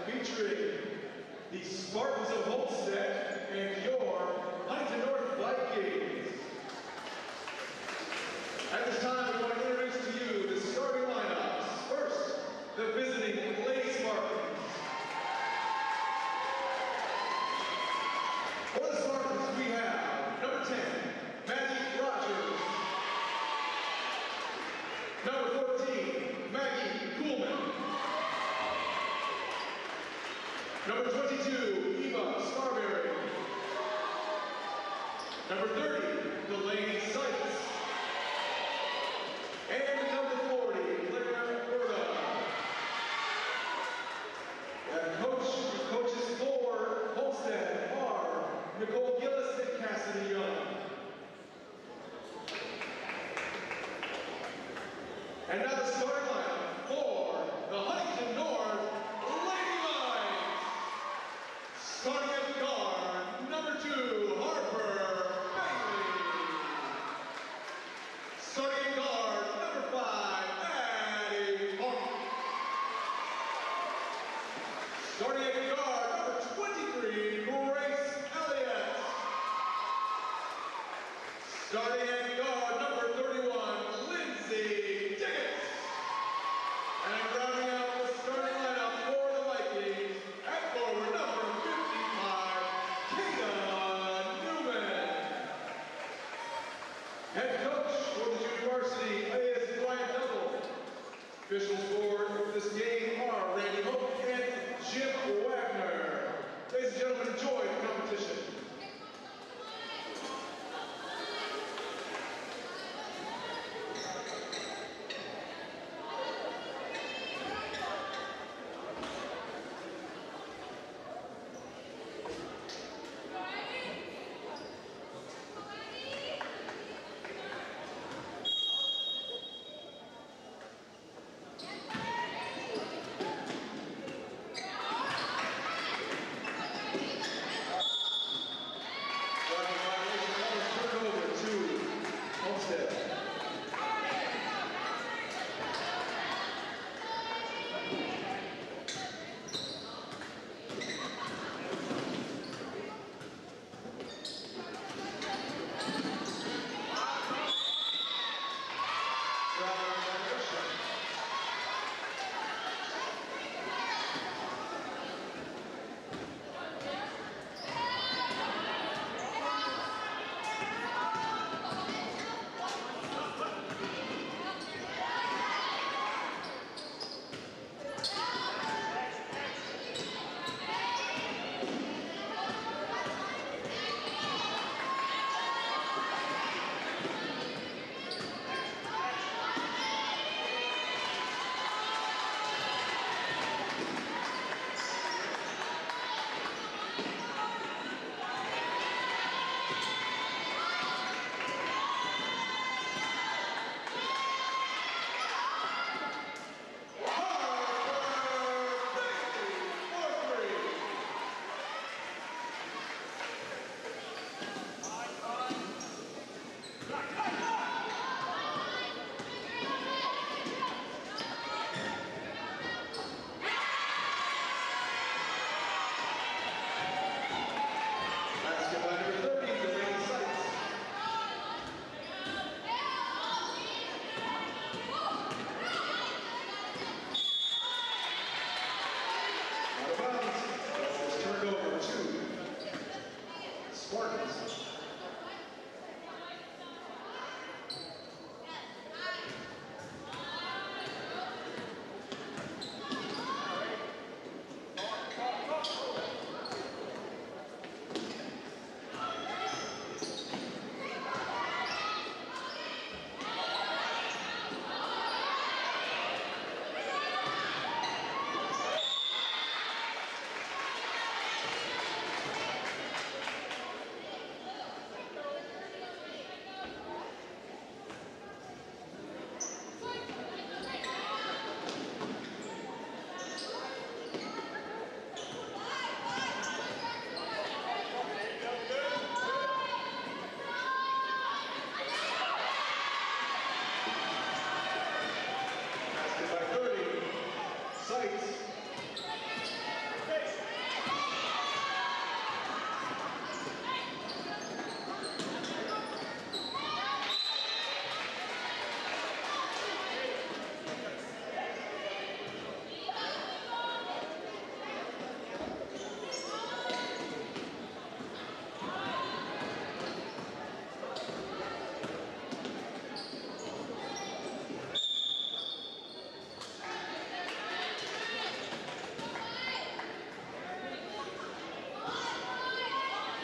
featuring the Spartans of Homestead and your Huntington North Vikings. At this time, we want to introduce to you the starting lineups. First, the visiting Lady Spartans. For the Spartans, we have number 10, Maggie Rogers. Number 14, Maggie Kuhlman. Number 22, Eva Scarberry. Number 30, Delaney Sykes. And number 40, Claire Berta. And coaches for Homestead are Nicole Gillis and Cassidy Young. And now the starting lineup for the Huntington North Lady Vikings. Starting at guard, number 2, Harper Bailey. Starting at guard, number 5,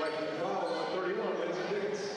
Viking foul on 31, wins and digs.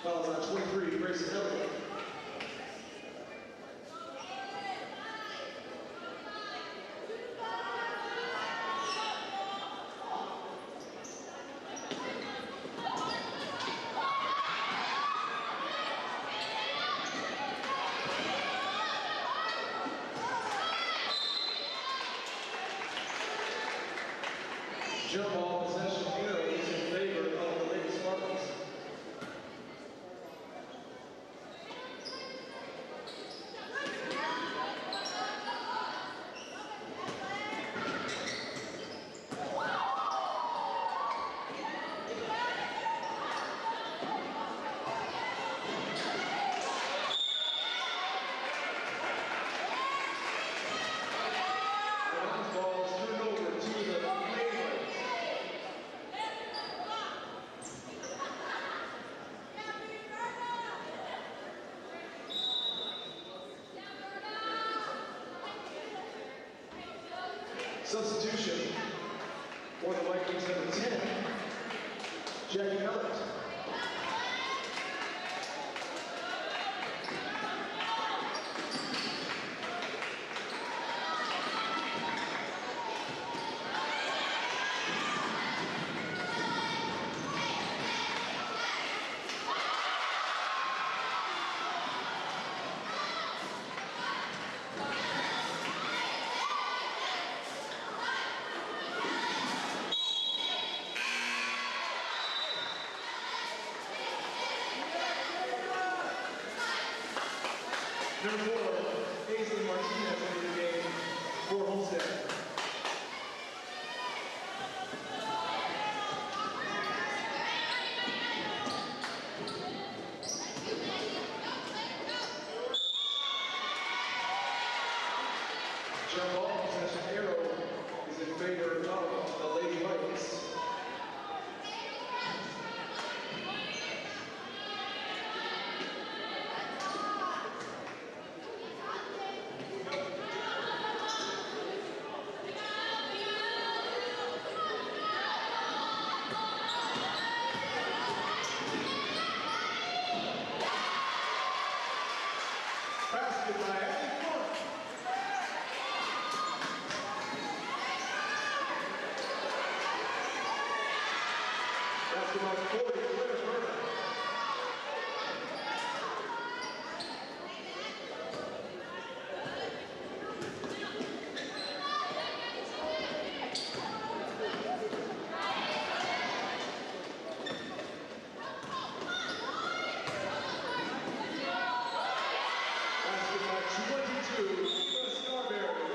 Fouls on 23, Grayson Elliott. Jump ball possession arrow is in favor of the Lady Spartans. Substitution for the Vikings, number 10, Jackie Elliott. Number 4, Paisley Martinez into the game for Homestead. Jump ball possession arrow is in favor of the Lady Vikings. Basket by Abby Clark. Basket by 40, Claire Burner. Basket by 22, Strawberry.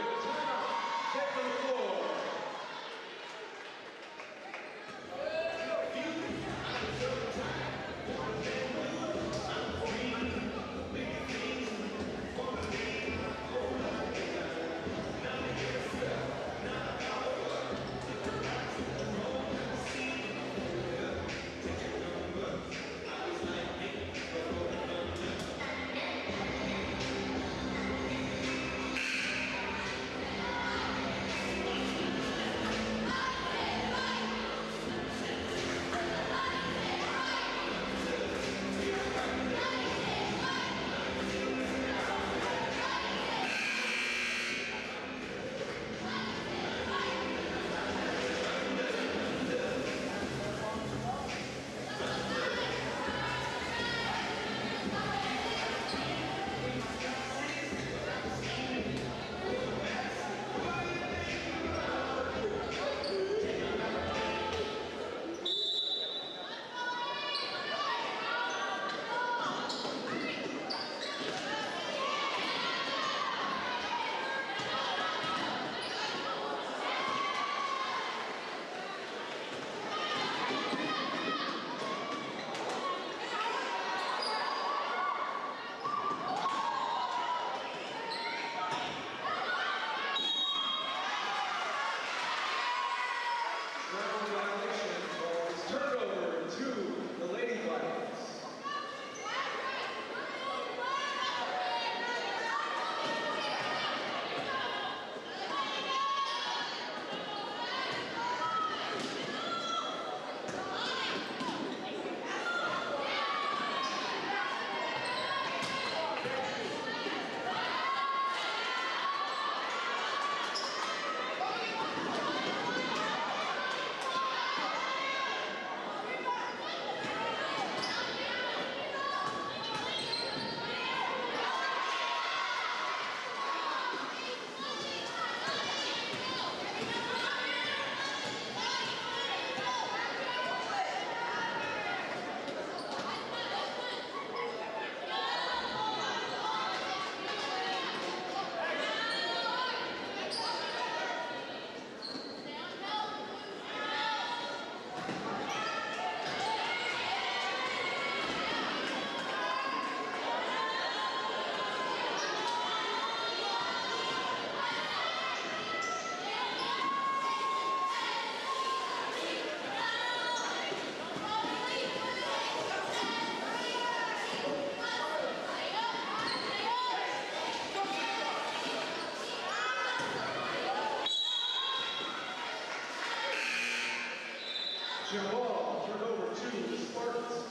Jump ball turned over to the Spartans.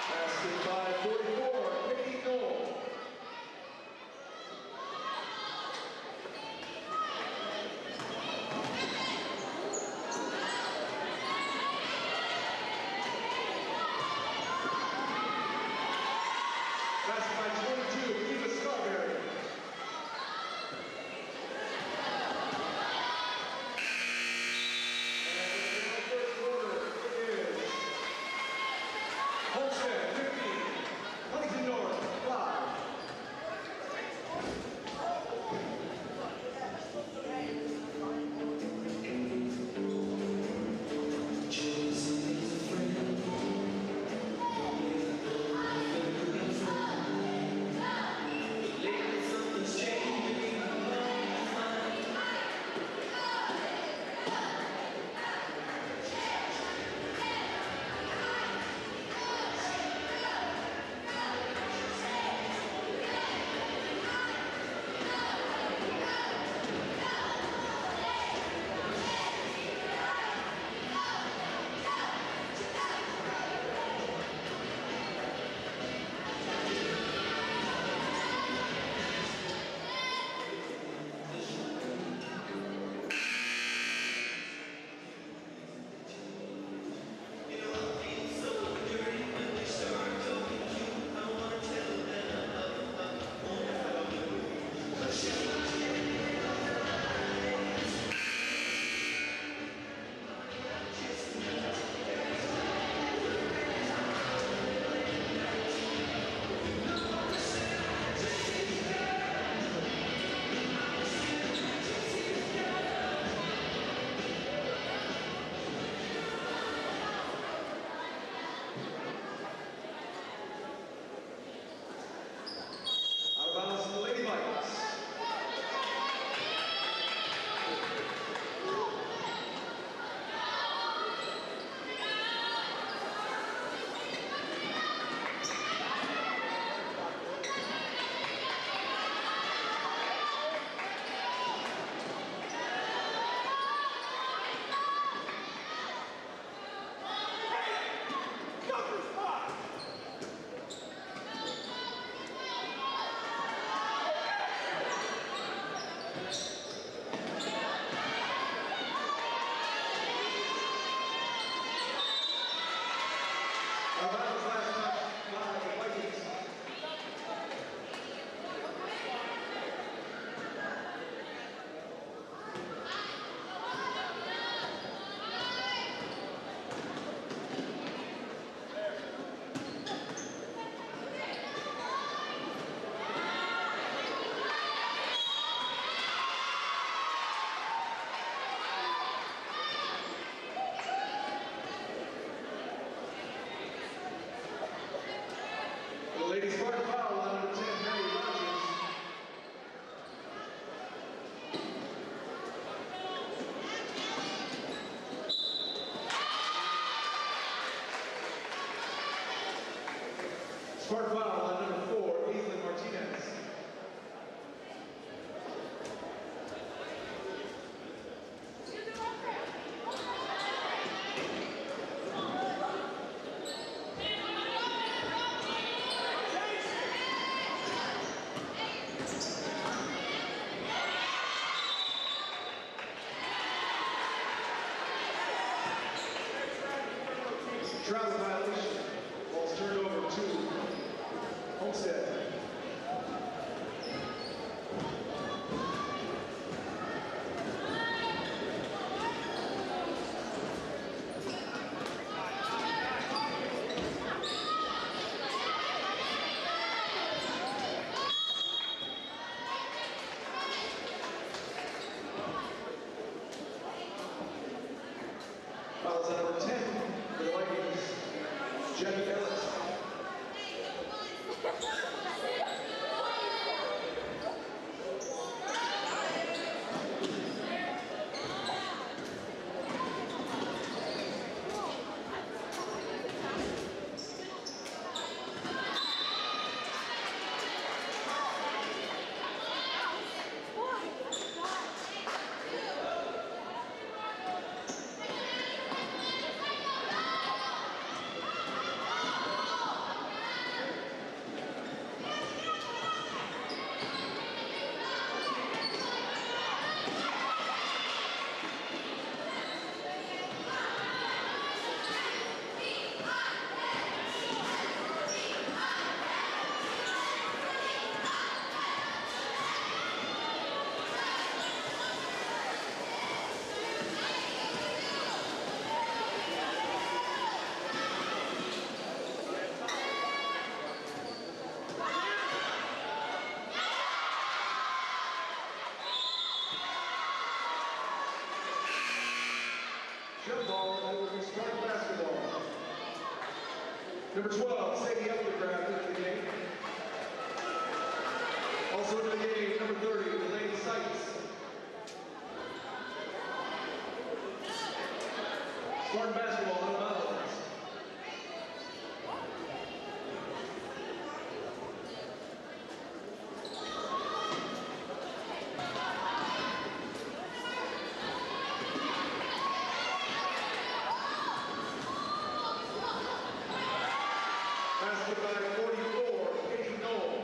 Basket by 44, Katie Knoll. Basket by 22, Eva Scarberry. And the first quarter is Homestead 15, Huntington North 5. Out of bounds to the Lady Vikings. Out of bounds last touch by the Vikings. The Lady Spartan foul on number 10, Mary Rogers. Spartan foul on number 4, Aislinn Martinez. Travel violation. Ball's turned over to Number 12, Sadie Uppercraft into the game. Also into the game, number 30, the Lady Sykes. Spartan basketball out of bounds. Basket by 44, Katie Knoll.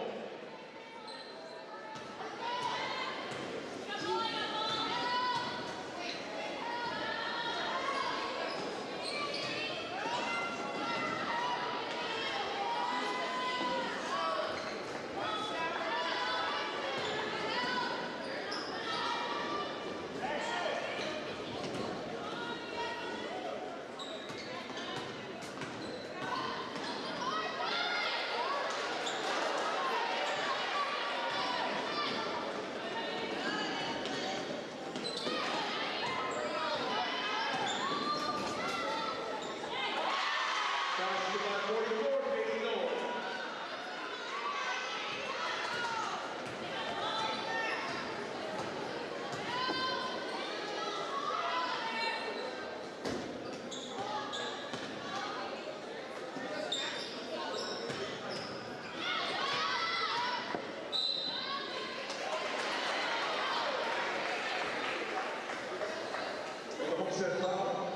Homestead foul.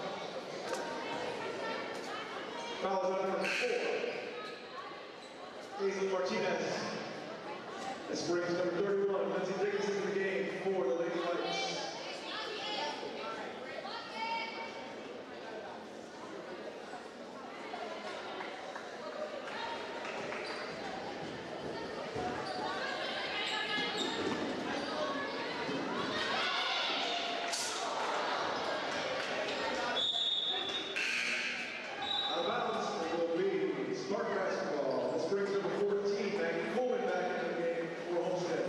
Foul is on number 4. Hazel Martinez. This brings number 31, Lindsay Dickinson, to the game for the Lady Vikings. Spartan basketball. This brings number 14, Maggie Coleman, back into the game for Homestead.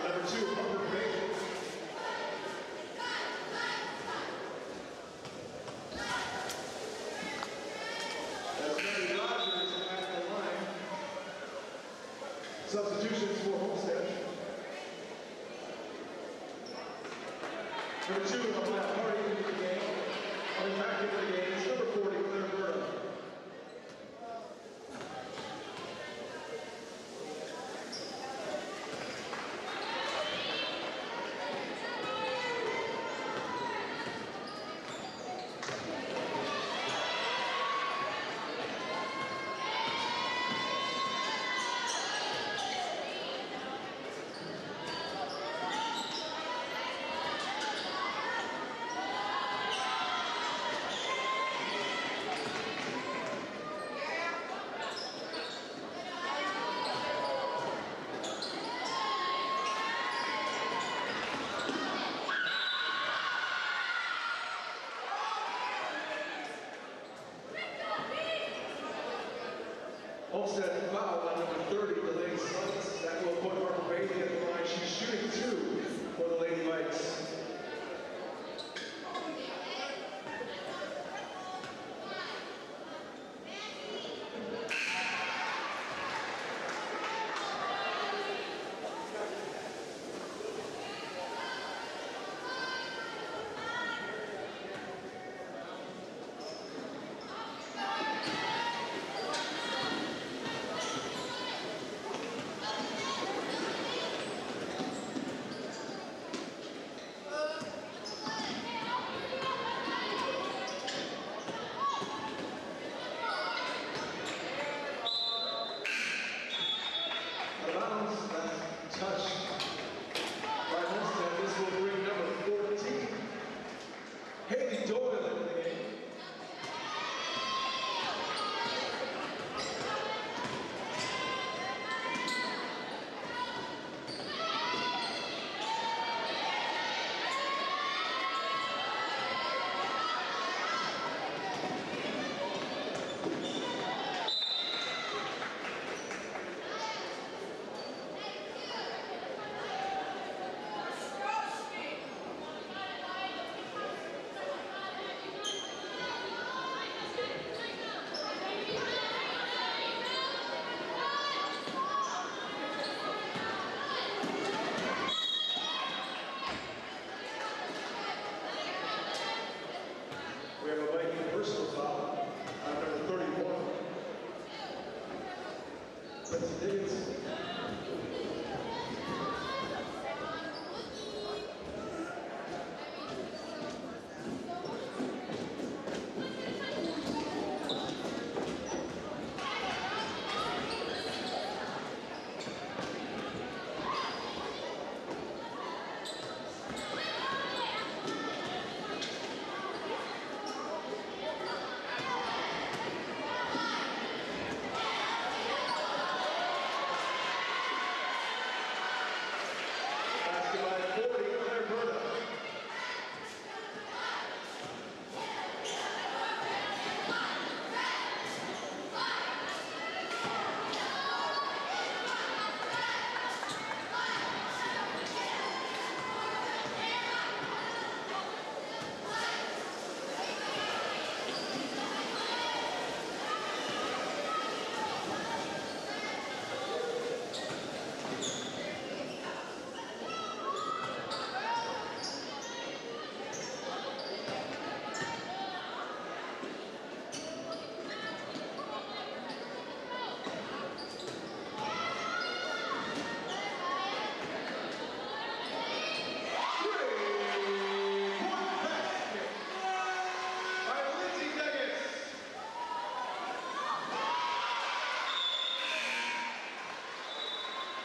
Number 2, Harper Bailey. That's Mary Rogers at the line. Substitutions for Homestead. Number 2, Matt Hardy into the game. Coming back into the game is number 40, Claire Burrow. Homestead foul on number 30, the Lady Spartans. That will put Harper Bailey at the line. She's shooting 2 for the Lady Vikes.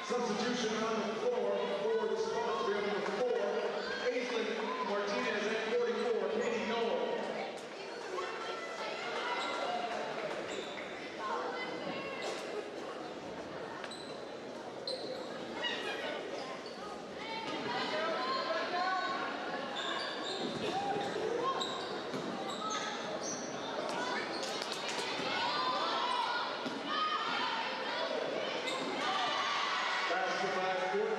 Substitution on the floor for the Spartans. We have number 4, Aislinn Martinez, and 44, Katie Noel. Basket by 14.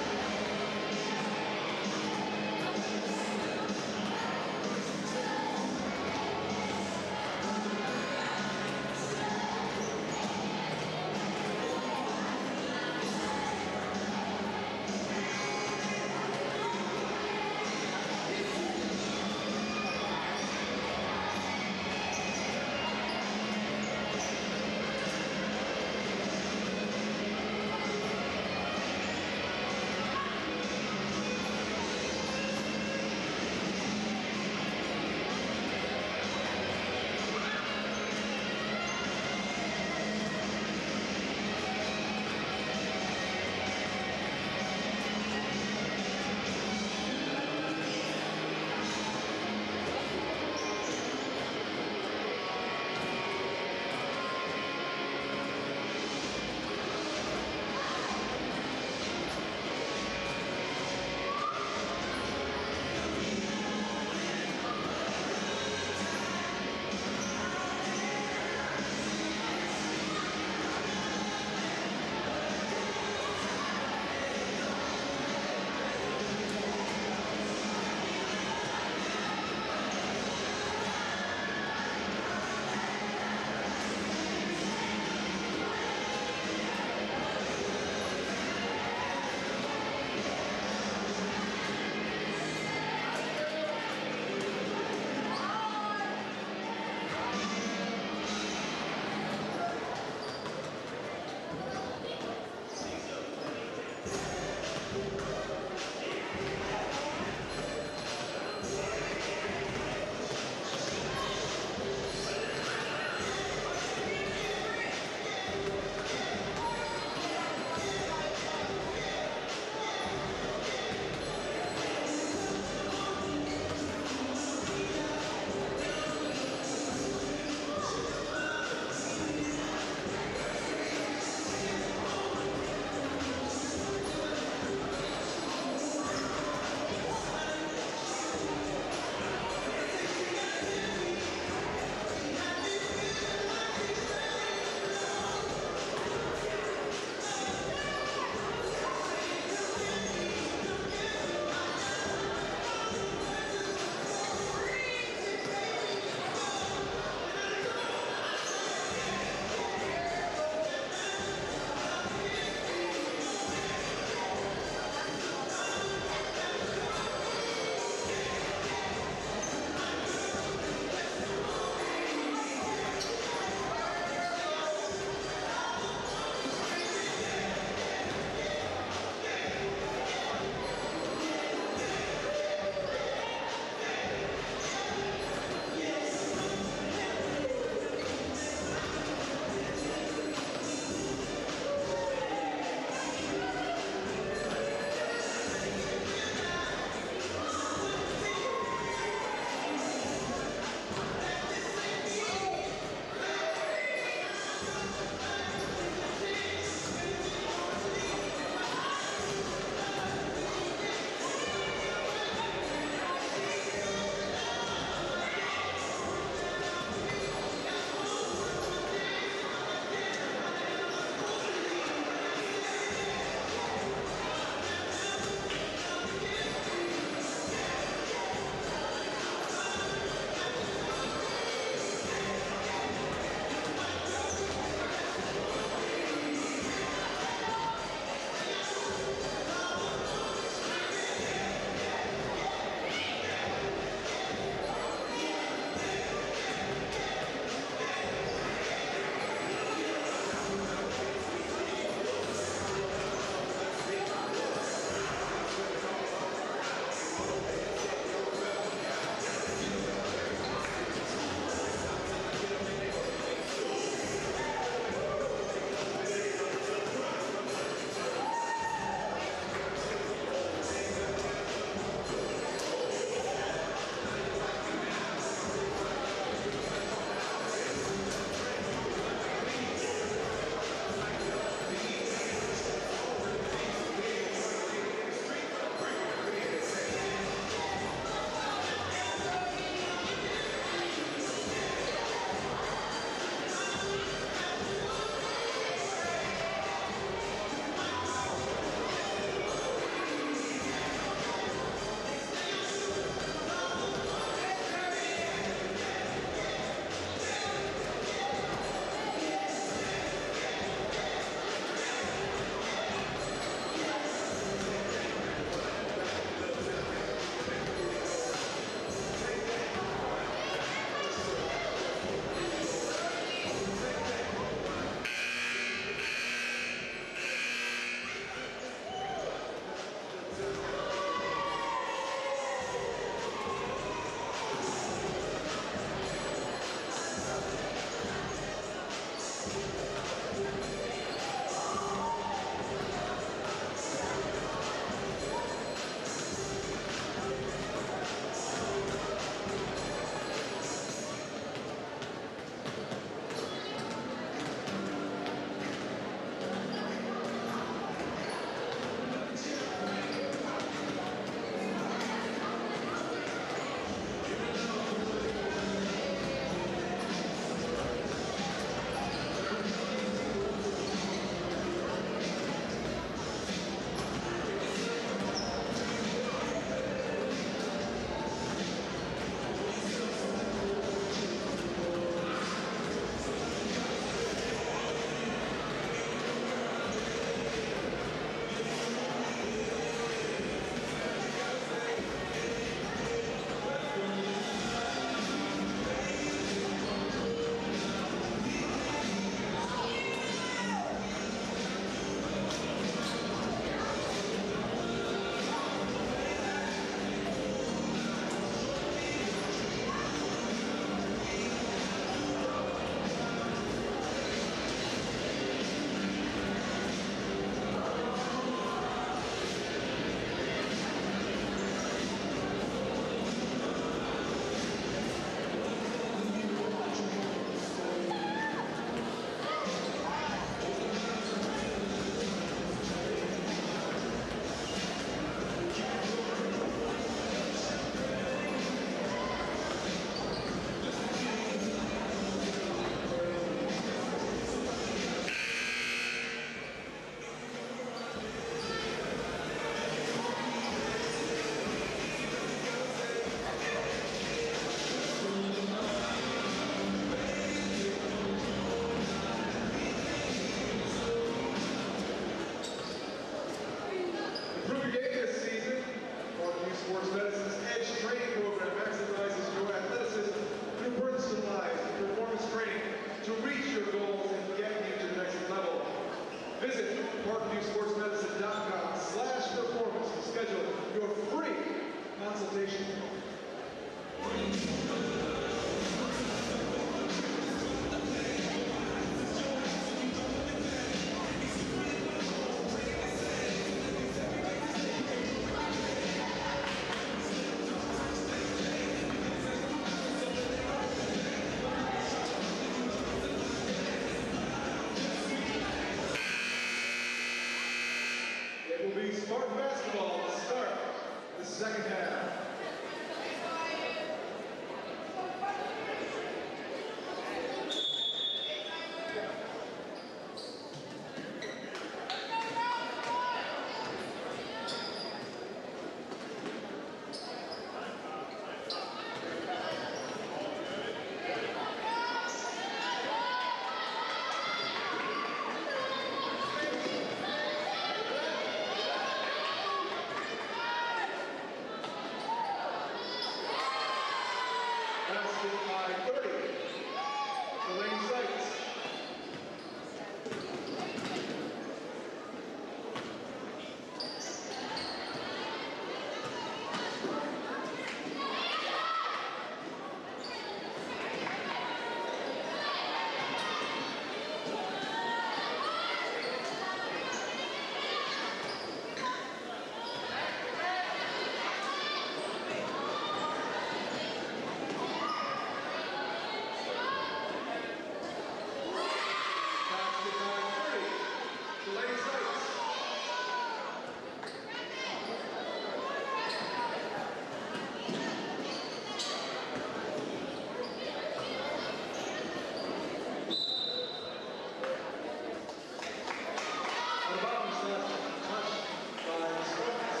bounds left touched by the Spartans.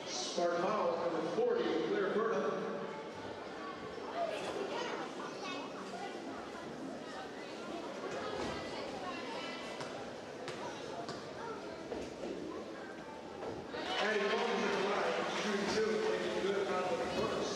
Spartan foul number 40, Claire Berta. Addie Bowles at the line, shooting 2, making good out of the first.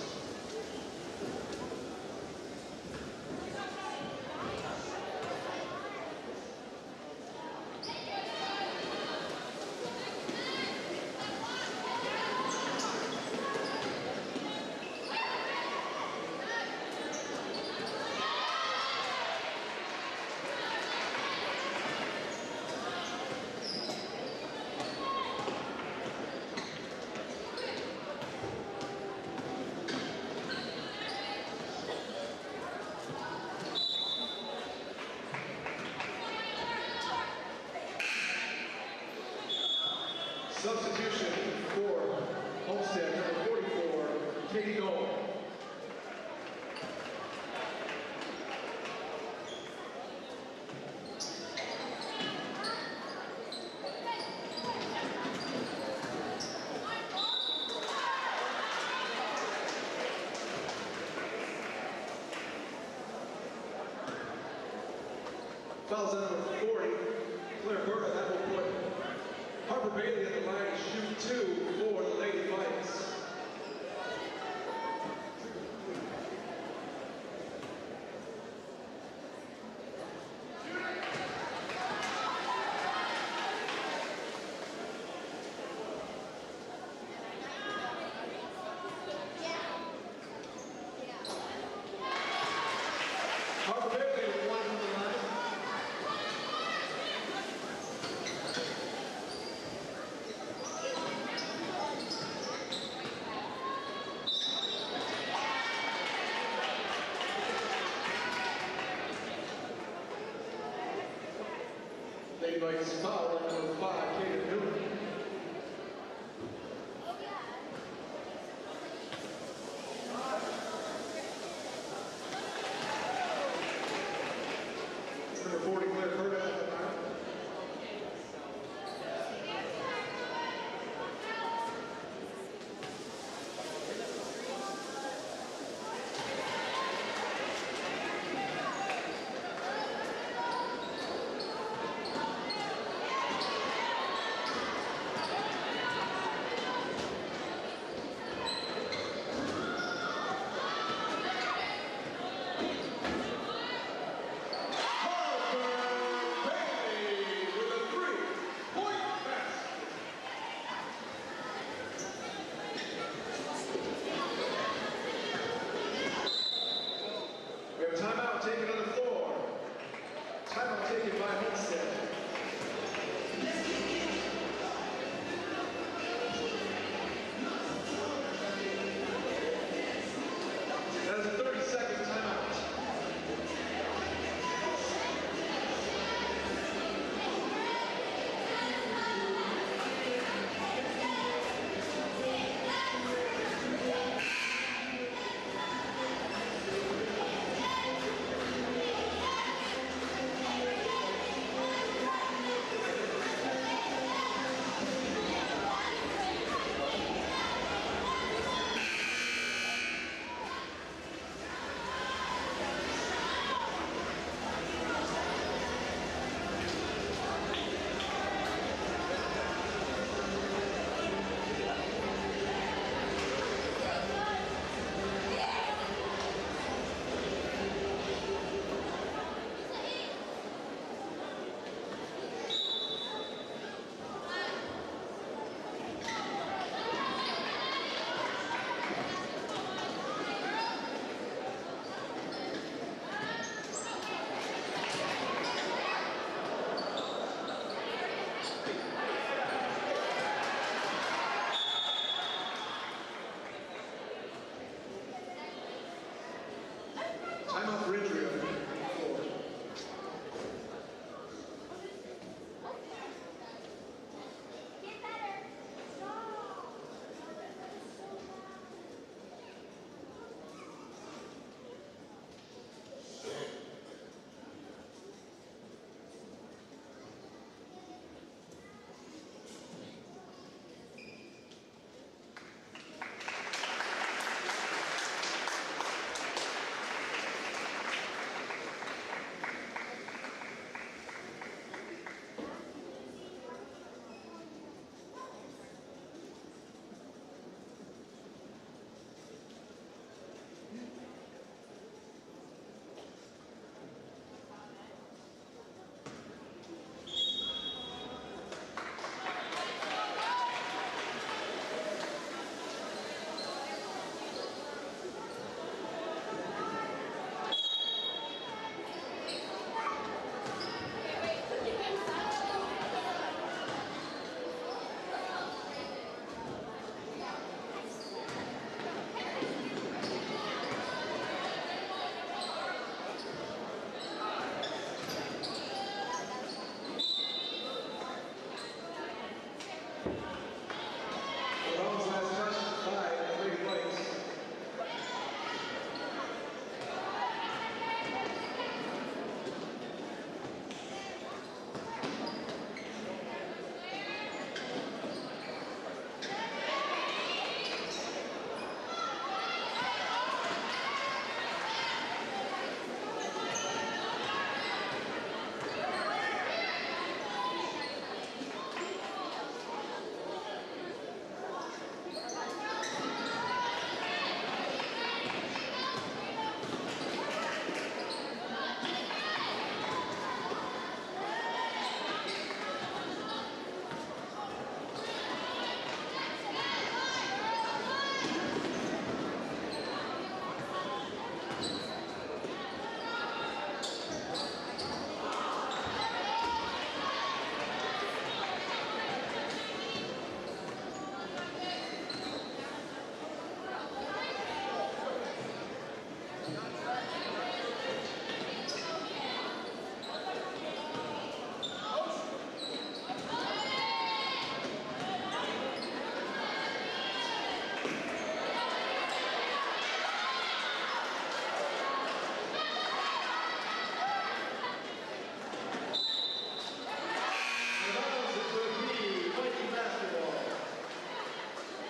Substitution for Homestead, number 44, Katie Noel. Fouls out number 40, Claire Berta. That will put Harper Bailey at the line to shoot 2 for the Lady Vikings. Harper Bailey with 1 from the line. Lady Vikings foul at number 5, Katie Newman. Number 40, Claire Berta at the line.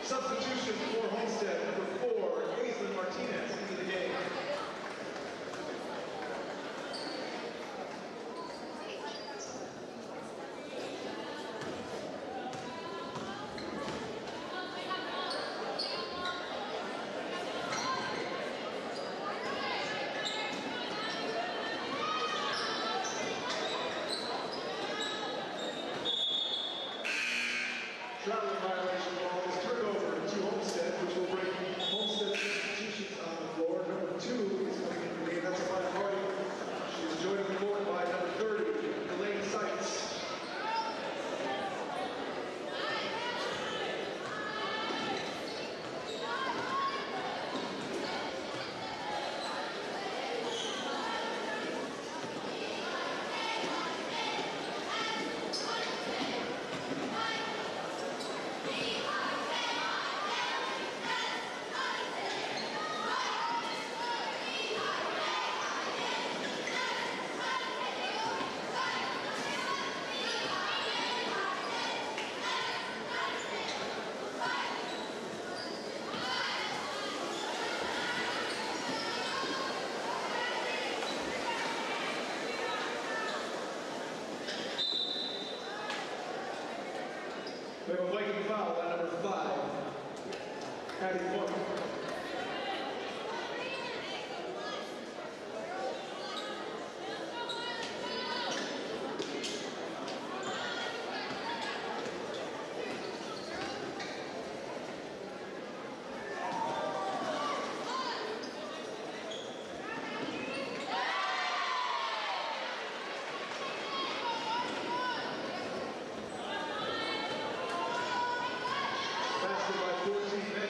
Substitution for Homestead, number 4, Martinez into the game. Traveling violation ball is turned over to Homestead, which will bring Homestead substitutions on the floor. Number 2 is coming into the game. That's Amaya Hardy. She is joined on the court by number 30, Elaine Seitz. We have a Viking foul on number 5, Patty Funk. Faster by 14 men.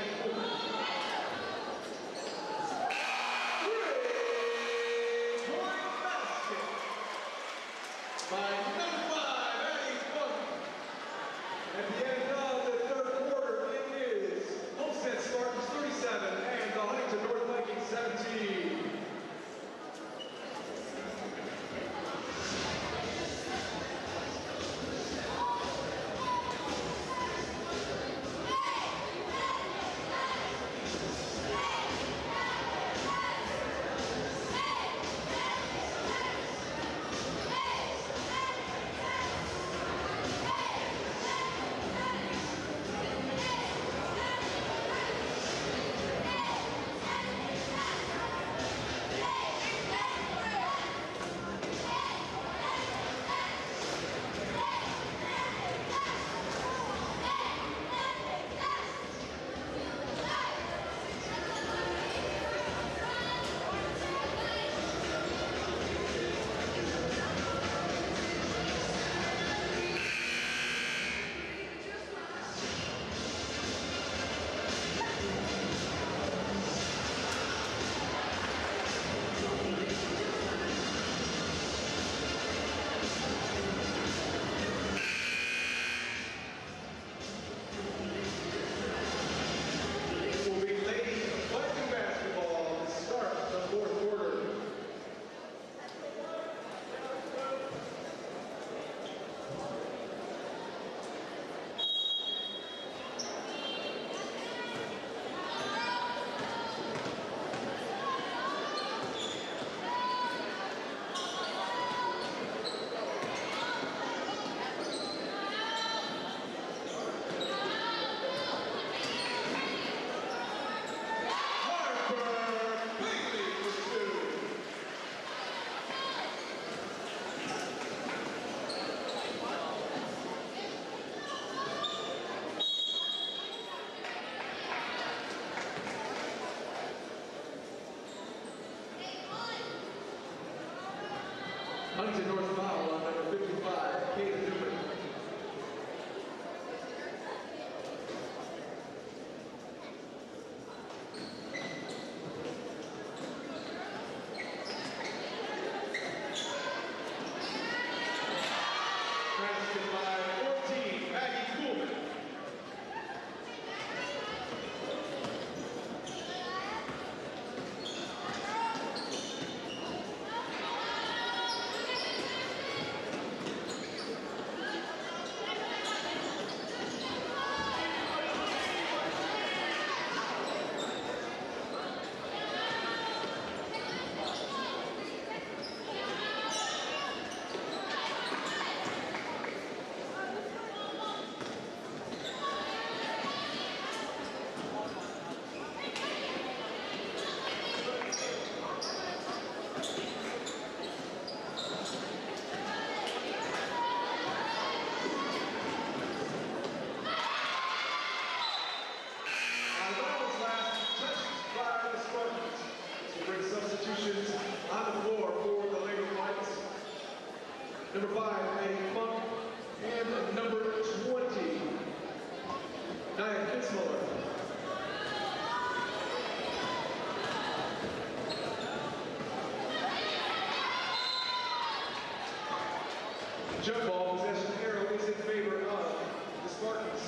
Jump ball possession arrow is in favor of the Spartans.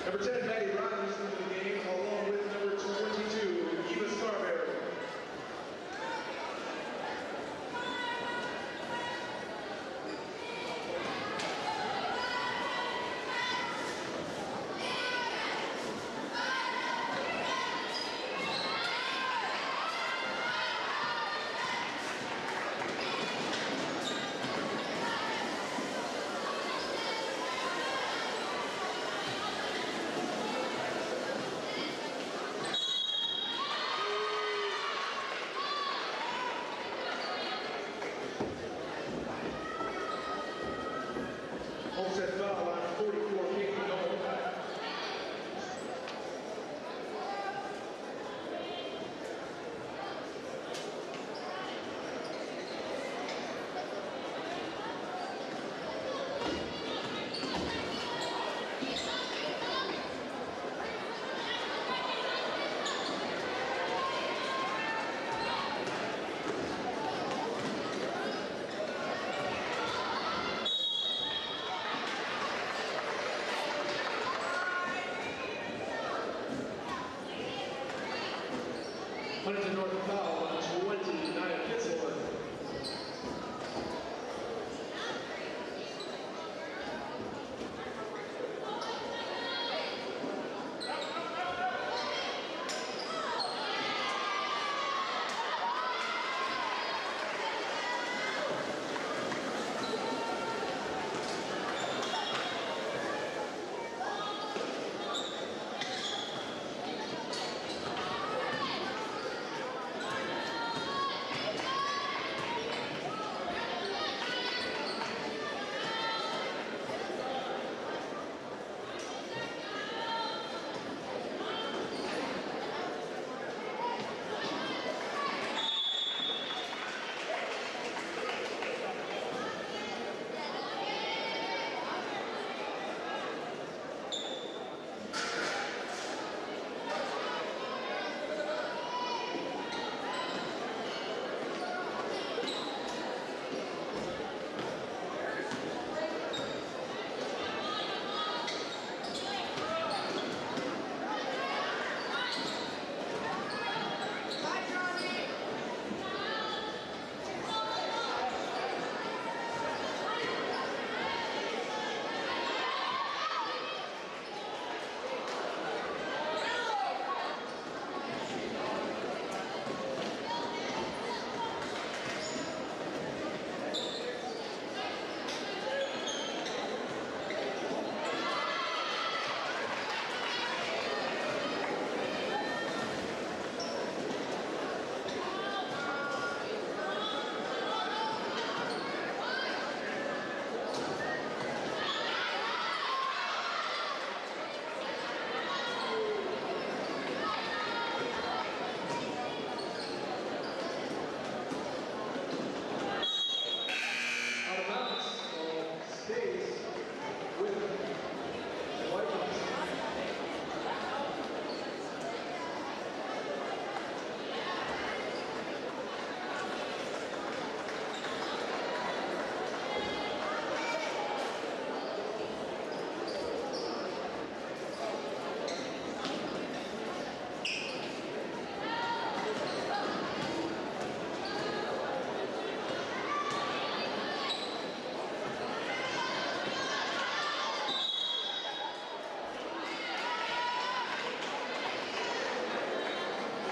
Number 10, Maddie Rogers into the game, along with number 22, Eva Scarberry. Homestead foul line 44, Katie Noel. Huntington North foul on 29, Pittsburgh.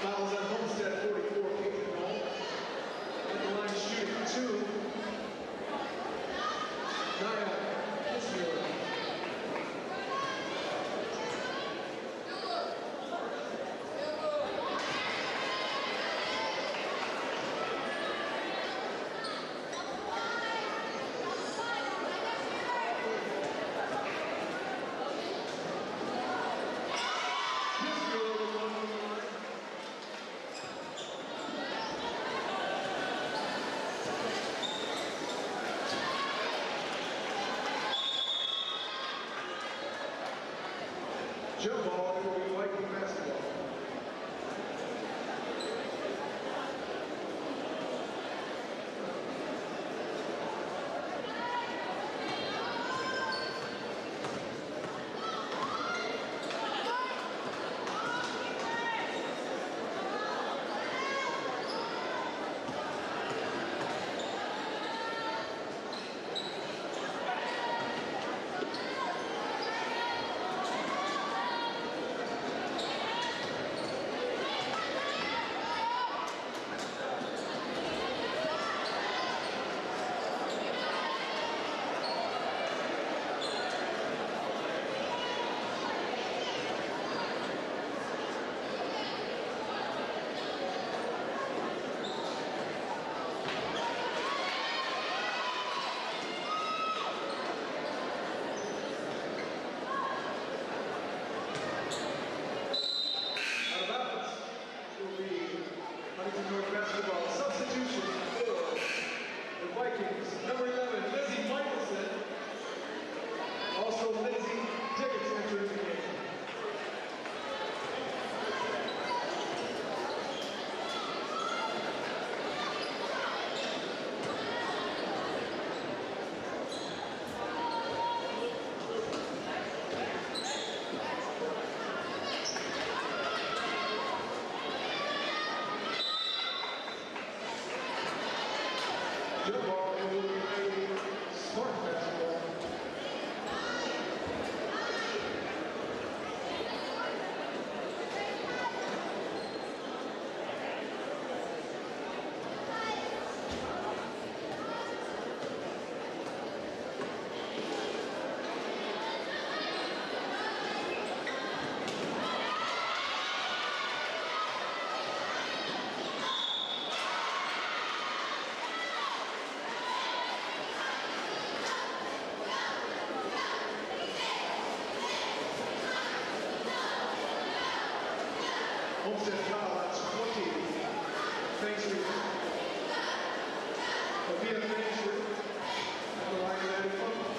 Fouls at Homestead 44, Katie Noel. At the line shooting 2. Naya Pismuller. Jump ball, it will be Viking basketball. Homestead foul, that's 20. Thanks to Avia finisher at the line of that fumble.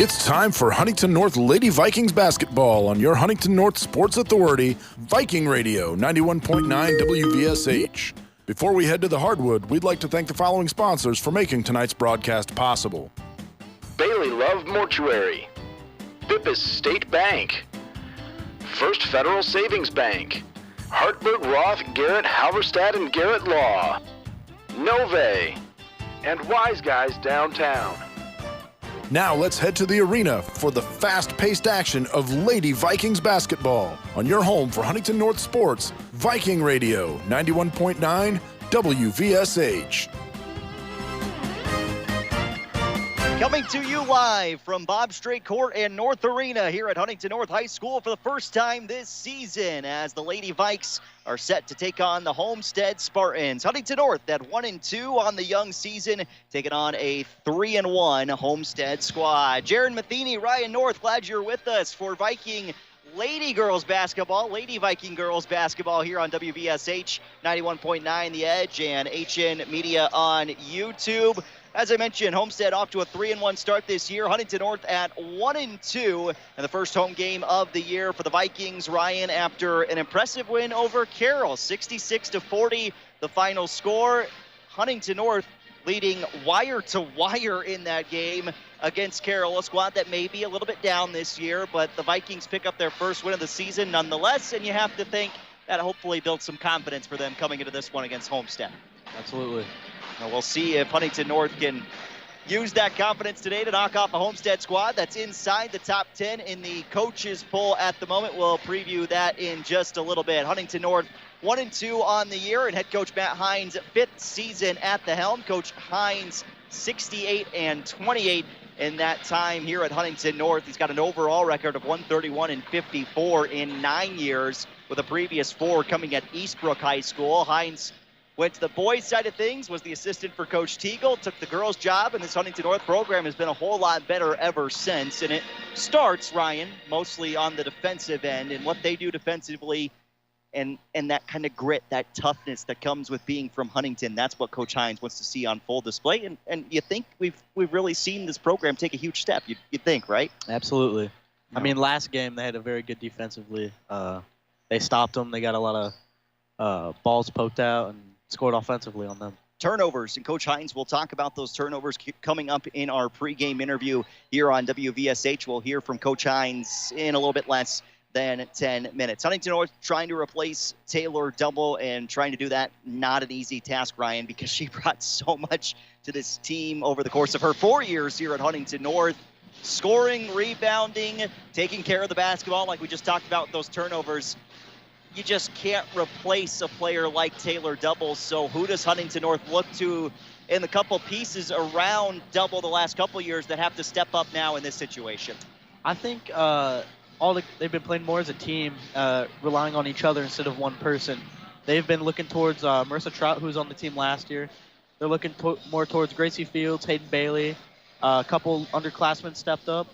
It's time for Huntington North Lady Vikings basketball on your Huntington North Sports Authority, Viking Radio, 91.9 WVSH. Before we head to the hardwood, we'd like to thank the following sponsors for making tonight's broadcast possible. Bailey Love Mortuary, Bippus State Bank, First Federal Savings Bank, Hartburg Roth, Garrett Halverstad and Garrett Law, Nove, and Wise Guys Downtown. Now let's head to the arena for the fast-paced action of Lady Vikings basketball on your home for Huntington North Sports, Viking Radio, 91.9 WVSH. Coming to you live from Bob Strait Court and North Arena here at Huntington North High School for the first time this season as the Lady Vikes are set to take on the Homestead Spartans. Huntington North at 1-2 on the young season, taking on a 3-1 Homestead squad. Jaron Matheny, Ryan North, glad you're with us for Viking Lady Girls Basketball, Lady Viking Girls Basketball here on WVSH 91.9 The Edge and HN Media on YouTube. As I mentioned, Homestead off to a 3-1 start this year. Huntington North at 1-2 in the first home game of the year for the Vikings. Ryan, after an impressive win over Carroll, 66-40, the final score. Huntington North leading wire to wire in that game against Carroll, a squad that may be a little bit down this year, but the Vikings pick up their first win of the season nonetheless, and you have to think that hopefully builds some confidence for them coming into this one against Homestead. Absolutely. Now we'll see if Huntington North can use that confidence today to knock off a Homestead squad that's inside the top 10 in the coaches poll at the moment. We'll preview that in just a little bit. Huntington North 1-2 on the year, and head coach Matt Hines' 5th season at the helm. Coach Hines 68-28 in that time here at Huntington North. He's got an overall record of 131-54 in 9 years, with a previous 4 coming at Eastbrook High School. Hines went to the boys' side of things, was the assistant for Coach Teagle, took the girls' job, and this Huntington North program has been a whole lot better ever since. And it starts, Ryan, mostly on the defensive end and what they do defensively and that kind of grit, that toughness that comes with being from Huntington. That's what Coach Hines wants to see on full display. And you think we've really seen this program take a huge step, you'd think, right? Absolutely. I mean, last game they had a very good defensively. They stopped them. They got a lot of balls poked out and scored offensively on them. Turnovers, and Coach Hines will talk about those turnovers coming up in our pregame interview here on WVSH. We'll hear from Coach Hines in a little bit less than 10 minutes. Huntington North trying to replace Taylor Double, and trying to do that, not an easy task, Ryan, because she brought so much to this team over the course of her 4 years here at Huntington North. Scoring, rebounding, taking care of the basketball, like we just talked about with those turnovers. You just can't replace a player like Taylor Double. So who does Huntington North look to in the couple pieces around Double the last couple years that have to step up now in this situation? I think they've been playing more as a team, relying on each other instead of one person. They've been looking towards Marissa Trout, who was on the team last year. They're looking more towards Gracie Fields, Hayden Bailey. A couple underclassmen stepped up.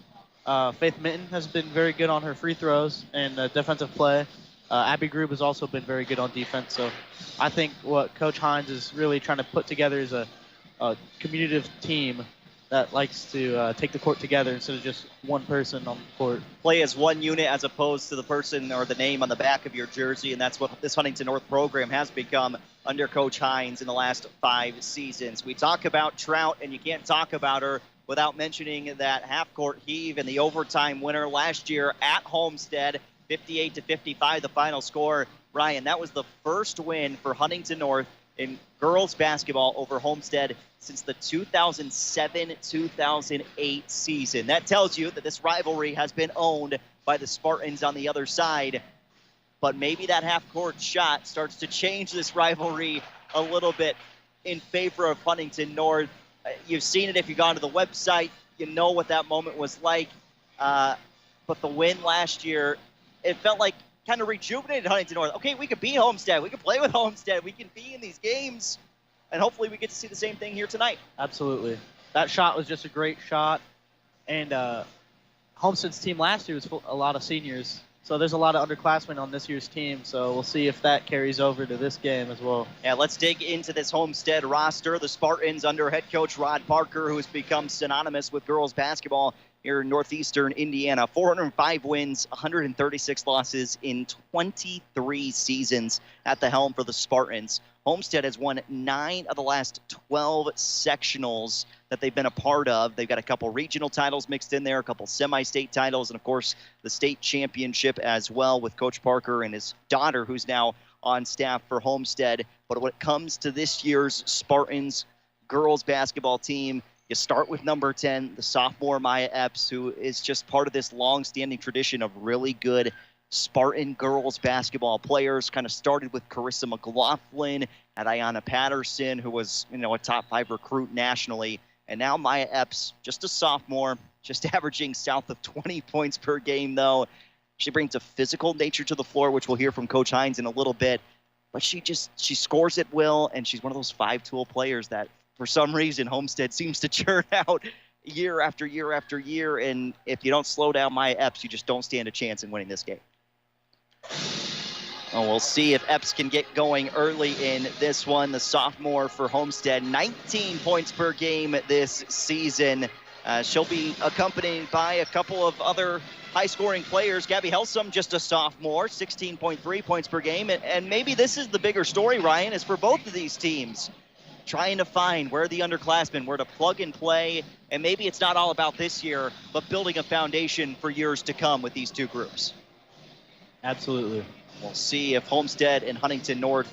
Faith Minton has been very good on her free throws and defensive play. Abby Grube has also been very good on defense. So I think what Coach Hines is really trying to put together is a communicative team that likes to take the court together instead of just one person on the court. Play as one unit as opposed to the person or the name on the back of your jersey, and that's what this Huntington North program has become under Coach Hines in the last 5 seasons. We talk about Trout, and you can't talk about her without mentioning that half-court heave and the overtime winner last year at Homestead. 58-55, the final score. Ryan, that was the first win for Huntington North in girls basketball over Homestead since the 2007-2008 season. That tells you that this rivalry has been owned by the Spartans on the other side. But maybe that half-court shot starts to change this rivalry a little bit in favor of Huntington North. You've seen it if you've gone to the website. You know what that moment was like. But the win last year, it felt like kind of rejuvenated Huntington North. Okay, we could be Homestead. We can play with Homestead. We can be in these games. And hopefully we get to see the same thing here tonight. Absolutely. That shot was just a great shot. And Homestead's team last year was a lot of seniors. So there's a lot of underclassmen on this year's team, so we'll see if that carries over to this game as well. Yeah, let's dig into this Homestead roster. The Spartans under head coach Rod Parker, who has become synonymous with girls basketball here in northeastern Indiana. 405 wins, 136 losses in 23 seasons at the helm for the Spartans. Homestead has won 9 of the last 12 sectionals that they've been a part of. They've got a couple regional titles mixed in there, a couple semi-state titles, and of course the state championship as well with Coach Parker and his daughter, who's now on staff for Homestead. But when it comes to this year's Spartans girls basketball team, you start with number 10, the sophomore Maya Epps, who is just part of this long-standing tradition of really good Spartan girls basketball players. Kind of started with Carissa McLaughlin and Ayanna Patterson, who was, a top 5 recruit nationally. And now Maya Epps, just a sophomore, just averaging south of 20 points per game, though. She brings a physical nature to the floor, which we'll hear from Coach Hines in a little bit. But she scores at will, and she's one of those 5-tool players that, for some reason, Homestead seems to churn out year after year after year. And if you don't slow down Maya Epps, you just don't stand a chance in winning this game. Well, we'll see if Epps can get going early in this one. The sophomore for Homestead, 19 points per game this season. She'll be accompanied by a couple of other high-scoring players. Gabby Helsum, just a sophomore, 16.3 points per game. And maybe this is the bigger story, Ryan, is for both of these teams, trying to find where the underclassmen, where to plug and play. And maybe it's not all about this year, but building a foundation for years to come with these two groups. Absolutely. We'll see if Homestead and Huntington North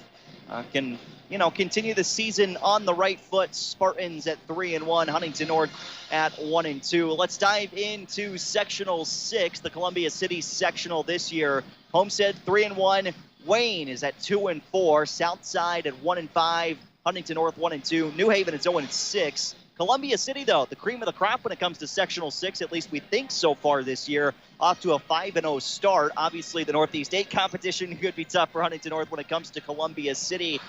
can, continue the season on the right foot. Spartans at 3-1, Huntington North at 1-2. Let's dive into Sectional 6, the Columbia City Sectional this year. Homestead 3-1, Wayne is at 2-4, Southside at 1-5, Huntington North 1-2, New Haven is 0-6. Columbia City, though, the cream of the crop when it comes to Sectional 6, at least we think so far this year, off to a 5-0 start. Obviously, the Northeast 8 competition could be tough for Huntington North when it comes to Columbia City.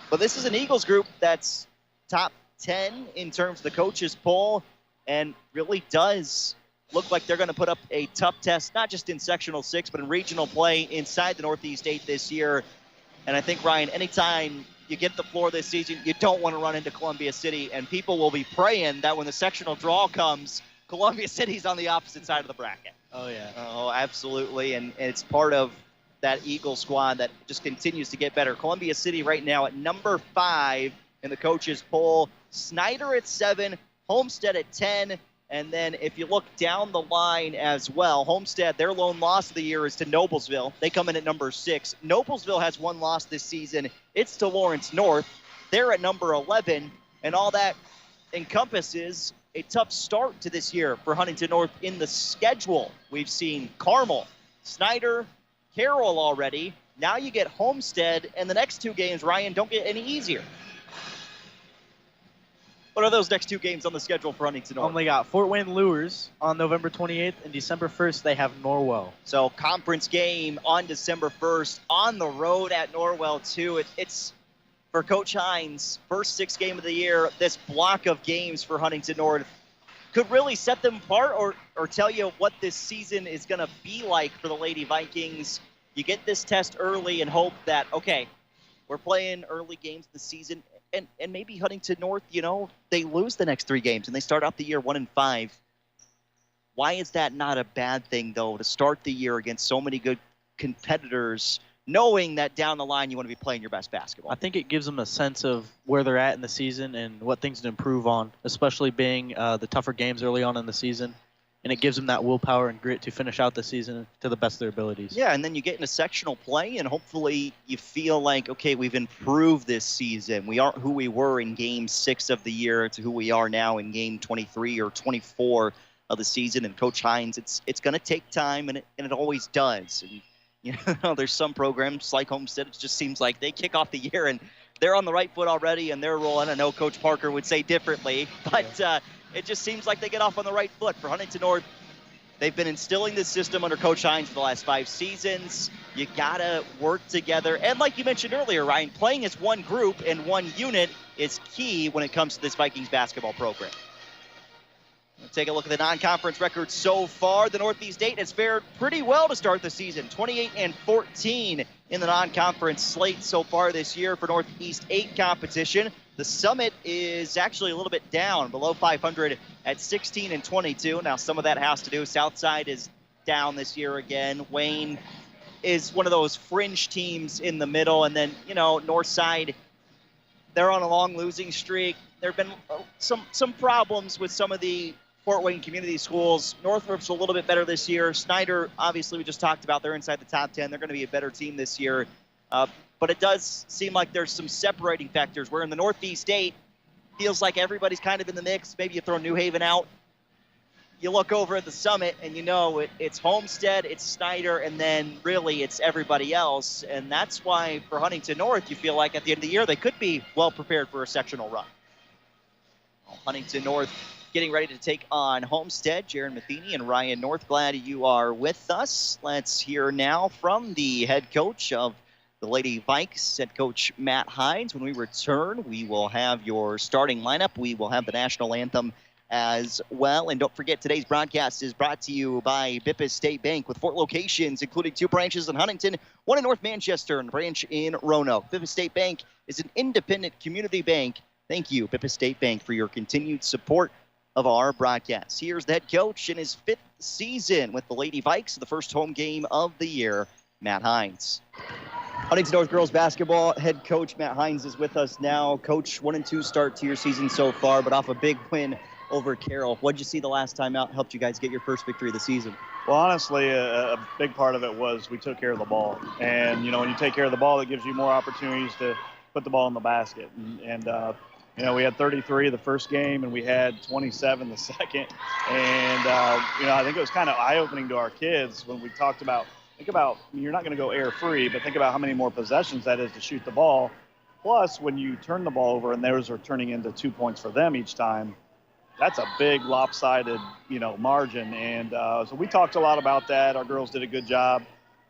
But this is an Eagles group that's top 10 in terms of the coaches' poll, and really does look like they're going to put up a tough test, not just in Sectional 6, but in regional play inside the Northeast 8 this year. And I think, Ryan, anytime you get the floor this season, you don't want to run into Columbia City, and people will be praying that when the sectional draw comes, Columbia City's on the opposite side of the bracket. Oh, yeah. Oh, absolutely, and it's part of that Eagle squad that just continues to get better. Columbia City right now at number 5 in the coaches' poll. Snyder at 7, Homestead at 10, and then if you look down the line as well, Homestead, their lone loss of the year is to Noblesville. They come in at number 6. Noblesville has one loss this season. It's to Lawrence North. They're at number 11, and all that encompasses a tough start to this year for Huntington North in the schedule. We've seen Carmel, Snyder, Carroll already. Now you get Homestead, and the next 2 games, Ryan, don't get any easier. What are those next 2 games on the schedule for Huntington North? Only got Fort Wayne Lures on November 28th, and December 1st they have Norwell. So conference game on December 1st, on the road at Norwell too. It's for Coach Hines, first 6 game of the year. This block of games for Huntington North could really set them apart or tell you what this season is going to be like for the Lady Vikings. You get this test early and hope that, okay, we're playing early games this season. And maybe Huntington North, they lose the next 3 games and they start out the year 1-5. Why is that not a bad thing, though, to start the year against so many good competitors, knowing that down the line you want to be playing your best basketball? I think it gives them a sense of where they're at in the season and what things to improve on, especially being the tougher games early on in the season. And it gives them that willpower and grit to finish out the season to the best of their abilities. Yeah, and then you get into sectional play, and hopefully you feel like, okay, we've improved this season. We aren't who we were in Game 6 of the year to who we are now in Game 23 or 24 of the season. And Coach Hines, it's going to take time, and it always does. And there's some programs like Homestead, it just seems like they kick off the year, and they're on the right foot already, and they're rolling. I know Coach Parker would say differently, but it just seems like they get off on the right foot. For Huntington North, they've been instilling this system under Coach Hines for the last 5 seasons. You got to work together. And like you mentioned earlier, Ryan, playing as one group and one unit is key when it comes to this Vikings basketball program. take a look at the non-conference record so far. The Northeast 8 has fared pretty well to start the season. 28-14 in the non-conference slate so far this year for Northeast 8 competition. The Summit is actually a little bit down, below 500 at 16-22. Now, some of that has to do, Southside is down this year again. Wayne is one of those fringe teams in the middle. And then, you know, Northside, they're on a long losing streak. There have been some problems with some of the Fort Wayne community schools. Northrop's a little bit better this year. Snyder, obviously, we just talked about, they're inside the top 10. They're going to be a better team this year. But it does seem like there's some separating factors, where in the Northeast 8, feels like everybody's kind of in the mix. Maybe you throw New Haven out. You look over at the Summit, and you know it's Homestead, it's Snyder, and then really it's everybody else. And that's why for Huntington North, you feel like at the end of the year, they could be well prepared for a sectional run. Huntington North getting ready to take on Homestead. Jaron Matheny and Ryan North, glad you are with us. Let's hear now from the head coach of the Lady Vikes, head coach Matt Hines. When we return, we will have your starting lineup. We will have the national anthem as well. And don't forget, today's broadcast is brought to you by Bippis State Bank, with 4 locations, including 2 branches in Huntington, 1 in North Manchester, and a branch in Roanoke. Bippis State Bank is an independent community bank. Thank you, Bippis State Bank, for your continued support of our broadcast. Here's the head coach in his 5th season with the Lady Vikes, the first home game of the year, Matt Hines. Huntington North girls basketball head coach Matt Hines is with us now. Coach, 1-2 start to your season so far, but off a big win over Carroll. What'd you see the last time out helped you guys get your first victory of the season? Well, honestly, a big part of it was we took care of the ball. And, you know, when you take care of the ball, it gives you more opportunities to put the ball in the basket. And you know, we had 33 the first game, and we had 27 the second. And, you know, I think it was kind of eye-opening to our kids when we talked about, think about, you're not going to go air-free, but think about how many more possessions that is to shoot the ball. Plus, when you turn the ball over and those are turning into 2 points for them each time, that's a big lopsided, you know, margin. And so we talked a lot about that. Our girls did a good job.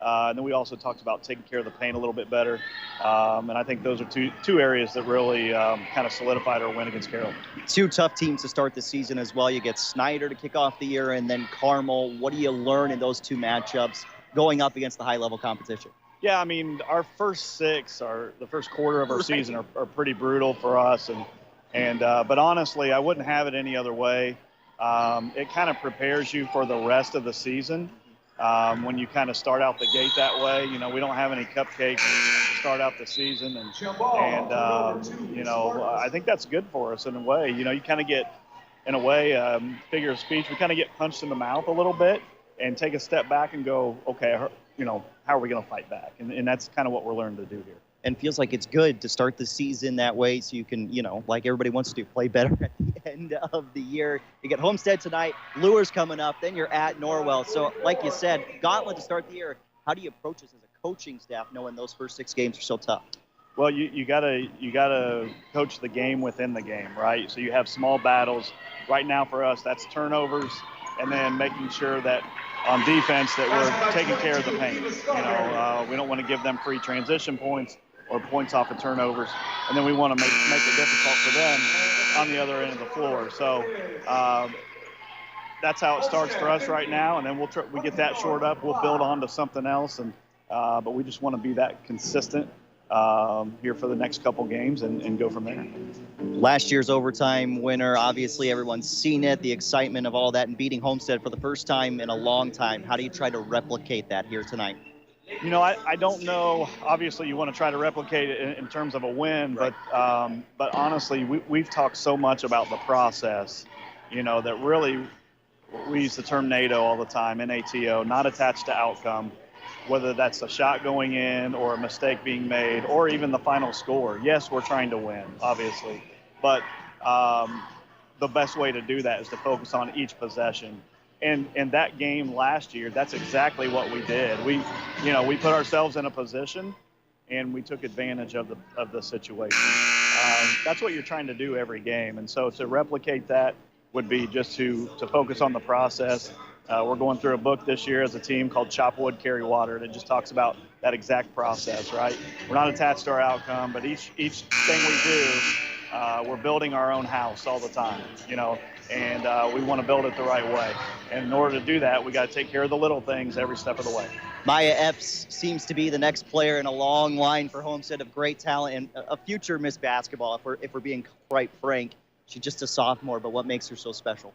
And then we also talked about taking care of the paint a little bit better. And I think those are two areas that really kind of solidified our win against Carroll. 2 tough teams to start the season as well. You get Snyder to kick off the year, and then Carmel. What do you learn in those 2 matchups going up against the high-level competition? Yeah, I mean, our first 6, the first quarter of our season are pretty brutal for us. But honestly, I wouldn't have it any other way. It kind of prepares you for the rest of the season. When you kind of start out the gate that way, you know, we don't have any cupcakes to start out the season. And you know, I think that's good for us in a way. You know, you kind of get, in a way, figure of speech, we kind of get punched in the mouth a little bit and take a step back and go, okay, you know, how are we going to fight back? And that's kind of what we're learning to do here. And feels like it's good to start the season that way so you can, you know, like everybody wants to, play better at the end of the year. You get Homestead tonight, Lures coming up, then you're at Norwell. So like you said, gauntlet to start the year. How do you approach this as a coaching staff knowing those first 6 games are so tough? Well, you gotta coach the game within the game, right? So you have small battles. Right now for us, that's turnovers, and then making sure that on defense that we're taking care of the paint. You know, we don't want to give them free transition points or points off of turnovers, and then we want to make it difficult for them on the other end of the floor. So that's how it starts for us right now, and then we get that shored up. We'll build on to something else, and but we just want to be that consistent here for the next couple games and go from there. Last year's overtime winner, obviously everyone's seen it, the excitement of all that, and beating Homestead for the first time in a long time. How do you try to replicate that here tonight? You know, I don't know. Obviously, you want to try to replicate it in terms of a win, but honestly, we've talked so much about the process, you know, that really we use the term NATO all the time, NATO, not attached to outcome, whether that's a shot going in or a mistake being made or even the final score. Yes, we're trying to win, obviously, but the best way to do that is to focus on each possession. And that game last year, that's exactly what we did. We put ourselves in a position, and we took advantage of the situation. That's what you're trying to do every game. And so to replicate that would be just to focus on the process. We're going through a book this year as a team called Chop Wood, Carry Water, and it just talks about that exact process, right? We're not attached to our outcome, but each thing we do, we're building our own house all the time. You know, and we want to build it the right way. And in order to do that, we got to take care of the little things every step of the way. Maya Epps seems to be the next player in a long line for Homestead of great talent and a future Miss Basketball, if we're being quite frank. She's just a sophomore, but what makes her so special?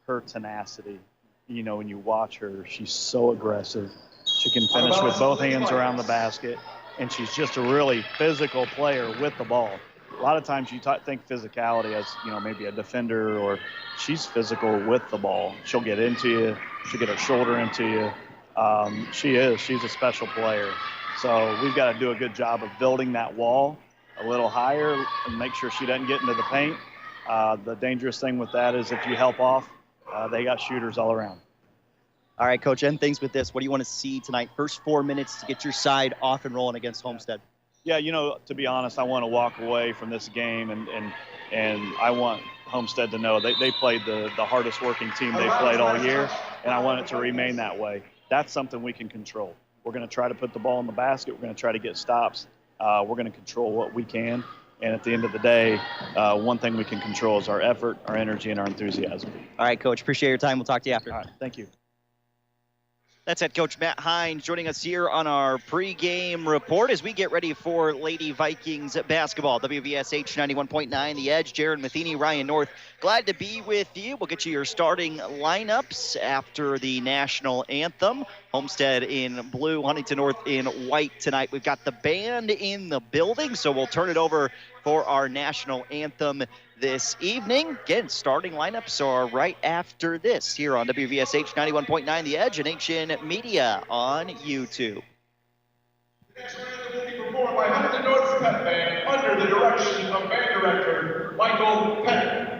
Her tenacity. You know, when you watch her, she's so aggressive. She can finish with both hands around the basket, and she's just a really physical player with the ball. A lot of times you think physicality as, you know, maybe a defender, or she's physical with the ball. She'll get into you. She'll get her shoulder into you. She's a special player. So we've got to do a good job of building that wall a little higher and make sure she doesn't get into the paint. The dangerous thing with that is if you help off, they got shooters all around. All right, Coach, end things with this. What do you want to see tonight? First 4 minutes to get your side off and rolling against Homestead. Yeah, you know, to be honest, I want to walk away from this game, and I want Homestead to know they played the hardest working team they've played all year, and I want it to remain that way. That's something we can control. We're going to try to put the ball in the basket. We're going to try to get stops. We're going to control what we can. And at the end of the day, one thing we can control is our effort, our energy, and our enthusiasm. All right, Coach, appreciate your time. We'll talk to you after. All right, thank you. That's head coach Matt Hines joining us here on our pregame report as we get ready for Lady Vikings basketball. WVSH 91.9, The Edge. Jaron Matheny, Ryan North. Glad to be with you. We'll get you your starting lineups after the national anthem. Homestead in blue, Huntington North in white tonight. We've got the band in the building, so we'll turn it over for our national anthem this evening. Again, starting lineups are right after this here on WVSH 91.9 The Edge and HN Media on YouTube. The next anthem will be performed by Huntington North's Pep Band under the direction of band director Michael Pettit.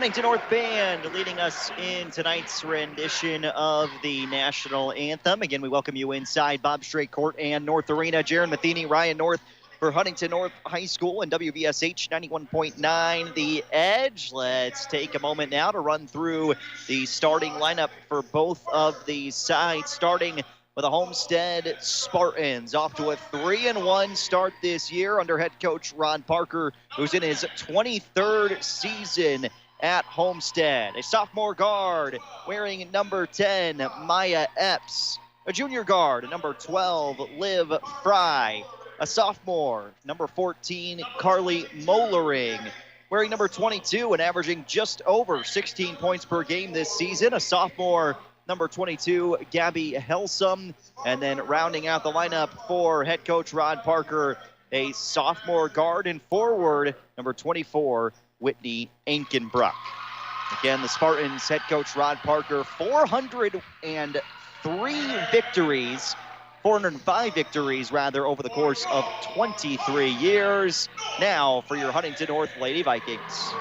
Huntington North Band leading us in tonight's rendition of the national anthem. Again, we welcome you inside Bob Strait Court and North Arena. Jaron Matheny, Ryan North for Huntington North High School and WVSH 91.9 The Edge. Let's take a moment now to run through the starting lineup for both of these sides, starting with the Homestead Spartans, off to a 3-1 start this year under head coach Ron Parker, who's in his 23rd season at Homestead. A sophomore guard wearing number 10, Maya Epps. A junior guard, number 12, Liv Fry. A sophomore, number 14, Carly Mollering. Wearing number 22 and averaging just over 16 points per game this season. A sophomore, number 22, Gabby Helsum. And then rounding out the lineup for head coach Ron Parker, a sophomore guard and forward, number 24, Whitney Ankenbruck. Again, the Spartans head coach Ron Parker, 403 victories 405 victories, rather, over the course of 23 years. Now for your Huntington North Lady Vikings.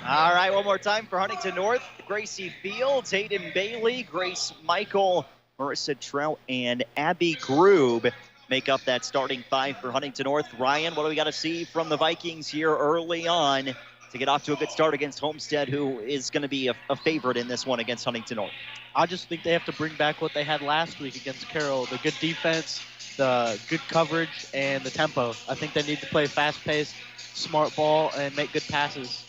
All right, one more time for Huntington North. Gracie Fields, Hayden Bailey, Grace Michael, Marissa Trout, and Abby Grube make up that starting five for Huntington North. Ryan, what do we got to see from the Vikings here early on to get off to a good start against Homestead, who is going to be a favorite in this one against Huntington North? I just think they have to bring back what they had last week against Carroll, the good defense, the good coverage, and the tempo. I think they need to play fast-paced, smart ball, and make good passes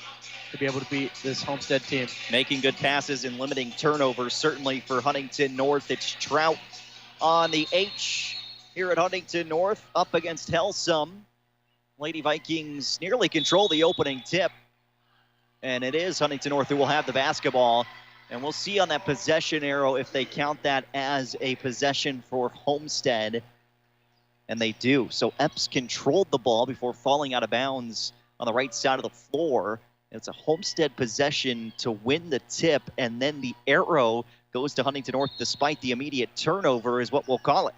to be able to beat this Homestead team. Making good passes and limiting turnovers, certainly for Huntington North. It's Trout on the H here at Huntington North, up against Helsum. Lady Vikings nearly control the opening tip, and it is Huntington North who will have the basketball. And we'll see on that possession arrow if they count that as a possession for Homestead, and they do. So Epps controlled the ball before falling out of bounds on the right side of the floor. It's a Homestead possession to win the tip, and then the arrow goes to Huntington North despite the immediate turnover is what we'll call it.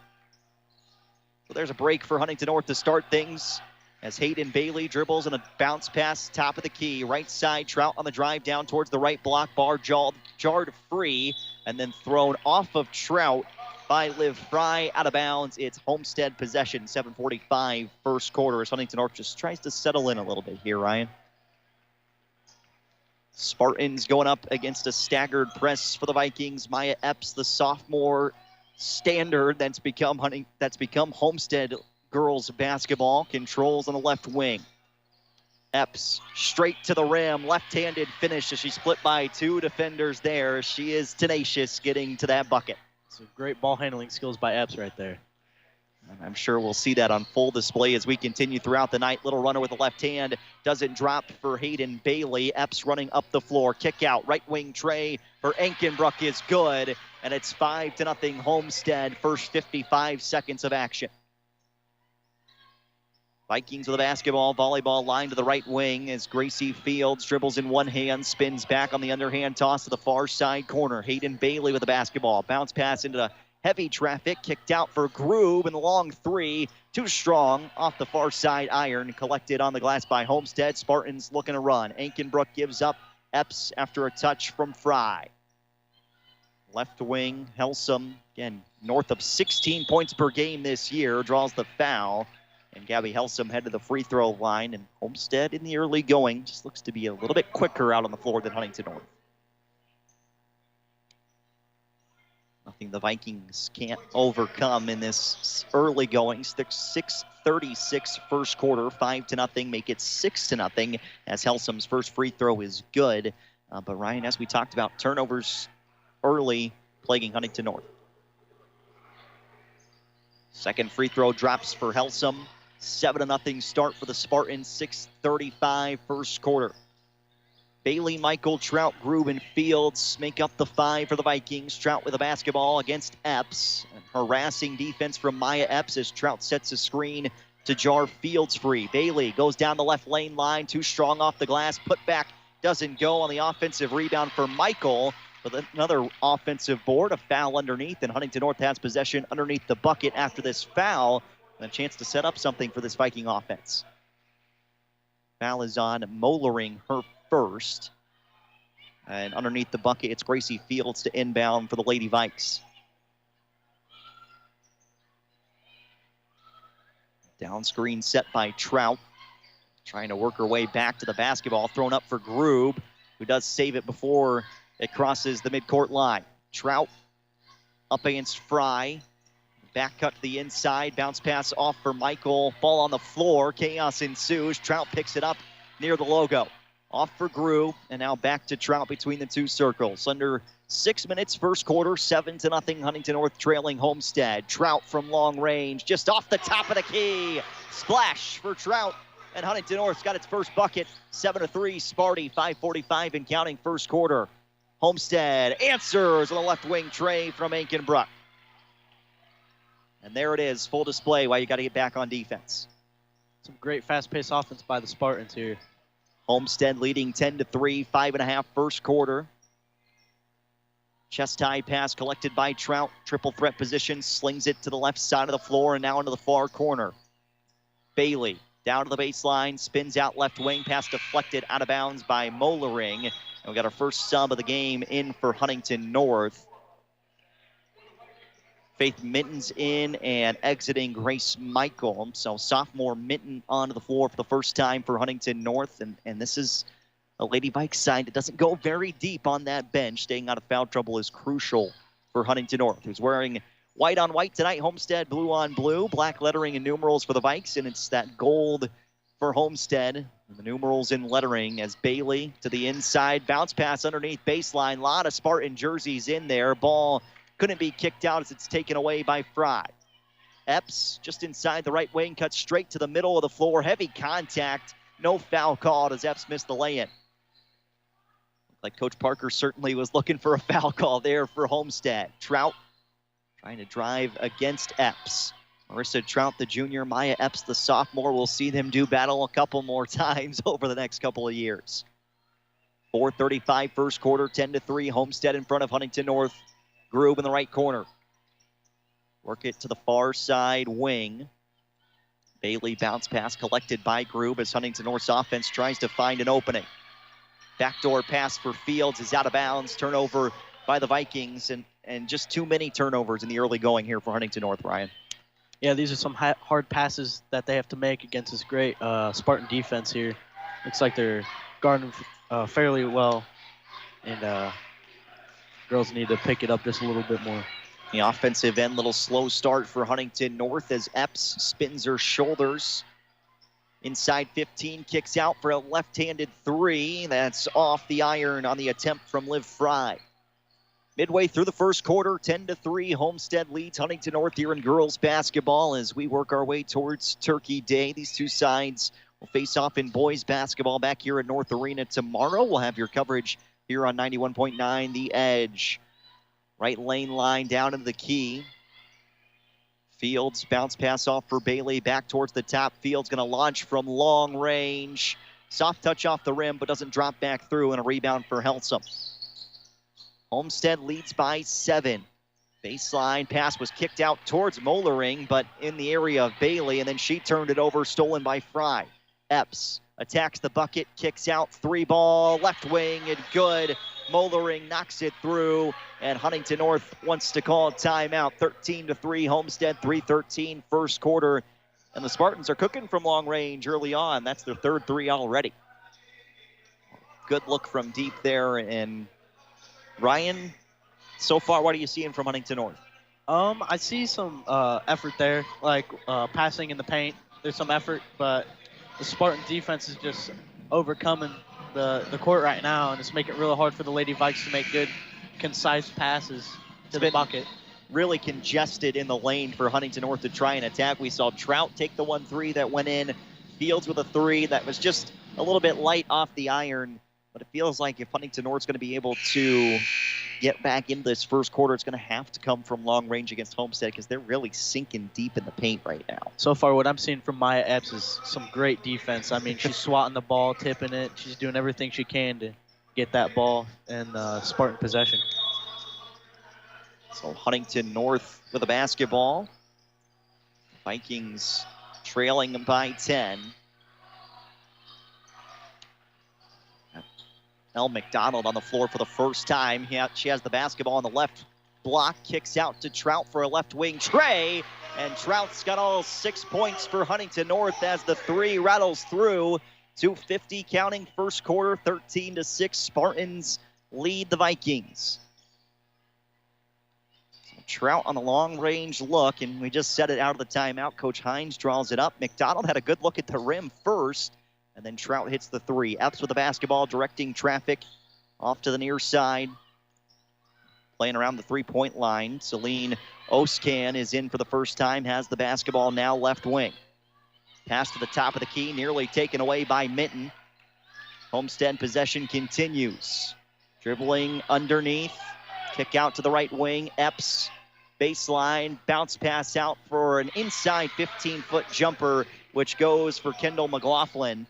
So there's a break for Huntington North to start things as Hayden Bailey dribbles and a bounce pass top of the key. Right side, Trout on the drive down towards the right block bar, jarred free, and then thrown off of Trout by Liv Fry out of bounds. It's Homestead possession, 7:45 first quarter as Huntington North just tries to settle in a little bit here, Ryan. Spartans going up against a staggered press for the Vikings. Maya Epps, the sophomore standard that's become Homestead girls basketball, controls on the left wing. Epps straight to the rim, left-handed finish as she split by two defenders there. She is tenacious getting to that bucket. Some great ball handling skills by Epps right there. And I'm sure we'll see that on full display as we continue throughout the night. Little runner with the left hand. Doesn't drop for Hayden Bailey. Epps running up the floor. Kick out. Right wing tray for Enkenbrook is good. And it's 5-0 Homestead. First 55 seconds of action. Vikings with the basketball. Volleyball line to the right wing as Gracie Fields dribbles in one hand. Spins back on the underhand toss to the far side corner. Hayden Bailey with the basketball. Bounce pass into the heavy traffic, kicked out for Grube, and the long three, too strong, off the far side iron, collected on the glass by Homestead. Spartans looking to run. Enkenbrook gives up. Epps after a touch from Fry. Left wing, Helsum, again, north of 16 points per game this year, draws the foul. And Gabby Helsum head to the free throw line, and Homestead in the early going just looks to be a little bit quicker out on the floor than Huntington North. Nothing the Vikings can't overcome in this early going. 6:36 first quarter, 5-0, make it 6-0 as Helsum's first free throw is good. But Ryan, as we talked about, turnovers early plaguing Huntington North. Second free throw drops for Helsum. 7-0 start for the Spartans, 6:35 first quarter. Bailey, Michael, Trout, Grube, and Fields make up the five for the Vikings. Trout with a basketball against Epps. And harassing defense from Maya Epps as Trout sets a screen to jar Fields free. Bailey goes down the left lane line, too strong off the glass. Put back doesn't go on the offensive rebound for Michael. But another offensive board, a foul underneath, and Huntington North has possession underneath the bucket after this foul. And a chance to set up something for this Viking offense. Foul is on Mollering, her first. And underneath the bucket, it's Gracie Fields to inbound for the Lady Vikes. Down screen set by Trout. Trying to work her way back to the basketball. Thrown up for Grube, who does save it before it crosses the midcourt line. Trout up against Fry. Back cut to the inside. Bounce pass off for Michael. Ball on the floor. Chaos ensues. Trout picks it up near the logo. Off for Grew, and now back to Trout between the two circles. Under 6 minutes, first quarter, 7-0. Huntington North trailing Homestead. Trout from long range, just off the top of the key. Splash for Trout, and Huntington North's got its first bucket. 7-3, Sparty, 5:45 and counting first quarter. Homestead answers on the left wing tray from Aikenbrook. And there it is, full display while you got to get back on defense. Some great fast-paced offense by the Spartans here. Homestead leading 10-3, 5.5 first quarter. Chest high pass collected by Trout. Triple threat position, slings it to the left side of the floor and now into the far corner. Bailey down to the baseline, spins out left wing, pass deflected out of bounds by Mollering. And we got our first sub of the game in for Huntington North. Faith Minton's in and exiting Grace Michael. So sophomore Minton onto the floor for the first time for Huntington North. And this is a Lady Vikes side that doesn't go very deep on that bench. Staying out of foul trouble is crucial for Huntington North, who's wearing white on white tonight. Homestead blue on blue. Black lettering and numerals for the Vikes. And it's that gold for Homestead. And the numerals in lettering as Bailey to the inside. Bounce pass underneath baseline. A lot of Spartan jerseys in there. Ball couldn't be kicked out as it's taken away by Fry. Epps just inside the right wing, cuts straight to the middle of the floor. Heavy contact. No foul called as Epps missed the lay-in. Like Coach Parker certainly was looking for a foul call there for Homestead. Trout trying to drive against Epps. Marissa Trout, the junior, Maya Epps, the sophomore. We'll see them do battle a couple more times over the next couple of years. 4:35 first quarter, 10-3. Homestead in front of Huntington North. Groob in the right corner. Work it to the far side wing. Bailey bounce pass collected by Groob as Huntington North's offense tries to find an opening. Backdoor pass for Fields is out of bounds. Turnover by the Vikings, and just too many turnovers in the early going here for Huntington North, Ryan. Yeah, these are some hard passes that they have to make against this great Spartan defense here. Looks like they're guarding fairly well, and girls need to pick it up just a little bit more. The offensive end, little slow start for Huntington North as Epps spins her shoulders. Inside 15, kicks out for a left-handed three. That's off the iron on the attempt from Liv Fry. Midway through the first quarter, 10-3, Homestead leads Huntington North here in girls basketball as we work our way towards Turkey Day. These two sides will face off in boys basketball back here at North Arena tomorrow. We'll have your coverage here on 91.9 The Edge. Right lane line down into the key. Fields bounce pass off for Bailey back towards the top. Fields going to launch from long range. Soft touch off the rim, but doesn't drop back through, and a rebound for Helsum. Homestead leads by 7. Baseline pass was kicked out towards Mollering, but in the area of Bailey, and then she turned it over, stolen by Fry. Epps attacks the bucket, kicks out, 3-ball, left wing, and good. Mollering knocks it through, and Huntington North wants to call a timeout. 13-3, Homestead, 3:13 first quarter. And the Spartans are cooking from long range early on. That's their third three already. Good look from deep there. And Ryan, so far, what are you seeing from Huntington North? I see some effort there, like passing in the paint. There's some effort, but the Spartan defense is just overcoming the court right now, and it's making it really hard for the Lady Vikes to make good, concise passes to the bucket. Really congested in the lane for Huntington North to try and attack. We saw Trout take the 1-3 that went in. Fields with a 3 that was just a little bit light off the iron. But it feels like if Huntington North's going to be able to get back into this first quarter, it's going to have to come from long range against Homestead because they're really sinking deep in the paint right now. So far, what I'm seeing from Maya Epps is some great defense. I mean, she's swatting the ball, tipping it. She's doing everything she can to get that ball in Spartan possession. So Huntington North with a basketball. Vikings trailing them by 10. Elle McDonald on the floor for the first time. She has the basketball on the left block, kicks out to Trout for a left wing tray, and Trout's got all 6 points for Huntington North as the 3 rattles through. 2:50 counting first quarter, 13-6. Spartans lead the Vikings. Trout on the long-range look, and we just set it out of the timeout. Coach Hines draws it up. McDonald had a good look at the rim first, and then Trout hits the three. Epps with the basketball, directing traffic off to the near side. Playing around the three-point line. Celine Oscan is in for the first time, has the basketball now left wing. Pass to the top of the key, nearly taken away by Minton. Homestead possession continues. Dribbling underneath. Kick out to the right wing. Epps, baseline, bounce pass out for an inside 15-foot jumper, which goes for Kendall McLaughlin.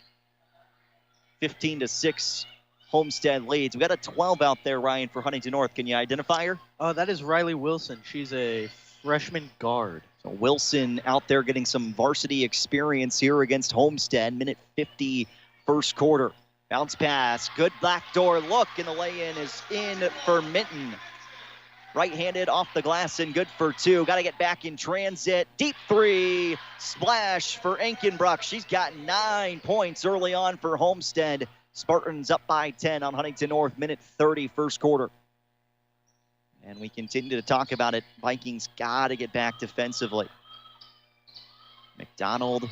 15-6, Homestead leads. We got a 12 out there, Ryan, for Huntington North. Can you identify her? That is Riley Wilson. She's a freshman guard. So Wilson out there getting some varsity experience here against Homestead. Minute 50, first quarter. Bounce pass, good backdoor look, and the lay-in is in for Minton. Right-handed off the glass and good for two. Got to get back in transit. Deep three. Splash for Enkenbruck. She's got 9 points early on for Homestead. Spartans up by 10 on Huntington North. Minute 30, first quarter. And we continue to talk about it. Vikings got to get back defensively. McDonald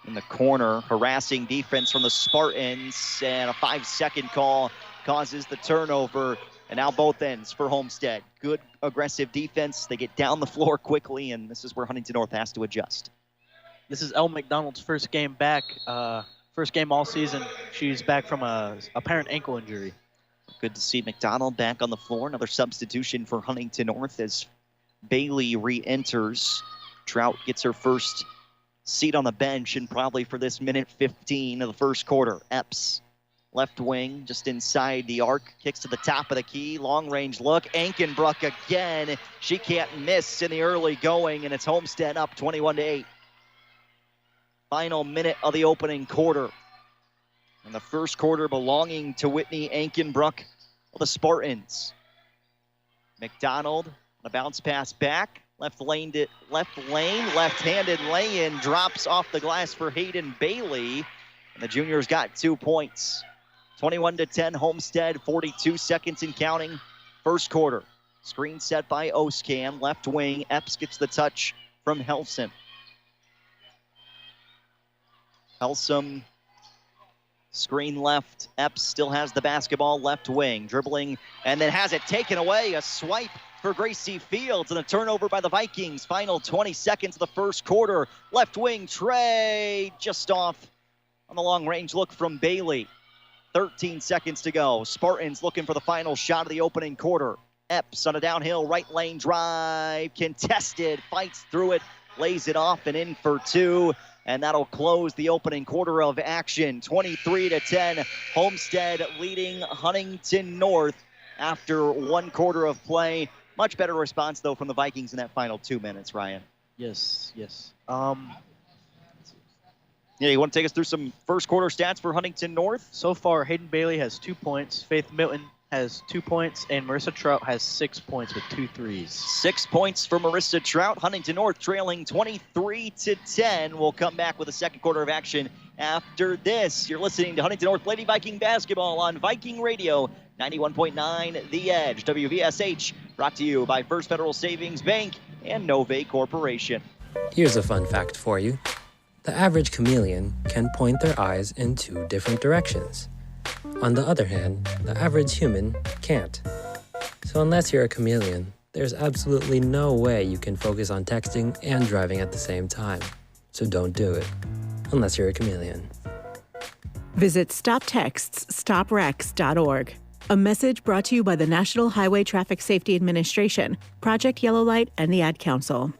in the corner. Harassing defense from the Spartans. And a 5-second call causes the turnover. And now both ends for Homestead. Good aggressive defense. They get down the floor quickly, and this is where Huntington North has to adjust. This is Elle McDonald's first game back, first game all season. She's back from a apparent ankle injury. Good to see McDonald back on the floor. Another substitution for Huntington North as Bailey re-enters. Trout gets her first seat on the bench, and probably for this minute 15 of the first quarter. Epps. Left wing, just inside the arc, kicks to the top of the key, long-range look. Enkenbruck again. She can't miss in the early going, and it's Homestead up 21-8. Final minute of the opening quarter. And the first quarter belonging to Whitney Enkenbruck of the Spartans. McDonald, a bounce pass back. Left-handed lay-in, drops off the glass for Hayden Bailey. And the junior's got 2 points. 21-10, Homestead, 42 seconds and counting. First quarter. Screen set by Oscan. Left wing. Epps gets the touch from Helsom. Helsom, screen left. Epps still has the basketball, left wing. Dribbling, and then has it taken away. A swipe for Gracie Fields, and a turnover by the Vikings. Final 20 seconds of the first quarter. Left wing, Trey, just off on the long-range look from Bailey. 13 seconds to go. Spartans looking for the final shot of the opening quarter. Epps on a downhill right lane drive. Contested, fights through it, lays it off and in for two. And that'll close the opening quarter of action. 23-10, Homestead leading Huntington North after 1 quarter of play. Much better response, though, from the Vikings in that final 2 minutes, Ryan. Yes. Yeah, you want to take us through some first quarter stats for Huntington North? So far, Hayden Bailey has 2 points, Faith Milton has 2 points, and Marissa Trout has 6 points with 2 threes. 6 points for Marissa Trout. Huntington North trailing 23-10. We'll come back with the second quarter of action after this. You're listening to Huntington North Lady Viking basketball on Viking Radio 91.9 The Edge. WVSH brought to you by First Federal Savings Bank and Nove Corporation. Here's a fun fact for you. The average chameleon can point their eyes in 2 different directions. On the other hand, the average human can't. So unless you're a chameleon, there's absolutely no way you can focus on texting and driving at the same time. So don't do it, unless you're a chameleon. Visit StopTextsStopWrecks.org. A message brought to you by the National Highway Traffic Safety Administration, Project Yellow Light, and the Ad Council.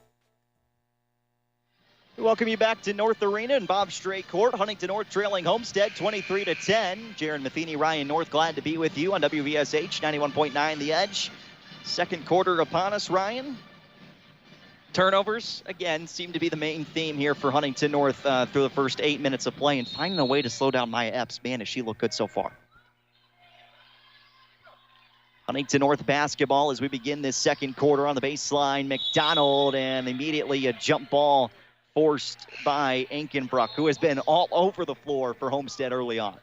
We welcome you back to North Arena and Bob Strait Court. Huntington North trailing Homestead 23-10. Jaron Matheny, Ryan North, glad to be with you on WVSH 91.9 The Edge. Second quarter upon us, Ryan. Turnovers, again, seem to be the main theme here for Huntington North through the first 8 minutes of play, and finding a way to slow down Maya Epps. Man, does she look good so far. Huntington North basketball as we begin this second quarter on the baseline. McDonald, and immediately a jump ball forced by Enkenbruck, who has been all over the floor for Homestead early on.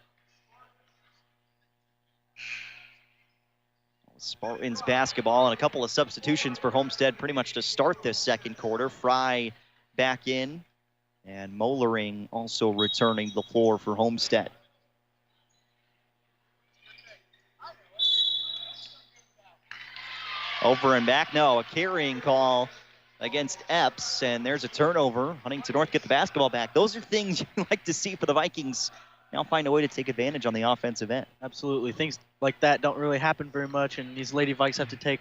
Spartans basketball, and a couple of substitutions for Homestead pretty much to start this second quarter. Fry back in, and Mollering also returning to the floor for Homestead. Over and back, no, a carrying call against Epps, and there's a turnover. Huntington North get the basketball back. Those are things you like to see for the Vikings. Now find a way to take advantage on the offensive end. Absolutely. Things like that don't really happen very much, and these Lady Vikes have to take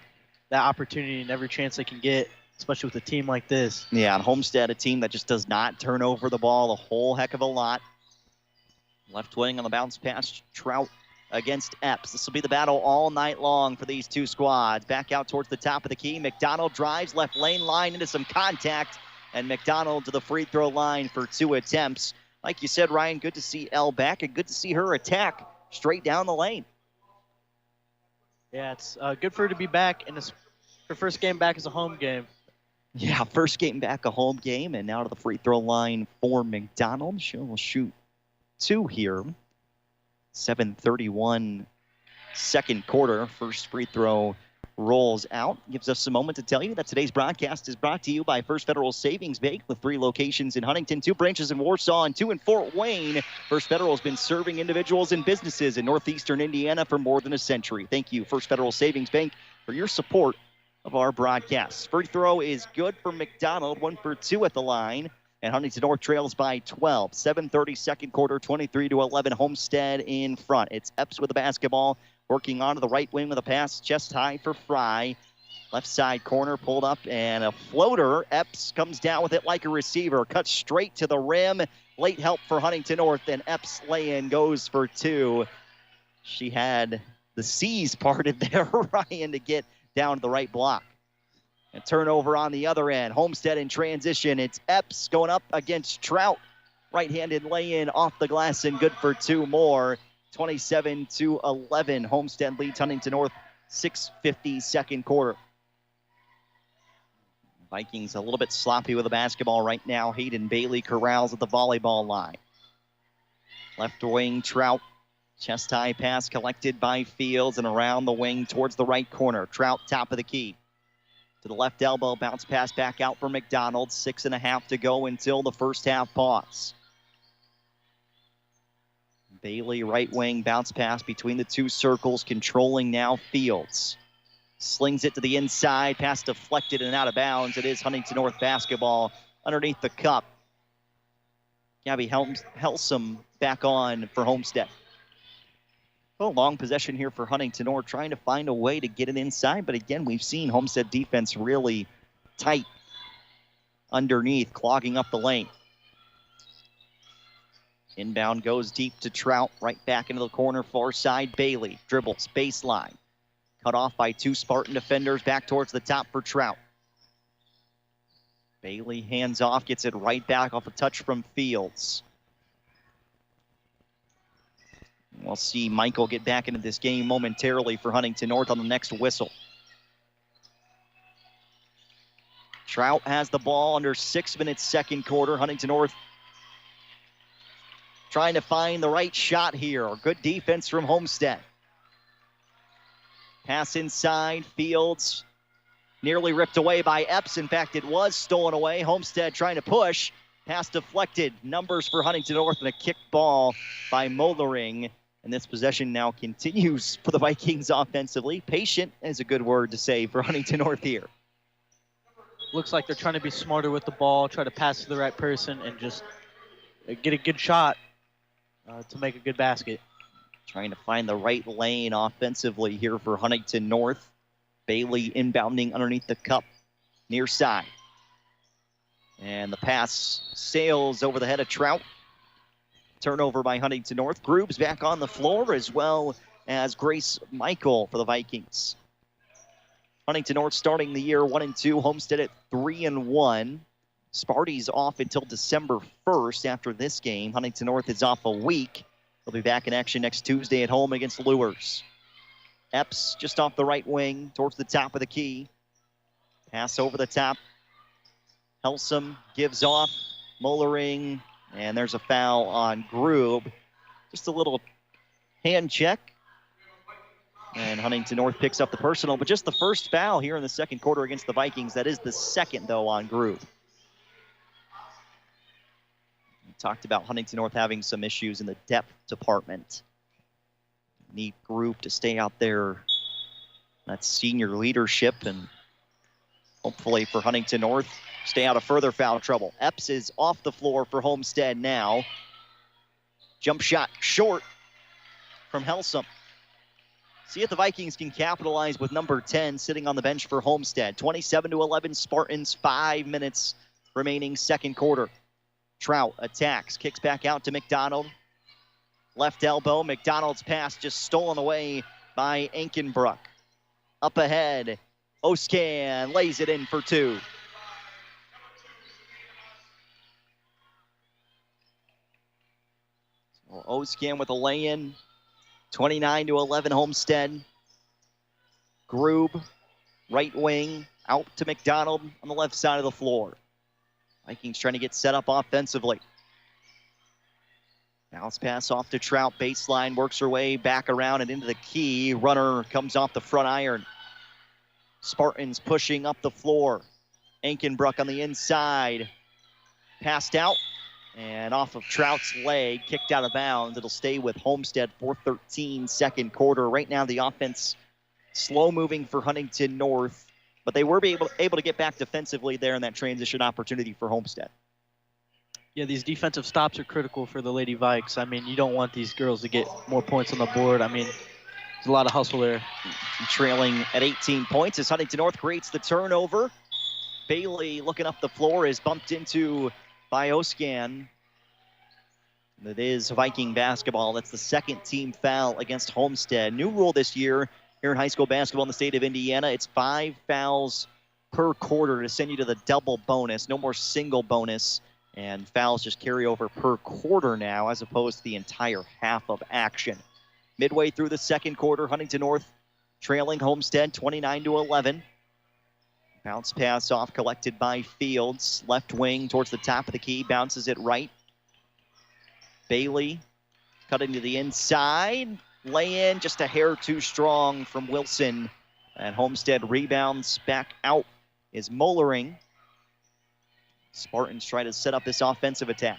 that opportunity and every chance they can get, especially with a team like this. Yeah, and Homestead, a team that just does not turn over the ball a whole heck of a lot. Left wing on the bounce pass, Trout against Epps. This will be the battle all night long for these two squads. Back out towards the top of the key. McDonald drives left lane line into some contact, and McDonald to the free throw line for 2 attempts. Like you said, Ryan, good to see Elle back and good to see her attack straight down the lane. Yeah, it's good for her to be back, and her first game back is a home game. Yeah, first game back, a home game, and now to the free throw line for McDonald. She will shoot 2 here. 7:31 second quarter. First free throw rolls out. Gives us a moment to tell you that today's broadcast is brought to you by First Federal Savings Bank with 3 locations in Huntington, 2 branches in Warsaw, and 2 in Fort Wayne. First Federal has been serving individuals and businesses in northeastern Indiana for more than a century. Thank you, First Federal Savings Bank, for your support of our broadcasts. Free throw is good for McDonald, 1 for 2 at the line. And Huntington North trails by 12. 7:30 second quarter, 23-11. Homestead in front. It's Epps with the basketball, working onto the right wing with a pass, chest high for Fry. Left side corner pulled up, and a floater. Epps comes down with it like a receiver, cuts straight to the rim. Late help for Huntington North, and Epps lay-in goes for 2. She had the C's parted there, Ryan, to get down to the right block. A turnover on the other end. Homestead in transition. It's Epps going up against Trout. Right-handed lay-in off the glass and good for 2 more. 27-11. Homestead leads Huntington North. 6:50 second quarter. Vikings a little bit sloppy with the basketball right now. Hayden Bailey corrals at the volleyball line. Left wing Trout. Chest high pass collected by Fields and around the wing towards the right corner. Trout top of the key. To the left elbow, bounce pass back out for McDonald. 6.5 to go until the first half pause. Bailey, right wing, bounce pass between the 2 circles, controlling now Fields. Slings it to the inside, pass deflected and out of bounds. It is Huntington North basketball underneath the cup. Gabby Helsum back on for Homestead. A long possession here for Huntington North, trying to find a way to get it inside. But again, we've seen Homestead defense really tight underneath, clogging up the lane. Inbound goes deep to Trout, right back into the corner, far side. Bailey dribbles, baseline. Cut off by 2 Spartan defenders, back towards the top for Trout. Bailey hands off, gets it right back off a touch from Fields. We'll see Michael get back into this game momentarily for Huntington North on the next whistle. Trout has the ball under 6 minutes second quarter. Huntington North trying to find the right shot here. Good defense from Homestead. Pass inside, Fields nearly ripped away by Epps. In fact, it was stolen away. Homestead trying to push. Pass deflected. Numbers for Huntington North and a kick ball by Mollering. And this possession now continues for the Vikings offensively. Patient is a good word to say for Huntington North here. Looks like they're trying to be smarter with the ball, try to pass to the right person, and just get a good shot to make a good basket. Trying to find the right lane offensively here for Huntington North. Bailey inbounding underneath the cup, near side. And the pass sails over the head of Trout. Turnover by Huntington North. Groob's back on the floor, as well as Grace Michael for the Vikings. Huntington North starting the year 1-2. Homestead at 3-1. Sparty's off until December 1st after this game. Huntington North is off a week. They'll be back in action next Tuesday at home against Lures. Epps just off the right wing towards the top of the key. Pass over the top. Helsum gives off. Mollering. And there's a foul on Groob. Just a little hand check. And Huntington North picks up the personal, but just the first foul here in the second quarter against the Vikings. That is the second, though, on Groove. We talked about Huntington North having some issues in the depth department. Need Groove to stay out there. That's senior leadership, and hopefully for Huntington North, stay out of further foul trouble. Epps is off the floor for Homestead now. Jump shot short from Helsum. See if the Vikings can capitalize with number 10 sitting on the bench for Homestead. 27-11 Spartans, 5 minutes remaining second quarter. Trout attacks, kicks back out to McDonald. Left elbow, McDonald's pass just stolen away by Ankenbrook. Up ahead, Oscan lays it in for 2. So Oscan with a lay-in. 29-11 Homestead. Groob, right wing, out to McDonald on the left side of the floor. Vikings trying to get set up offensively. Bounce pass off to Trout, baseline, works her way back around and into the key. Runner comes off the front iron. Spartans pushing up the floor. Ankenbrook on the inside. Passed out. And off of Trout's leg, kicked out of bounds. It'll stay with Homestead, 4:13 second quarter. Right now the offense slow moving for Huntington North, but they were able to get back defensively there in that transition opportunity for Homestead. Yeah, these defensive stops are critical for the Lady Vikes. I mean, you don't want these girls to get more points on the board. I mean, there's a lot of hustle there. Trailing at 18 points as Huntington North creates the turnover. Bailey looking up the floor is bumped into by Oscan. That is Viking basketball. That's the second team foul against Homestead. New rule this year here in high school basketball in the state of Indiana. It's 5 fouls per quarter to send you to the double bonus. No more single bonus. And fouls just carry over per quarter now as opposed to the entire half of action. Midway through the second quarter, Huntington North trailing Homestead 29-11. Bounce pass off, collected by Fields. Left wing towards the top of the key, bounces it right. Bailey cutting to the inside. Lay in just a hair too strong from Wilson. And Homestead rebounds back out is Mollering. Spartans try to set up this offensive attack.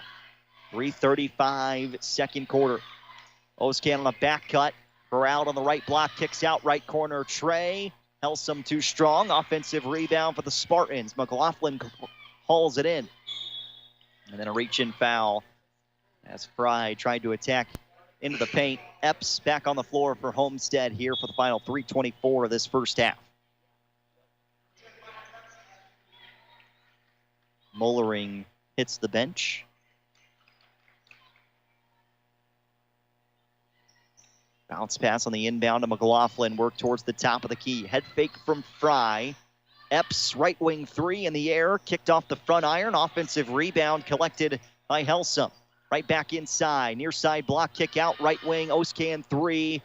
3:35 second quarter. Oscan on a back cut. Burrell on the right block, kicks out right corner. Trey. Helsum too strong. Offensive rebound for the Spartans. McLaughlin hauls it in. And then a reach-in foul as Fry tried to attack into the paint. Epps back on the floor for Homestead here for the final 3:24 of this first half. Mollering hits the bench. Bounce pass on the inbound to McLaughlin. Work towards the top of the key. Head fake from Fry. Epps, right wing 3 in the air. Kicked off the front iron. Offensive rebound collected by Helsum. Right back inside. Near side block kick out. Right wing. Oscan 3.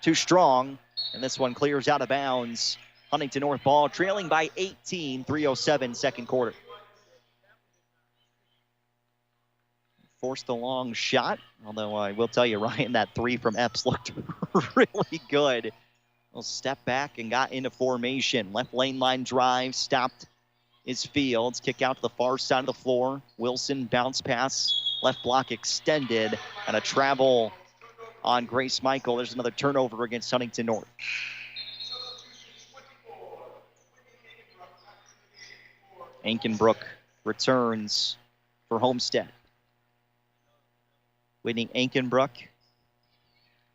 Too strong. And this one clears out of bounds. Huntington North ball trailing by 18. 3:07 second quarter. Forced a long shot, although I will tell you, Ryan, that 3 from Epps looked really good. We'll step back and got into formation. Left lane line drive, stopped is Fields. Kick out to the far side of the floor. Wilson bounce pass, left block extended, and a travel on Grace Michael. There's another turnover against Huntington North. Ankenbrook returns for Homestead. Whitney Ankenbrook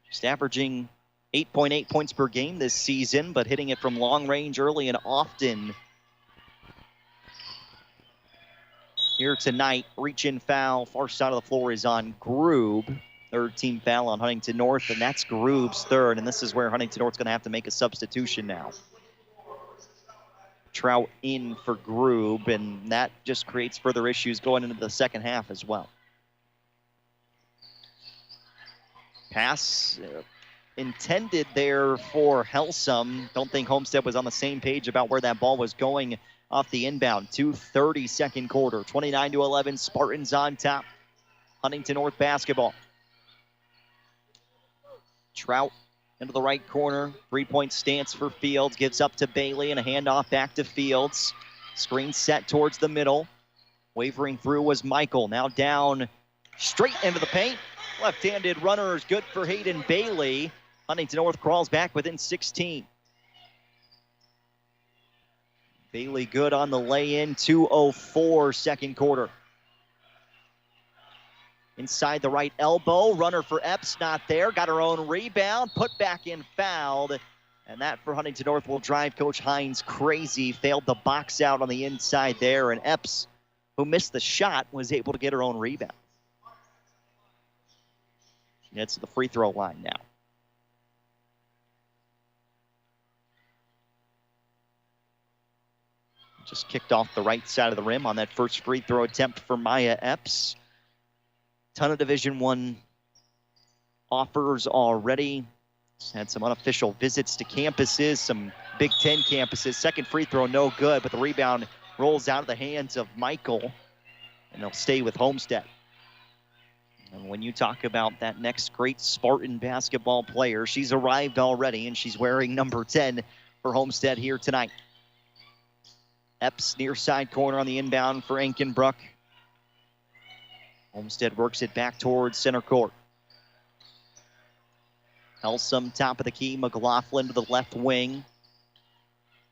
just averaging 8.8 points per game this season, but hitting it from long range early and often. Here tonight, reach-in foul, far side of the floor is on Groob. Third team foul on Huntington North, and that's Groob's third, and this is where Huntington North's going to have to make a substitution now. Trout in for Groob, and that just creates further issues going into the second half as well. Pass intended there for Helsum. Don't think Homestead was on the same page about where that ball was going off the inbound. 2:30 second quarter. 29-11. Spartans on top. Huntington North basketball. Trout into the right corner. 3-point stance for Fields. Gives up to Bailey and a handoff back to Fields. Screen set towards the middle. Wavering through was Michael. Now down straight into the paint. Left-handed runner is good for Hayden Bailey. Huntington North crawls back within 16. Bailey good on the lay-in. 2:04 second quarter. Inside the right elbow. Runner for Epps, not there. Got her own rebound. Put back in, fouled. And that for Huntington North will drive Coach Hines crazy. Failed to box out on the inside there. And Epps, who missed the shot, was able to get her own rebound. She heads to the free throw line now. Just kicked off the right side of the rim on that first free throw attempt for Maya Epps. Ton of Division I offers already. Just had some unofficial visits to campuses, some Big Ten campuses. Second free throw, no good, but the rebound rolls out of the hands of Michael, and they'll stay with Homestead. And when you talk about that next great Spartan basketball player, she's arrived already, and she's wearing number 10 for Homestead here tonight. Epps near side corner on the inbound for Enkenbrook. Homestead works it back towards center court. Helsum top of the key. McLaughlin to the left wing.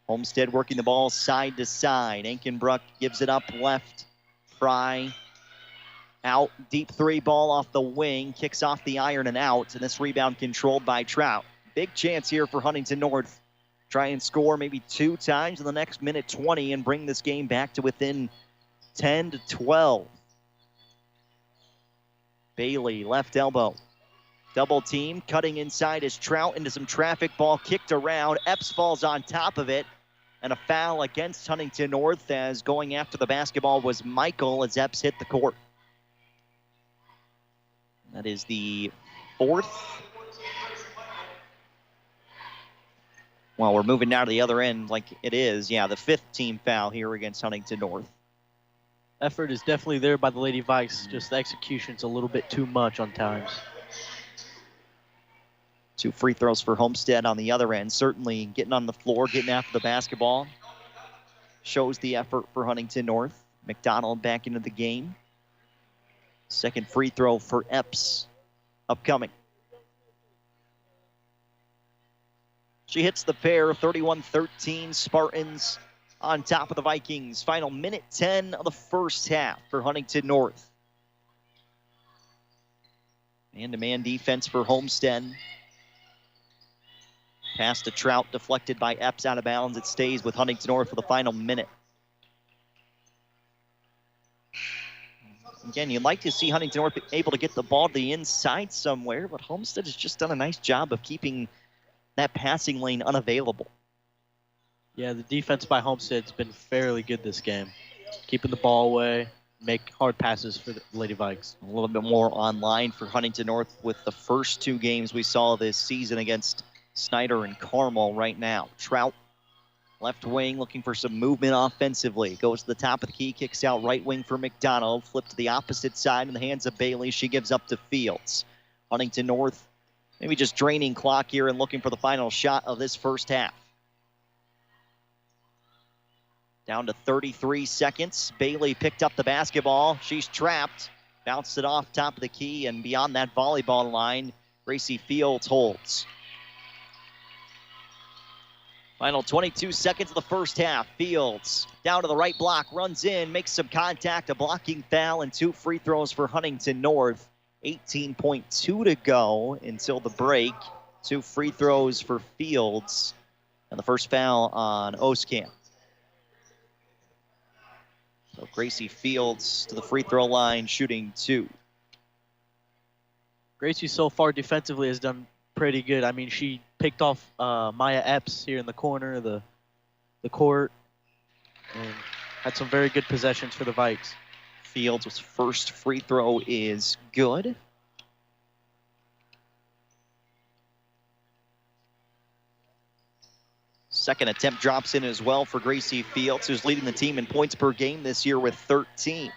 Homestead working the ball side to side. Enkenbrook gives it up left. Fry out. Deep three ball off the wing. Kicks off the iron and out. And this rebound controlled by Trout. Big chance here for Huntington North. Try and score maybe 2 times in the next minute 20 and bring this game back to within 10-12. Bailey, left elbow. Double team, cutting inside is Trout into some traffic. Ball kicked around. Epps falls on top of it. And a foul against Huntington North as going after the basketball was Michael as Epps hit the court. That is the 4th. Well, we're moving now to the other end like it is. Yeah, the 5th team foul here against Huntington North. Effort is definitely there by the Lady Vikes. Just the execution's a little bit too much on times. 2 free throws for Homestead on the other end. Certainly getting on the floor, getting after the basketball. Shows the effort for Huntington North. McDonald back into the game. Second free throw for Epps upcoming. She hits the pair. 31-13 Spartans on top of the Vikings. Final minute 10 of the first half for Huntington North. Man-to-man defense for Homestead. Pass to Trout, deflected by Epps out of bounds. It stays with Huntington North for the final minute. Again, you'd like to see Huntington North able to get the ball to the inside somewhere, but Homestead has just done a nice job of keeping that passing lane unavailable. Yeah, the defense by Homestead's been fairly good this game. Keeping the ball away, make hard passes for the Lady Vikes. A little bit more online for Huntington North with the first 2 games we saw this season against Snyder and Carmel right now. Trout, left wing, looking for some movement offensively. Goes to the top of the key, kicks out right wing for McDonald. Flip to the opposite side in the hands of Bailey. She gives up to Fields. Huntington North maybe just draining clock here and looking for the final shot of this first half. Down to 33 seconds. Bailey picked up the basketball. She's trapped. Bounced it off top of the key and beyond that volleyball line, Gracie Fields holds. Final 22 seconds of the first half. Fields down to the right block, runs in, makes some contact, a blocking foul, and 2 free throws for Huntington North. 18.2 to go until the break. 2 free throws for Fields, and the first foul on Oskamp. So Gracie Fields to the free throw line, shooting 2. Gracie so far defensively has done pretty good. I mean, she picked off Maya Epps here in the corner of the court and had some very good possessions for the Vikes. Fields' first free throw is good. Second attempt drops in as well for Gracie Fields, who's leading the team in points per game this year with 13.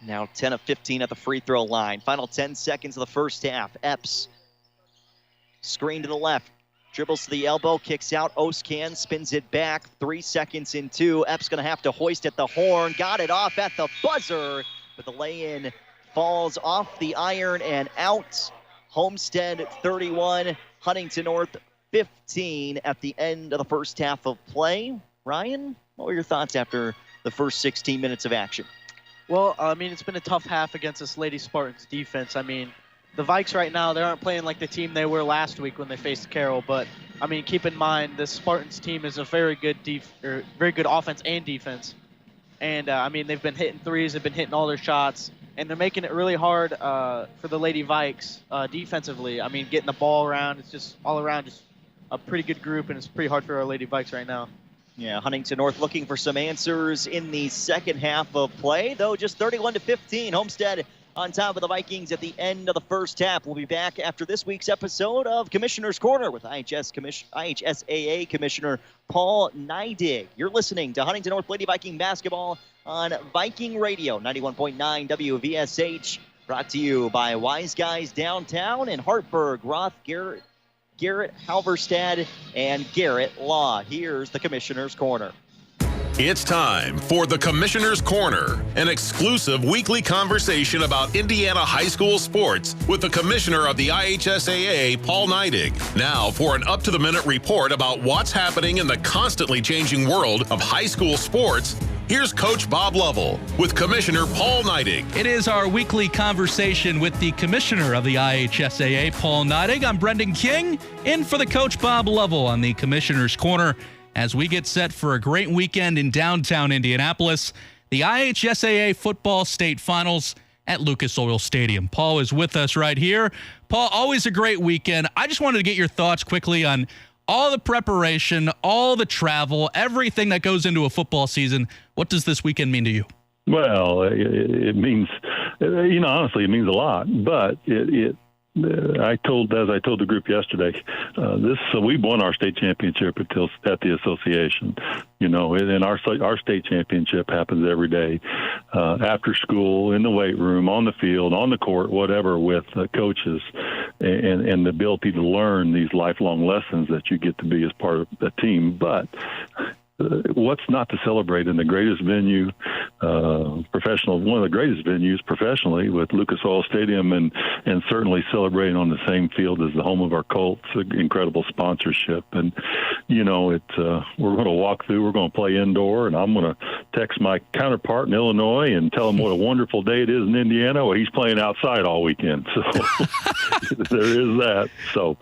Now 10 of 15 at the free throw line. Final 10 seconds of the first half. Epps, screen to the left. Dribbles to the elbow, kicks out. Oscan spins it back. 3 seconds in 2. Epps going to have to hoist at the horn. Got it off at the buzzer, but the lay-in falls off the iron and out. Homestead 31, Huntington North 15 at the end of the first half of play. Ryan, what were your thoughts after the first 16 minutes of action? Well, I mean, it's been a tough half against this Lady Spartans defense. I mean, the Vikes right now, they aren't playing like the team they were last week when they faced Carroll. But, I mean, keep in mind, this Spartans team is a very good offense and defense. And, I mean, they've been hitting threes. They've been hitting all their shots. And they're making it really hard for the Lady Vikes defensively. I mean, getting the ball around. It's just all around just a pretty good group, and it's pretty hard for our Lady Vikes right now. Yeah, Huntington North looking for some answers in the second half of play, though just 31-15. Homestead on top of the Vikings at the end of the first half. We'll be back after this week's episode of Commissioner's Corner with IHSAA Commissioner Paul Neidig. You're listening to Huntington North Lady Viking basketball on Viking Radio 91.9 WVSH, brought to you by Wise Guys Downtown in Hartburg, Roth, Garrett Halverstad, and Garrett Law. Here's the Commissioner's Corner. It's time for the Commissioner's Corner, an exclusive weekly conversation about Indiana high school sports with the Commissioner of the IHSAA, Paul Neidig. Now for an up-to-the-minute report about what's happening in the constantly changing world of high school sports, here's Coach Bob Lovell with Commissioner Paul Neidig. It is our weekly conversation with the Commissioner of the IHSAA, Paul Neidig. I'm Brendan King, in for the Coach Bob Lovell on the Commissioner's Corner as we get set for a great weekend in downtown Indianapolis, the IHSAA Football State Finals at Lucas Oil Stadium. Paul is with us right here. Paul, always a great weekend. I just wanted to get your thoughts quickly on all the preparation, all the travel, everything that goes into a football season. What does this weekend mean to you? Well, it means, honestly, it means a lot. But as I told the group yesterday, we've won our state championship at the association, and our state championship happens every day, after school, in the weight room, on the field, on the court, whatever, with coaches, and the ability to learn these lifelong lessons that you get to be as part of a team. But what's not to celebrate in the greatest venue, one of the greatest venues professionally with Lucas Oil Stadium, and certainly celebrating on the same field as the home of our Colts, incredible sponsorship. And, we're going to walk through, we're going to play indoor, and I'm going to text my counterpart in Illinois and tell him what a wonderful day it is in Indiana. Well, he's playing outside all weekend. So there is that. So.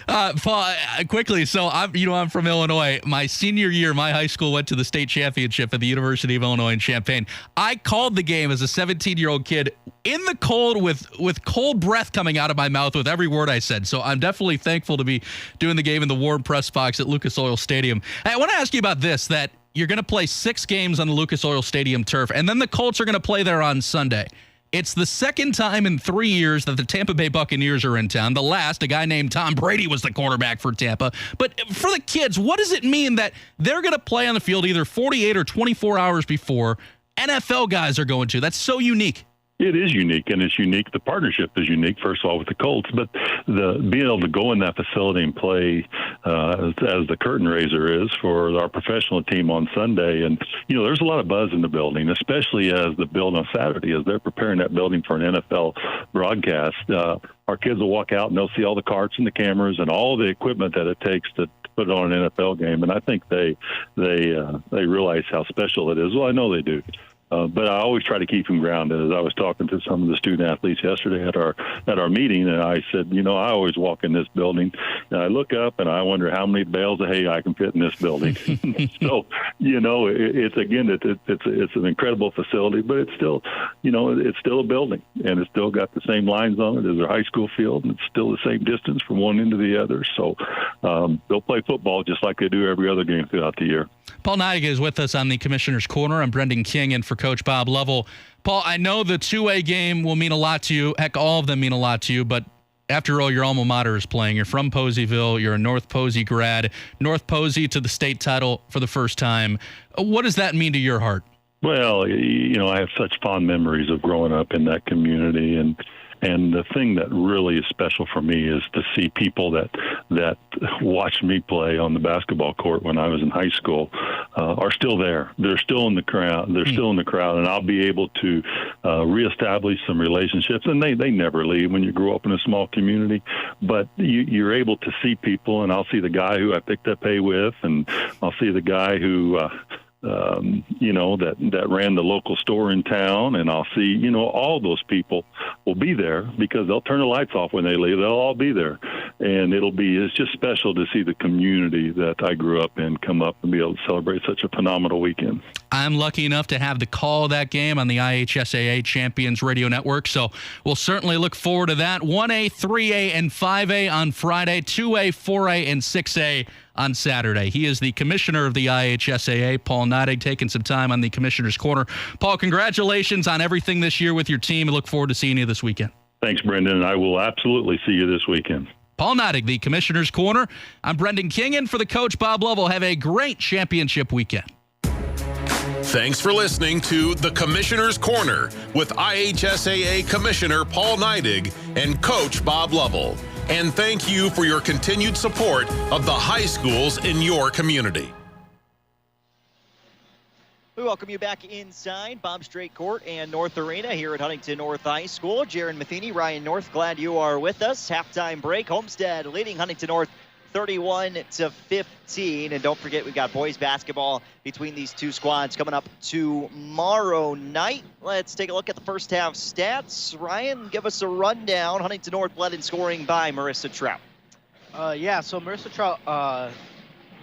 Paul, quickly, so I'm from Illinois. My senior year, my high school went to the state championship at the University of Illinois in Champaign. I called the game as a 17-year-old kid in the cold with cold breath coming out of my mouth with every word I said. So I'm definitely thankful to be doing the game in the warm press box at Lucas Oil Stadium. I want to ask you about this, that you're going to play 6 games on the Lucas Oil Stadium turf, and then the Colts are going to play there on Sunday. It's the second time in 3 years that the Tampa Bay Buccaneers are in town. The last, a guy named Tom Brady was the quarterback for Tampa. But for the kids, what does it mean that they're going to play on the field either 48 or 24 hours before NFL guys are going to? That's so unique. It is unique, and it's unique. The partnership is unique, first of all, with the Colts, but being able to go in that facility and play as the curtain raiser is for our professional team on Sunday. And, there's a lot of buzz in the building, especially as the build on Saturday, as they're preparing that building for an NFL broadcast. Our kids will walk out and they'll see all the carts and the cameras and all the equipment that it takes to put on an NFL game. And I think they realize how special it is. Well, I know they do. But I always try to keep them grounded. As I was talking to some of the student athletes yesterday at our meeting, and I said, I always walk in this building, and I look up and I wonder how many bales of hay I can fit in this building. So, it's an incredible facility, but it's still, it's still a building, and it's still got the same lines on it as their high school field, and it's still the same distance from one end to the other. So they'll play football just like they do every other game throughout the year. Paul Neidig is with us on the Commissioner's Corner. I'm Brendan King, and for Coach Bob Lovell. Paul, I know the 2A game will mean a lot to you. Heck, all of them mean a lot to you, but after all, your alma mater is playing. You're from Poseyville. You're a North Posey grad. North Posey to the state title for the first time. What does that mean to your heart? Well, I have such fond memories of growing up in that community, and the thing that really is special for me is to see people that watched me play on the basketball court when I was in high school are still there. They're still in the crowd. They're still in the crowd, and I'll be able to reestablish some relationships. And they never leave when you grow up in a small community. But you're able to see people, and I'll see the guy who I picked up hay with, and I'll see the guy who that ran the local store in town, and I'll see, all those people will be there because they'll turn the lights off when they leave. They'll all be there. And it's just special to see the community that I grew up in come up and be able to celebrate such a phenomenal weekend. I'm lucky enough to have the call of that game on the IHSAA Champions Radio Network, so we'll certainly look forward to that. 1A, 3A, and 5A on Friday, 2A, 4A, and 6A on Saturday. He is the commissioner of the IHSAA, Paul Neidig, taking some time on the Commissioner's Corner. Paul, congratulations on everything this year with your team. I look forward to seeing you this weekend. Thanks, Brendan, and I will absolutely see you this weekend. Paul Neidig, the Commissioner's Corner. I'm Brendan King, for the coach, Bob Lovell. Have a great championship weekend. Thanks for listening to The Commissioner's Corner with IHSAA Commissioner Paul Neidig and Coach Bob Lovell. And thank you for your continued support of the high schools in your community. We welcome you back inside Bob Strait Court and North Arena here at Huntington North High School. Jaron Matheny, Ryan North, glad you are with us. Halftime break. Homestead leading Huntington North 31-15. And don't forget, we've got boys basketball between these two squads coming up tomorrow night. Let's take a look at the first half stats. Ryan, give us a rundown. Huntington North led in scoring by Marissa Trout. So Marissa Trout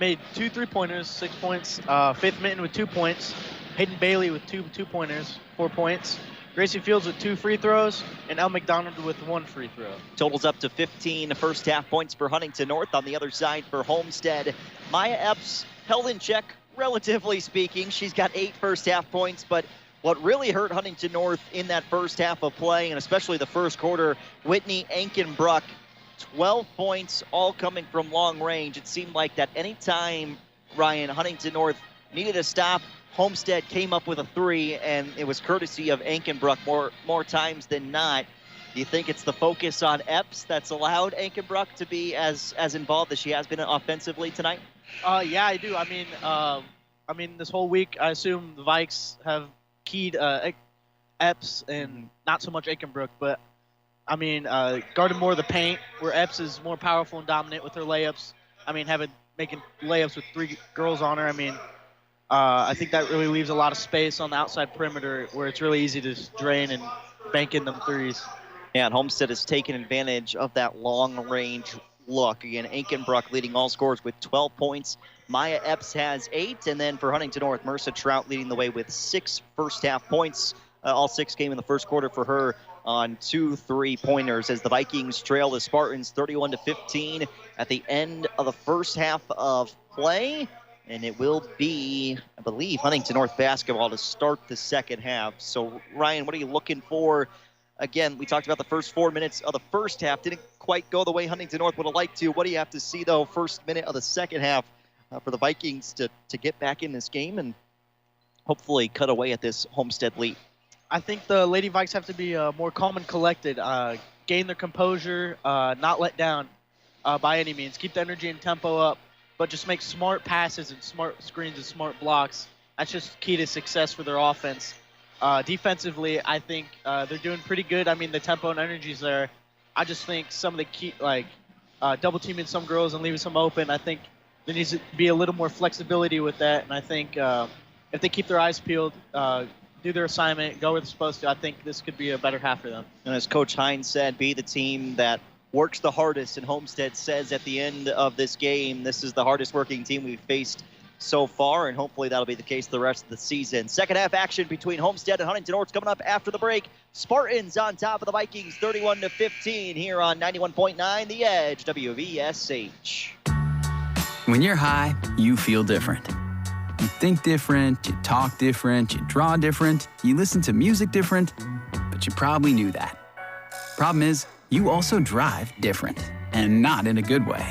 made 2 3-pointers, 6 points. Faith Minton with 2 points. Hayden Bailey with 2 2-pointers, 4 points. Gracie Fields with 2 free throws, and Elle McDonald with 1 free throw. Totals up to 15 first half points for Huntington North. On the other side for Homestead, Maya Epps held in check, relatively speaking. She's got 8 first half points, but what really hurt Huntington North in that first half of play, and especially the first quarter, Whitney Ankenbruck, 12 points, all coming from long range. It seemed like that anytime, Ryan, Huntington North needed a stop, Homestead came up with a 3, and it was courtesy of Ankenbruck more times than not. Do you think it's the focus on Epps that's allowed Ankenbruck to be as involved as she has been offensively tonight? Yeah, I do. I mean, this whole week, I assume the Vikes have keyed Epps and not so much Ankenbruck, but I mean, guarded more of the paint, where Epps is more powerful and dominant with her layups. I mean, making layups with 3 girls on her. I mean, I think that really leaves a lot of space on the outside perimeter where it's really easy to just drain and bank in them threes. Yeah, and Homestead has taken advantage of that long-range look. Again, Ankenbruck leading all scorers with 12 points. Maya Epps has 8, and then for Huntington North, Marissa Trout leading the way with 6 first-half points. All 6 came in the first quarter for her on 2 3-pointers as the Vikings trail the Spartans 31-15 at the end of the first half of play. And it will be, I believe, Huntington North basketball to start the second half. So, Ryan, what are you looking for? Again, we talked about the first 4 minutes of the first half. Didn't quite go the way Huntington North would have liked to. What do you have to see, though, first minute of the second half for the Vikings to get back in this game and hopefully cut away at this Homestead lead? I think the Lady Vikes have to be more calm and collected, gain their composure, not let down by any means. Keep the energy and tempo up, but just make smart passes and smart screens and smart blocks. That's just key to success for their offense. Defensively, I think they're doing pretty good. I mean, the tempo and energy is there. I just think some of the key, double teaming some girls and leaving some open, I think there needs to be a little more flexibility with that. And I think if they keep their eyes peeled, do their assignment, go where they're supposed to, I think this could be a better half for them. And as Coach Hines said, be the team that works the hardest, and Homestead says at the end of this game, this is the hardest working team we've faced so far, and hopefully that'll be the case the rest of the season. Second half action between Homestead and Huntington North coming up after the break. Spartans on top of the Vikings 31-15 here on 91.9 The Edge, WVSH. When you're high, you feel different. You think different, you talk different, you draw different, you listen to music different, but you probably knew that. Problem is, you also drive different, and not in a good way.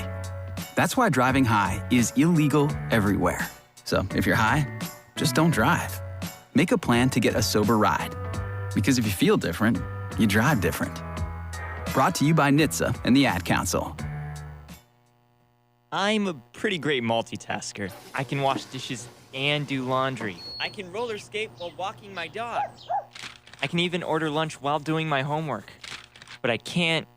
That's why driving high is illegal everywhere. So if you're high, just don't drive. make a plan to get a sober ride. Because if you feel different, you drive different. Brought to you by NHTSA and the Ad Council. I'm a pretty great multitasker. I can wash dishes and do laundry. I can roller skate while walking my dog. I can even order lunch while doing my homework. But I can't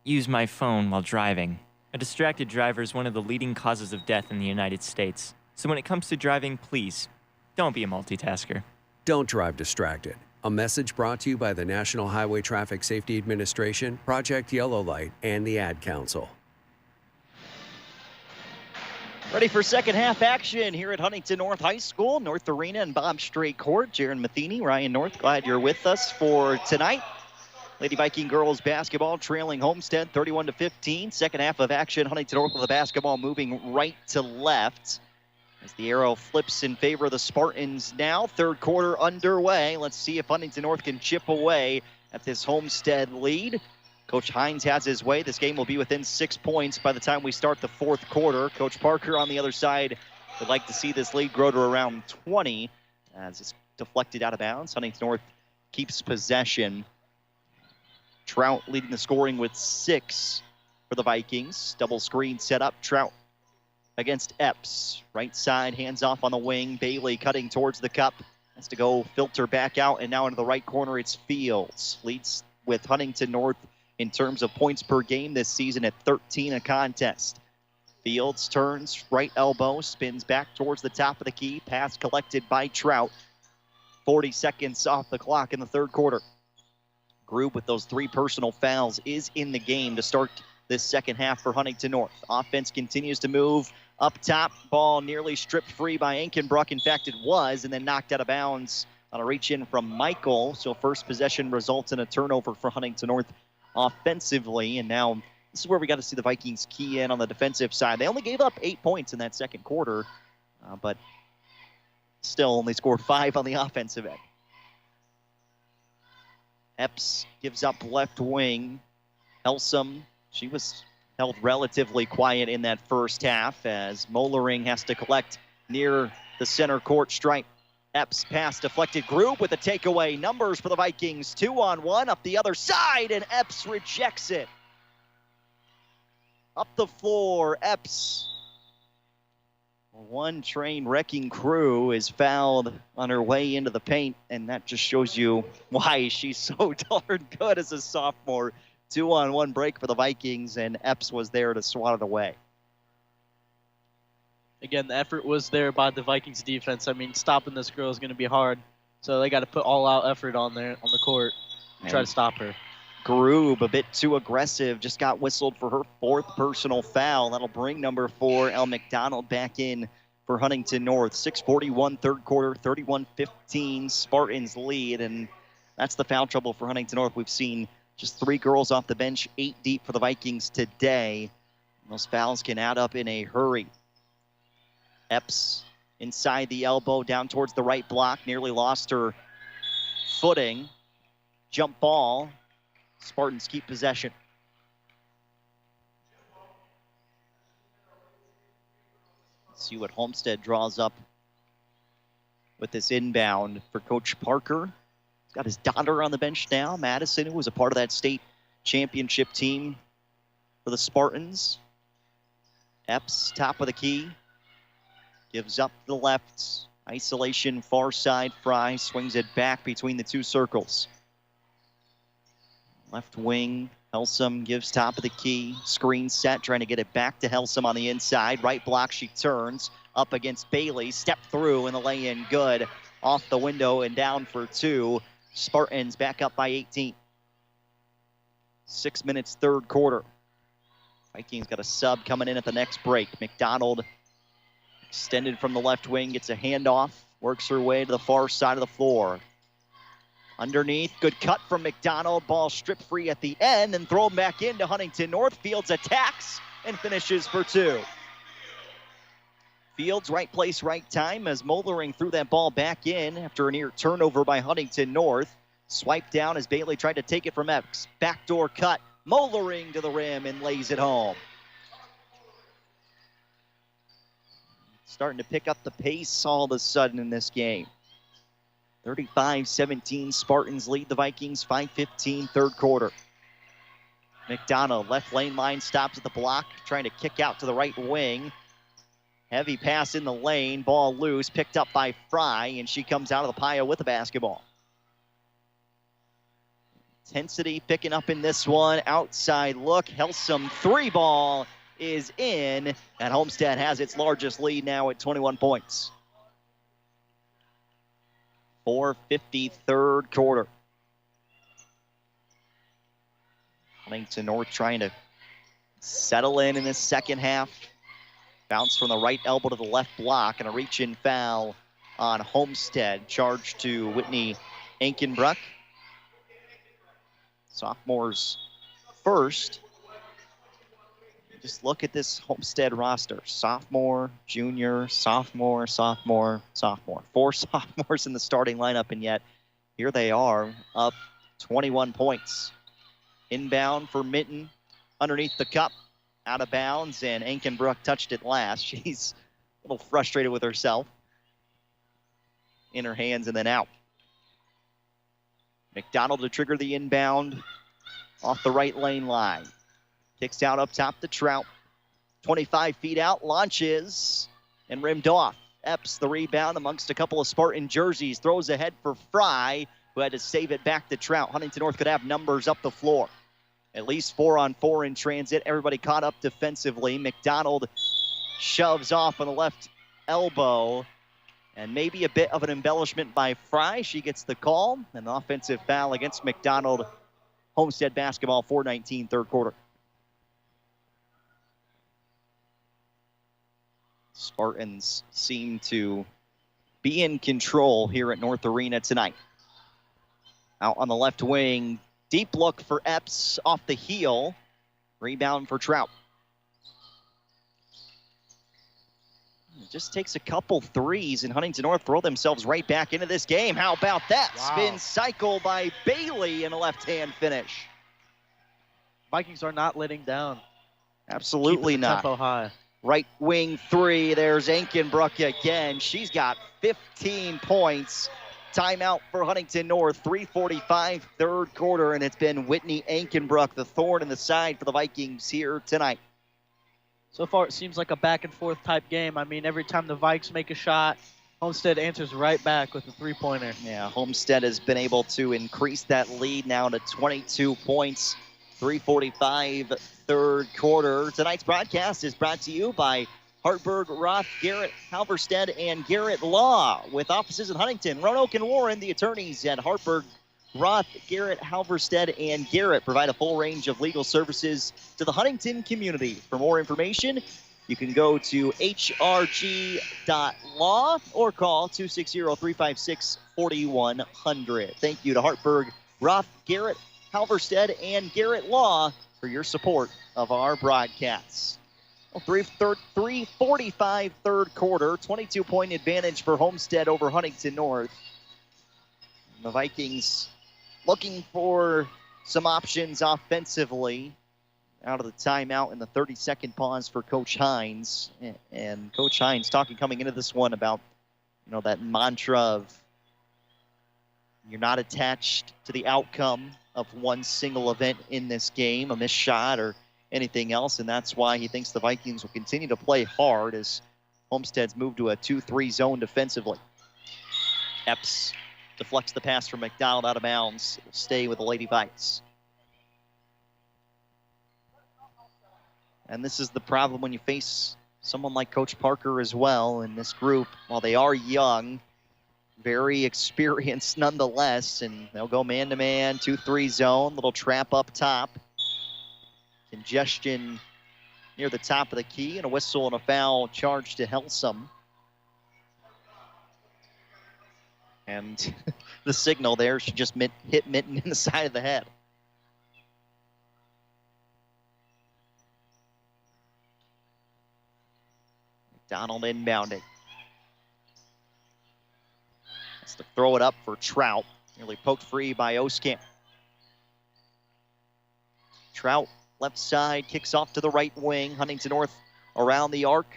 use my phone while driving. A distracted driver is one of the leading causes of death in the United States. So when it comes to driving, please, don't be a multitasker. Don't drive distracted. A message brought to you by the National Highway Traffic Safety Administration, Project Yellow Light, and the Ad Council. Ready for second half action here at Huntington North High School, North Arena and Bob Strait Court. Jaron Matheny, Ryan North, glad you're with us for tonight. Lady Viking girls basketball trailing Homestead 31-15. Second half of action, Huntington North with the basketball moving right to left. As the arrow flips in favor of the Spartans now, third quarter underway. Let's see if Huntington North can chip away at this Homestead lead. Coach Hines has his way. This game will be within 6 points by the time we start the fourth quarter. Coach Parker on the other side would like to see this lead grow to around 20 as it's deflected out of bounds. Huntington North keeps possession. Trout leading the scoring with 6 for the Vikings. Double screen set up. Trout against Epps. Right side, hands off on the wing. Bailey cutting towards the cup. Has to go filter back out, and now into the right corner, it's Fields. Leads with Huntington North in terms of points per game this season at 13 a contest. Fields turns, right elbow, spins back towards the top of the key. Pass collected by Trout. 40 seconds off the clock in the third quarter. Grube with those 3 personal fouls is in the game to start this second half for Huntington North. Offense continues to move up top. Ball nearly stripped free by Ankenbrook. In fact, it was, and then knocked out of bounds on a reach in from Michael. So first possession results in a turnover for Huntington North offensively. And now this is where we got to see the Vikings key in on the defensive side. They only gave up 8 points in that second quarter, but still only scored 5 on the offensive end. Epps gives up left wing. Helsum, she was held relatively quiet in that first half as Mollering has to collect near the center court stripe. Epps pass deflected. Grube with a takeaway. Numbers for the Vikings. 2-on-1 up the other side, and Epps rejects it. Up the floor, Epps. One train wrecking crew is fouled on her way into the paint, and that just shows you why she's so darn good as a sophomore. 2-on-1 break for the Vikings, and Epps was there to swat it away. Again, the effort was there by the Vikings defense. I mean, stopping this girl is going to be hard, so they got to put all-out effort on there on the court and try to stop her. Grube a bit too aggressive, just got whistled for her 4th personal foul. That'll bring number 4, Elle McDonald, back in for Huntington North. 6:41 third quarter, 31-15 Spartans lead, and that's the foul trouble for Huntington North. We've seen just 3 girls off the bench, 8 deep for the Vikings today. Those fouls can add up in a hurry. Epps inside the elbow, down towards the right block, nearly lost her footing. Jump ball. Spartans keep possession. Let's see what Homestead draws up with this inbound for Coach Parker. He's got his daughter on the bench now, Madison, who was a part of that state championship team for the Spartans. Epps, top of the key. Gives up to the left. Isolation, far side. Fry swings it back between the 2 circles. Left wing, Helsum gives top of the key. Screen set, trying to get it back to Helsum on the inside. Right block, she turns. Up against Bailey. Step through, and the lay-in good. Off the window and down for 2. Spartans back up by 18. 6 minutes, third quarter. Vikings got a sub coming in at the next break. McDonald extended from the left wing, gets a handoff, works her way to the far side of the floor. Underneath, good cut from McDonald. Ball stripped free at the end and thrown back into Huntington North. Fields attacks and finishes for 2. Fields, right place, right time as Mollering threw that ball back in after a near turnover by Huntington North. Swiped down as Bailey tried to take it from Epps. Backdoor cut. Mollering to the rim and lays it home. Starting to pick up the pace all of a sudden in this game. 35-17, Spartans lead the Vikings, 5:15, third quarter. McDonald, left lane line, stops at the block, trying to kick out to the right wing. Heavy pass in the lane, ball loose, picked up by Fry, and she comes out of the pile with the basketball. Intensity picking up in this one, outside look, Helsum three ball is in, and Homestead has its largest lead now at 21 points. 4:50, third quarter. Huntington North trying to settle in this second half. Bounce from the right elbow to the left block, and a reach-in foul on Homestead. Charged to Whitney Ankenbruck. Sophomores first. Just look at this Homestead roster. Sophomore, junior, sophomore, sophomore, sophomore. 4 sophomores in the starting lineup, and yet here they are up 21 points. Inbound for Minton underneath the cup. Out of bounds, and Ankenbruck touched it last. She's a little frustrated with herself. In her hands and then out. McDonald to trigger the inbound off the right lane line. Kicks out up top to Trout. 25 feet out, launches, and rimmed off. Epps the rebound amongst a couple of Spartan jerseys. Throws ahead for Fry, who had to save it back to Trout. Huntington North could have numbers up the floor. At least 4-on-4 in transit. Everybody caught up defensively. McDonald shoves off on the left elbow. And maybe a bit of an embellishment by Fry. She gets the call. An offensive foul against McDonald. Homestead basketball, 4:19, third quarter. Spartans seem to be in control here at North Arena tonight. Out on the left wing, deep look for Epps off the heel. Rebound for Trout. It just takes a couple threes, and Huntington North throw themselves right back into this game. How about that? Wow. Spin cycle by Bailey and a left-hand finish. Vikings are not letting down. Absolutely not. Tempo high. Right wing three. There's Ankenbruck again. She's got 15 points. Timeout for Huntington North. 3:45, third quarter, and it's been Whitney Ankenbruck, the thorn in the side for the Vikings here tonight. So far, it seems like a back-and-forth type game. I mean, every time the Vikes make a shot, Homestead answers right back with a three-pointer. Yeah, Homestead has been able to increase that lead now to 22 points. 3:45, third quarter. Tonight's broadcast is brought to you by Hartberg, Roth, Garrett, Halverstead, and Garrett Law. With offices in Huntington, Roanoke, and Warren, the attorneys at Hartberg, Roth, Garrett, Halverstead, and Garrett provide a full range of legal services to the Huntington community. For more information, you can go to hrg.law or call 260-356-4100. Thank you to Hartberg, Roth, Garrett, Halverstead, and Garrett Law for your support of our broadcasts. 3:45, third quarter, 22-point advantage for Homestead over Huntington North. The Vikings looking for some options offensively out of the timeout in the 30-second pause for Coach Hines. And Coach Hines talking coming into this one about, that mantra of you're not attached to the outcome of one single event in this game, a missed shot or anything else, and that's why he thinks the Vikings will continue to play hard as Homestead's moved to a 2-3 zone defensively. Epps deflects the pass from McDonald out of bounds. It'll stay with the Lady Vikes. And this is the problem when you face someone like Coach Parker as well in this group. While they are young, very experienced nonetheless, and they'll go man-to-man, 2-3 zone, little trap up top. Congestion near the top of the key, and a whistle and a foul charge to Helsum. And the signal there should just hit Minton in the side of the head. McDonald inbounding. Has to throw it up for Trout. Nearly poked free by Oskamp. Trout, left side, kicks off to the right wing. Huntington North around the arc.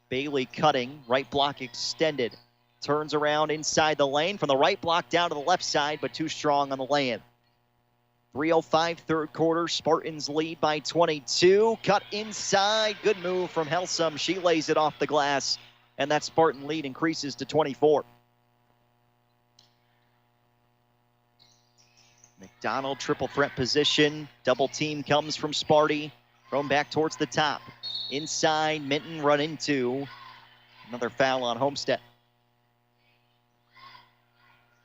Bailey cutting, right block extended. turns around inside the lane from the right block down to the left side, but too strong on the lay-in. 3:05 third quarter. Spartans lead by 22. Cut inside. Good move from Helsum. She lays it off the glass, and that Spartan lead increases to 24. McDonald triple threat position. Double team comes from Sparty. Thrown back towards the top. Inside, Minton run into. Another foul on Homestead.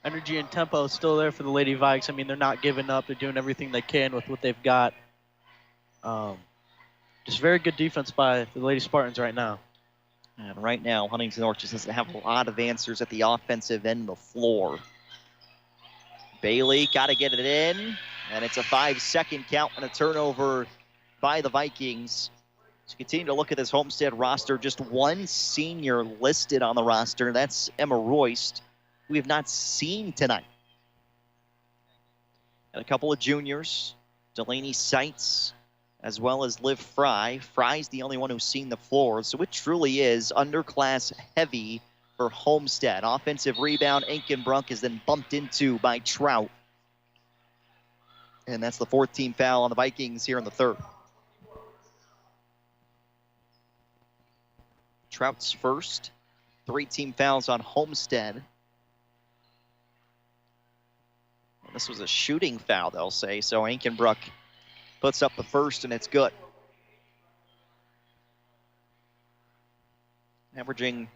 Energy and tempo is still there for the Lady Vikes. I mean, they're not giving up. They're doing everything they can with what they've got. Just very good defense by the Lady Spartans right now. And right now, Huntington North just doesn't have a lot of answers at the offensive end of the floor. Bailey got to get it in, and it's a 5-second count and a turnover by the Vikings. So continue to look at this Homestead roster. Just one senior listed on the roster. That's Emma Royst, we have not seen tonight. And a couple of juniors, Delaney Seitz, as well as Liv Fry. Fry's the only one who's seen the floor, so it truly is underclass heavy for Homestead. Offensive rebound, Aikenbrunk is then bumped into by Trout. And that's the 4th team foul on the Vikings here in the third. Trout's first. 3 team fouls on Homestead. This was a shooting foul, they'll say, so Aikenbrunk puts up the first, and it's good. Averaging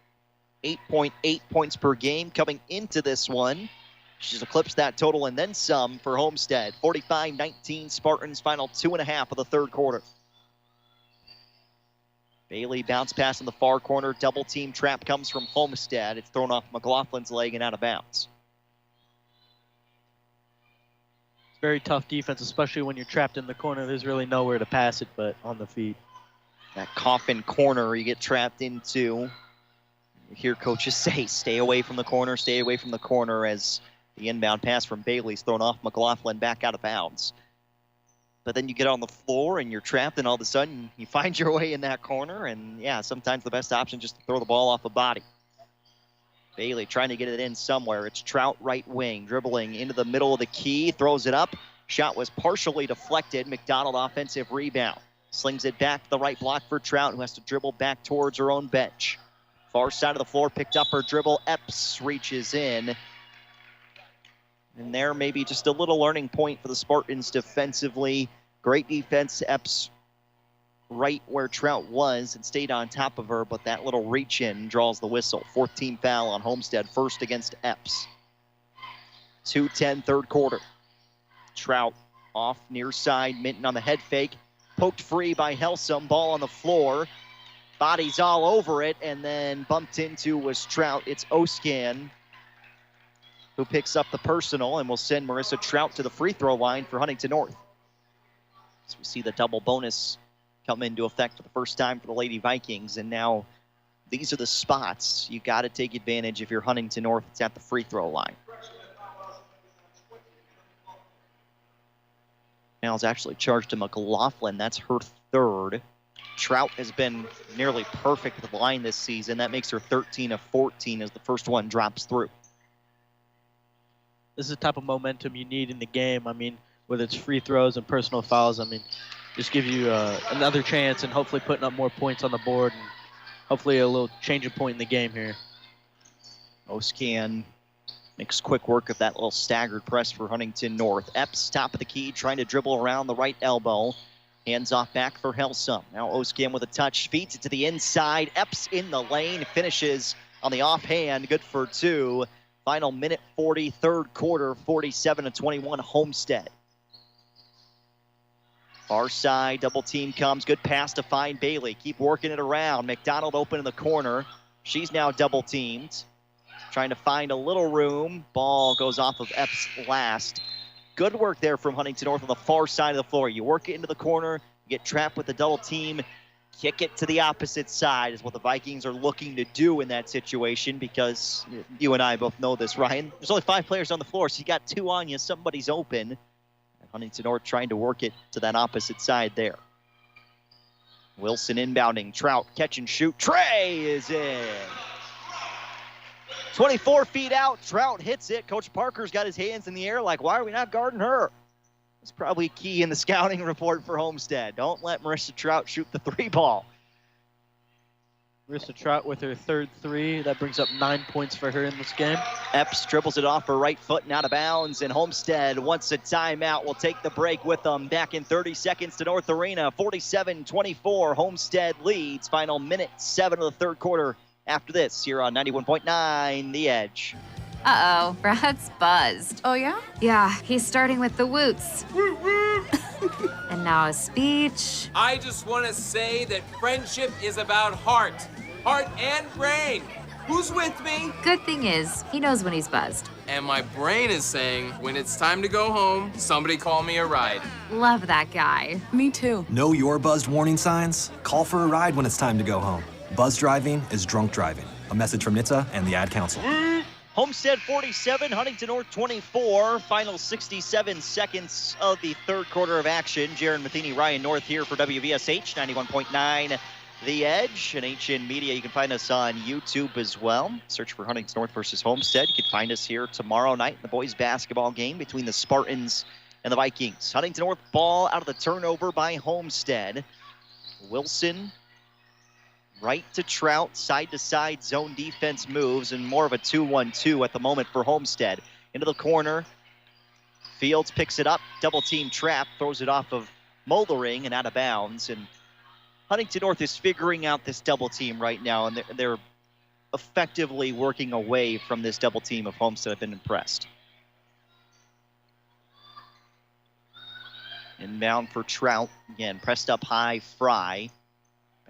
8.8 points per game coming into this one. She's eclipsed that total and then some for Homestead. 45-19 Spartans, final 2.5 of the third quarter. Bailey bounce pass in the far corner. Double team trap comes from Homestead. It's thrown off McLaughlin's leg and out of bounds. Very tough defense, especially when you're trapped in the corner. There's really nowhere to pass it but on the feet. That coffin corner you get trapped into. You hear coaches say, stay away from the corner, stay away from the corner, as the inbound pass from Bailey's thrown off McLaughlin back out of bounds. But then you get on the floor and you're trapped, and all of a sudden you find your way in that corner, and yeah, sometimes the best option is just to throw the ball off a body. Bailey trying to get it in somewhere. It's Trout right wing, dribbling into the middle of the key, throws it up. Shot was partially deflected. McDonald offensive rebound. Slings it back to the right block for Trout, who has to dribble back towards her own bench. Far side of the floor, picked up her dribble. Epps reaches in. And there may be just a little learning point for the Spartans defensively. Great defense. Epps right where Trout was and stayed on top of her, but that little reach in draws the whistle. 4th team foul on Homestead, first against Epps. 2:10 third quarter. Trout off near side, Minton on the head fake. Poked free by Helsum, ball on the floor. Bodies all over it, and then bumped into was Trout. It's Oscan who picks up the personal and will send Marissa Trout to the free throw line for Huntington North. So we see the double bonus come into effect for the first time for the Lady Vikings, and now these are the spots you got to take advantage if you're Huntington North. It's at the free throw line. Now it's actually charged to McLaughlin. That's her third. Trout has been nearly perfect at the line this season. That makes her 13 of 14 as the first one drops through. This is the type of momentum you need in the game. I mean, whether it's free throws and personal fouls, I mean, just give you another chance and hopefully putting up more points on the board and hopefully a little change of point in the game here. Oscan makes quick work of that little staggered press for Huntington North. Epps, top of the key, trying to dribble around the right elbow. Hands off back for Helsum. Now Oscan with a touch, feeds it to the inside. Epps in the lane, finishes on the offhand, good for 2. Final minute 40, third quarter, 47-21 Homestead. Far side, double team comes. Good pass to find Bailey. Keep working it around. McDonald open in the corner. She's now double teamed. Trying to find a little room. Ball goes off of Epps last. Good work there from Huntington North on the far side of the floor. You work it into the corner. You get trapped with the double team. Kick it to the opposite side is what the Vikings are looking to do in that situation, because you and I both know this, Ryan. There's only 5 players on the floor, so you got 2 on you. Somebody's open. Huntington North trying to work it to that opposite side there. Wilson inbounding. Trout, catch and shoot. Trey is in. 24 feet out, Trout hits it. Coach Parker's got his hands in the air like, why are we not guarding her? It's probably key in the scouting report for Homestead. Don't let Marissa Trout shoot the 3 ball. Marissa Trout with her third 3. That brings up 9 points for her in this game. Epps dribbles it off her right foot and out of bounds, and Homestead wants a timeout. Will take the break with them. Back in 30 seconds to North Arena. 47-24. Homestead leads. Final minute 7 of the third quarter after this here on 91.9 The Edge. Uh-oh, Brad's buzzed. Oh, yeah? Yeah, he's starting with the woots. And now a speech. I just want to say that friendship is about heart and brain. Who's with me? Good thing is, he knows when he's buzzed. And my brain is saying, when it's time to go home, somebody call me a ride. Love that guy. Me too. Know your buzzed warning signs? Call for a ride when it's time to go home. Buzz driving is drunk driving. A message from NHTSA and the Ad Council. Homestead 47, Huntington North 24. Final 67 seconds of the third quarter of action. Jaron Matheny, Ryan North here for WVSH 91.9 The Edge and HN Media. You can find us on YouTube as well. Search for Huntington North versus Homestead. You can find us here tomorrow night in the boys basketball game between the Spartans and the Vikings. Huntington North ball out of the turnover by Homestead. Wilson right to Trout, side-to-side zone defense moves, and more of a 2-1-2 at the moment for Homestead. Into the corner. Fields picks it up, double-team trap, throws it off of Moldering and out of bounds. And Huntington North is figuring out this double-team right now, and they're effectively working away from this double-team of Homestead. I've been impressed. Inbound for Trout. Again, pressed up high, Fry.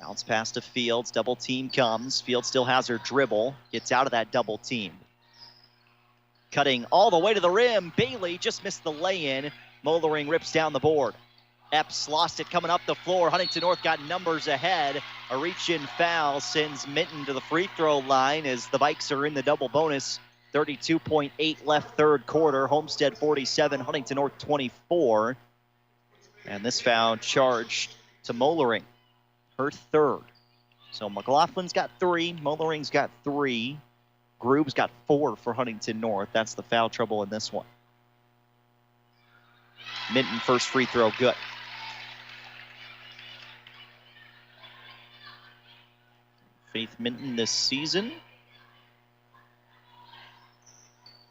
Bounce pass to Fields, double team comes. Fields still has her dribble, gets out of that double team. Cutting all the way to the rim, Bailey just missed the lay-in. Moldering rips down the board. Epps lost it coming up the floor. Huntington North got numbers ahead. A reach-in foul sends Minton to the free throw line as the Vikes are in the double bonus. 32.8 left third quarter. Homestead 47, Huntington North 24. And this foul charged to Moldering. Her third. So McLaughlin's got 3, Moldering's got 3, Grube's got 4 for Huntington North. That's the foul trouble in this one. Minton first free throw, good. Faith Minton this season.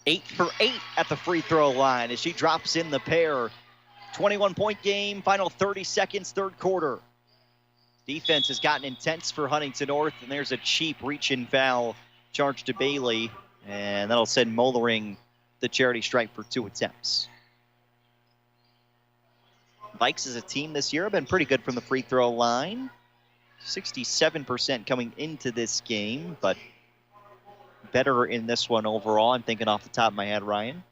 8 for 8 at the free throw line as she drops in the pair. 21-point game, final 30 seconds, third quarter. Defense has gotten intense for Huntington North, and there's a cheap reach-in foul charged to Bailey, and that'll send Moldering the charity stripe for 2 attempts. Vikes as a team this year have been pretty good from the free throw line. 67% coming into this game, but better in this one overall. I'm thinking off the top of my head, Ryan.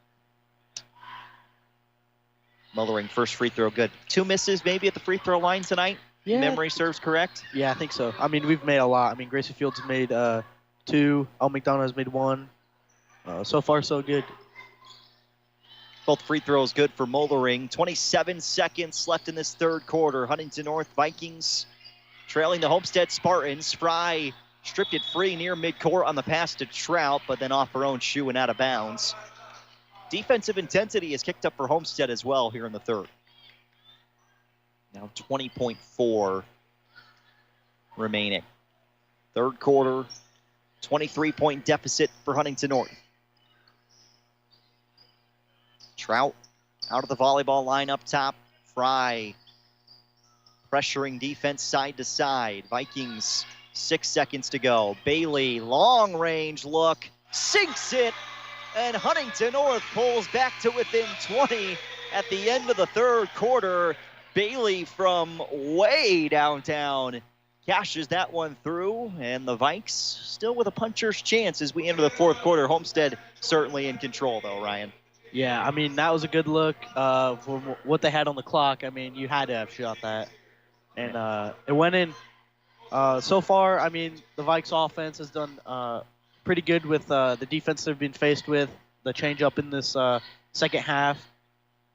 Moldering first free throw, good. 2 misses maybe at the free throw line tonight. Yeah. Memory serves correct? Yeah, I think so. I mean, we've made a lot. I mean, Gracie Fields has made 2. El McDonough has made 1. So far, so good. Both free throws good for Moldering. 27 seconds left in this third quarter. Huntington North Vikings trailing the Homestead Spartans. Fry stripped it free near midcourt on the pass to Trout, but then off her own shoe and out of bounds. Defensive intensity is kicked up for Homestead as well here in the third. Now 20.4 remaining. Third quarter, 23-point deficit for Huntington North. Trout out of the volleyball line up top. Fry pressuring defense side to side. Vikings 6 seconds to go. Bailey, long range look, sinks it, and Huntington North pulls back to within 20 at the end of the third quarter. Bailey from way downtown cashes that one through, and the Vikes still with a puncher's chance as we enter the fourth quarter. Homestead certainly in control, though, Ryan. Yeah, I mean, that was a good look for what they had on the clock. I mean, you had to have shot that. And it went in. So far, I mean, the Vikes offense has done pretty good with the defense they've been faced with, the change up in this second half.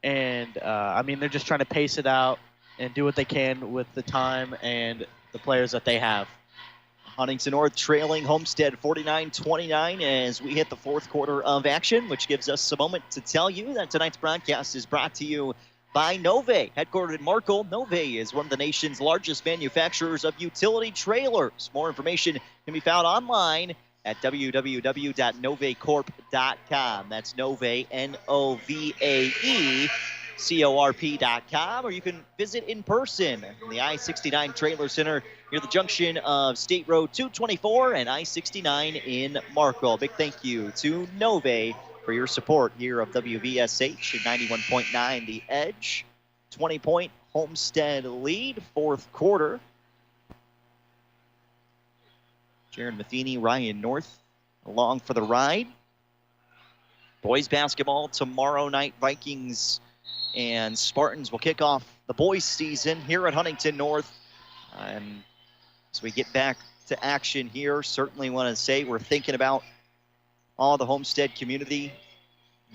And, I mean, they're just trying to pace it out and do what they can with the time and the players that they have. Huntington North trailing Homestead 49-29 as we hit the fourth quarter of action, which gives us a moment to tell you that tonight's broadcast is brought to you by Nove. Headquartered in Markle, Nove is one of the nation's largest manufacturers of utility trailers. More information can be found online at www.novecorp.com. That's Nove, N-O-V-A-E, corp.com, or you can visit in person in the I-69 Trailer Center near the junction of State Road 224 and I-69 in Markle. Big thank you to Nove for your support here of WVSH at 91.9 The Edge. 20-point Homestead lead, fourth quarter. Jaron Matheny, Ryan North along for the ride. Boys basketball tomorrow night. Vikings and Spartans will kick off the boys season here at Huntington North. And as we get back to action here, certainly want to say we're thinking about all the Homestead community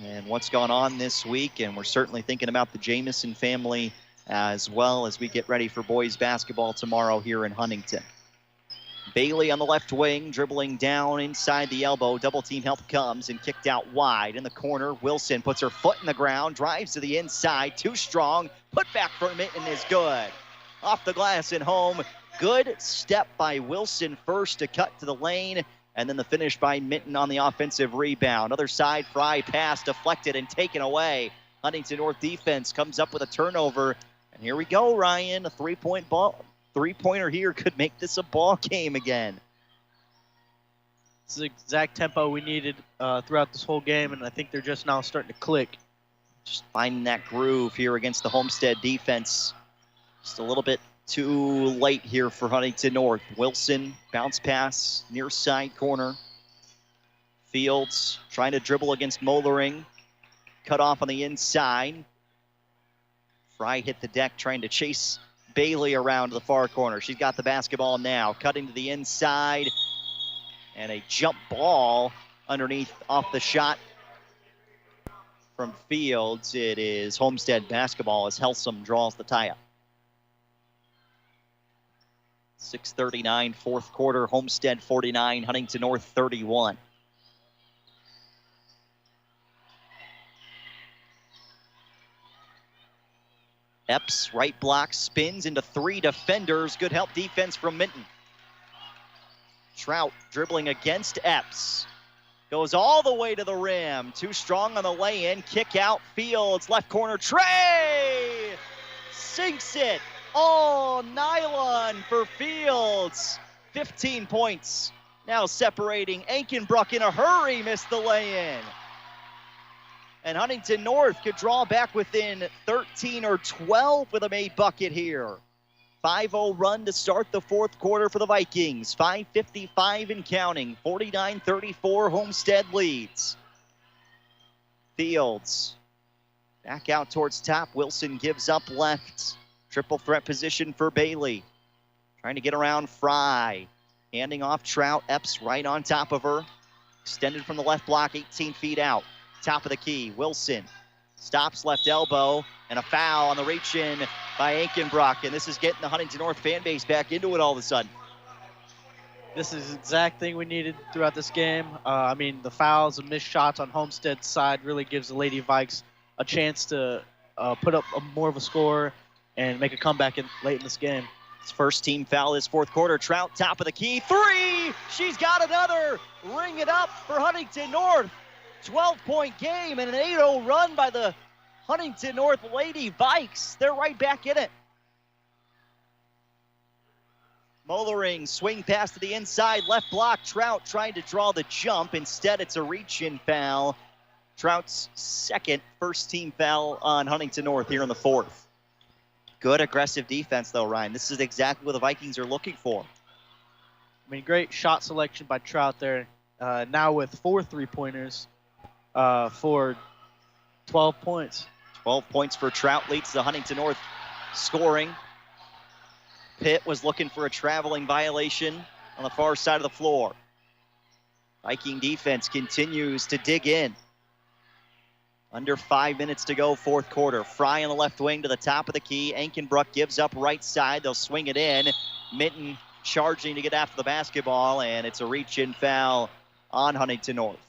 and what's gone on this week. And we're certainly thinking about the Jamison family as well as we get ready for boys basketball tomorrow here in Huntington. Bailey on the left wing, dribbling down inside the elbow. Double team help comes and kicked out wide. In the corner, Wilson puts her foot in the ground, drives to the inside, too strong. Put back for Mitten is good. Off the glass and home. Good step by Wilson first to cut to the lane, and then the finish by Mitten on the offensive rebound. Other side, Fry pass deflected and taken away. Huntington North defense comes up with a turnover. And here we go, Ryan, a three-pointer here could make this a ball game again. This is the exact tempo we needed throughout this whole game, and I think they're just now starting to click. Just finding that groove here against the Homestead defense. Just a little bit too late here for Huntington North. Wilson, bounce pass, near side corner. Fields trying to dribble against Mollering. Cut off on the inside. Fry hit the deck trying to chase Bailey around to the far corner. She's got the basketball now, cutting to the inside, and a jump ball underneath off the shot from Fields. It is Homestead basketball as Helsum draws the tie-up. 6:39, fourth quarter, Homestead 49, Huntington North 31. Epps, right block, spins into three defenders. Good help defense from Minton. Trout dribbling against Epps. Goes all the way to the rim. Too strong on the lay-in. Kick out Fields. Left corner, Trey! Sinks it. All nylon for Fields. 15 points. Now separating. Ankenbrook in a hurry missed the lay-in. And Huntington North could draw back within 13 or 12 with a made bucket here. 5-0 run to start the fourth quarter for the Vikings. 5:55 and counting. 49-34 Homestead leads. Fields back out towards top. Wilson gives up left. Triple threat position for Bailey. Trying to get around Fry. Handing off Trout. Epps right on top of her. Extended from the left block, 18 feet out. Top of the key, Wilson stops left elbow, and a foul on the reach-in by Ankenbrook, and this is getting the Huntington North fan base back into it all of a sudden. This is the exact thing we needed throughout this game. I mean, the fouls and missed shots on Homestead's side really gives the Lady Vikes a chance to put up more of a score and make a comeback late in this game. It's first team foul this fourth quarter. Trout, top of the key, three! She's got another! Ring it up for Huntington North. 12-point game and an 8-0 run by the Huntington North Lady Vikes. They're right back in it. Mollering, swing pass to the inside, left block. Trout trying to draw the jump. Instead, it's a reach-in foul. Trout's second first-team foul on Huntington North here in the fourth. Good aggressive defense, though, Ryan. This is exactly what the Vikings are looking for. I mean, great shot selection by Trout there. Now with 4 3-pointers. For 12 points. 12 points for Trout leads the Huntington North scoring. Pitt was looking for a traveling violation on the far side of the floor. Viking defense continues to dig in. Under 5 minutes to go, fourth quarter. Fry on the left wing to the top of the key. Ankenbrook gives up right side. They'll swing it in. Minton charging to get after the basketball, and it's a reach-in foul on Huntington North.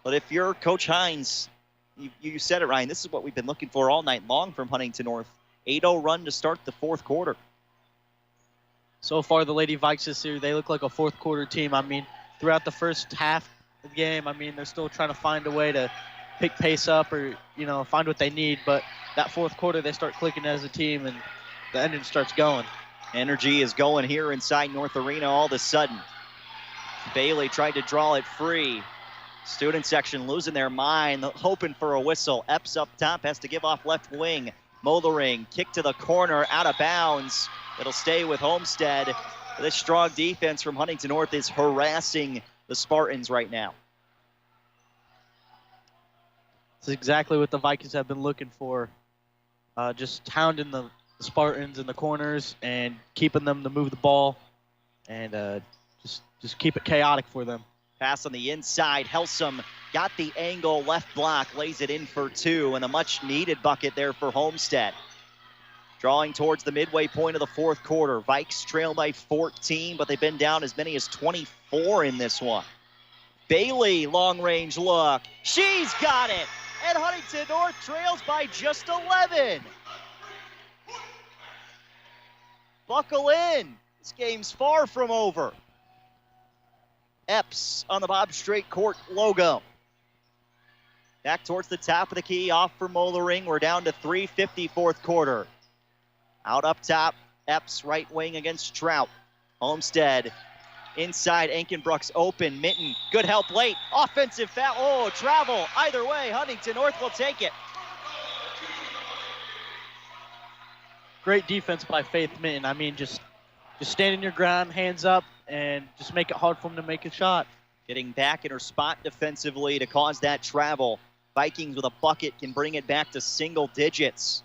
But if you're Coach Hines, you said it, Ryan, this is what we've been looking for all night long from Huntington North. 8-0 run to start the fourth quarter. So far, the Lady Vikes this year, they look like a fourth quarter team. I mean, throughout the first half of the game, I mean, they're still trying to find a way to pick pace up or, find what they need. But that fourth quarter, they start clicking as a team, and the engine starts going. Energy is going here inside North Arena all of a sudden. Bailey tried to draw it free. Student section losing their mind, hoping for a whistle. Epps up top, has to give off left wing. Moldering, kick to the corner, out of bounds. It'll stay with Homestead. This strong defense from Huntington North is harassing the Spartans right now. This is exactly what the Vikings have been looking for. Just hounding the Spartans in the corners and keeping them to move the ball and just keep it chaotic for them. Pass on the inside. Helsum got the angle, left block, lays it in for two, and a much-needed bucket there for Homestead. Drawing towards the midway point of the fourth quarter. Vikes trail by 14, but they've been down as many as 24 in this one. Bailey, long-range look. She's got it! And Huntington North trails by just 11. Buckle in. This game's far from over. Epps on the Bob Strait Court logo. Back towards the top of the key, off for Mollering. We're down to 3:50 fourth quarter. Out up top, Epps right wing against Trout. Homestead inside, Ankenbrooks open. Minton, good help late. Offensive foul. Oh, travel. Either way, Huntington North will take it. Great defense by Faith Minton. I mean, just stand in your ground, hands up, and just make it hard for them to make a shot. Getting back in her spot defensively to cause that travel. Vikings with a bucket can bring it back to single digits.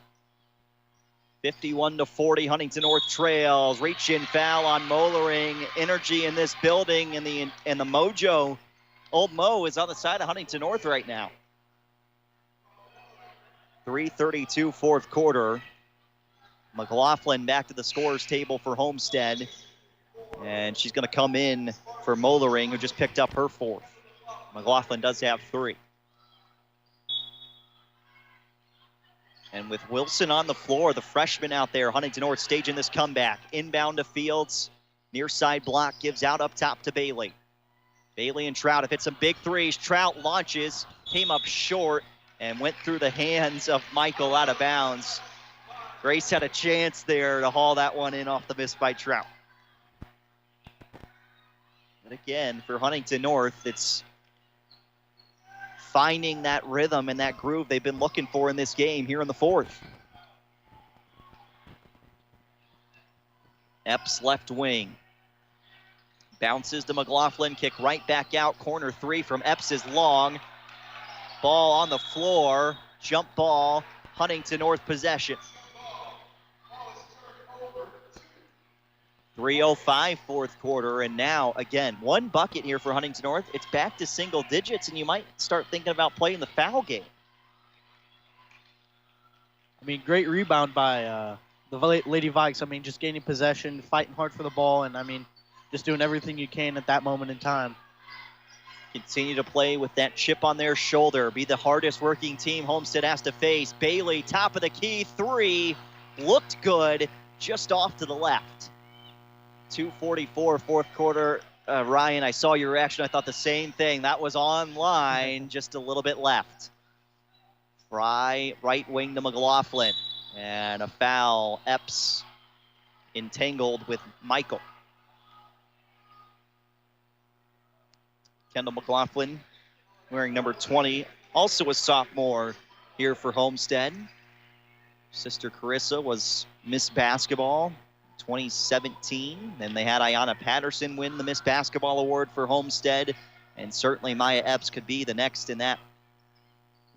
51-40, Huntington North trails. Reach-in foul on Mollering. Energy in this building, and the mojo. Old Mo is on the side of Huntington North right now. 3:32 fourth quarter. McLaughlin back to the scorer's table for Homestead. And she's going to come in for Mollering, who just picked up her fourth. McLaughlin does have three. And with Wilson on the floor, the freshman out there, Huntington North staging this comeback. Inbound to Fields. Near side block gives out up top to Bailey. Bailey and Trout have hit some big threes. Trout launches, came up short, and went through the hands of Michael out of bounds. Grace had a chance there to haul that one in off the miss by Trout. And again, for Huntington North, it's finding that rhythm and that groove they've been looking for in this game here in the fourth. Epps left wing. Bounces to McLaughlin, kick right back out. Corner three from Epps is long. Ball on the floor, jump ball, Huntington North possession. 3:05 fourth quarter, and now, again, one bucket here for Huntington North. It's back to single digits, and you might start thinking about playing the foul game. I mean, great rebound by the Lady Vikes. I mean, just gaining possession, fighting hard for the ball, and, I mean, just doing everything you can at that moment in time. Continue to play with that chip on their shoulder. Be the hardest working team Homestead has to face. Bailey, top of the key, three. Looked good, just off to the left. 2:44 fourth quarter. Ryan, I saw your reaction. I thought the same thing. That was online, just a little bit left. Fry, right wing to McLaughlin. And a foul. Epps entangled with Michael. Kendall McLaughlin, wearing number 20, also a sophomore here for Homestead. Sister Carissa was Miss Basketball 2017. Then they had Ayanna Patterson win the Miss Basketball Award for Homestead. And certainly Maya Epps could be the next in that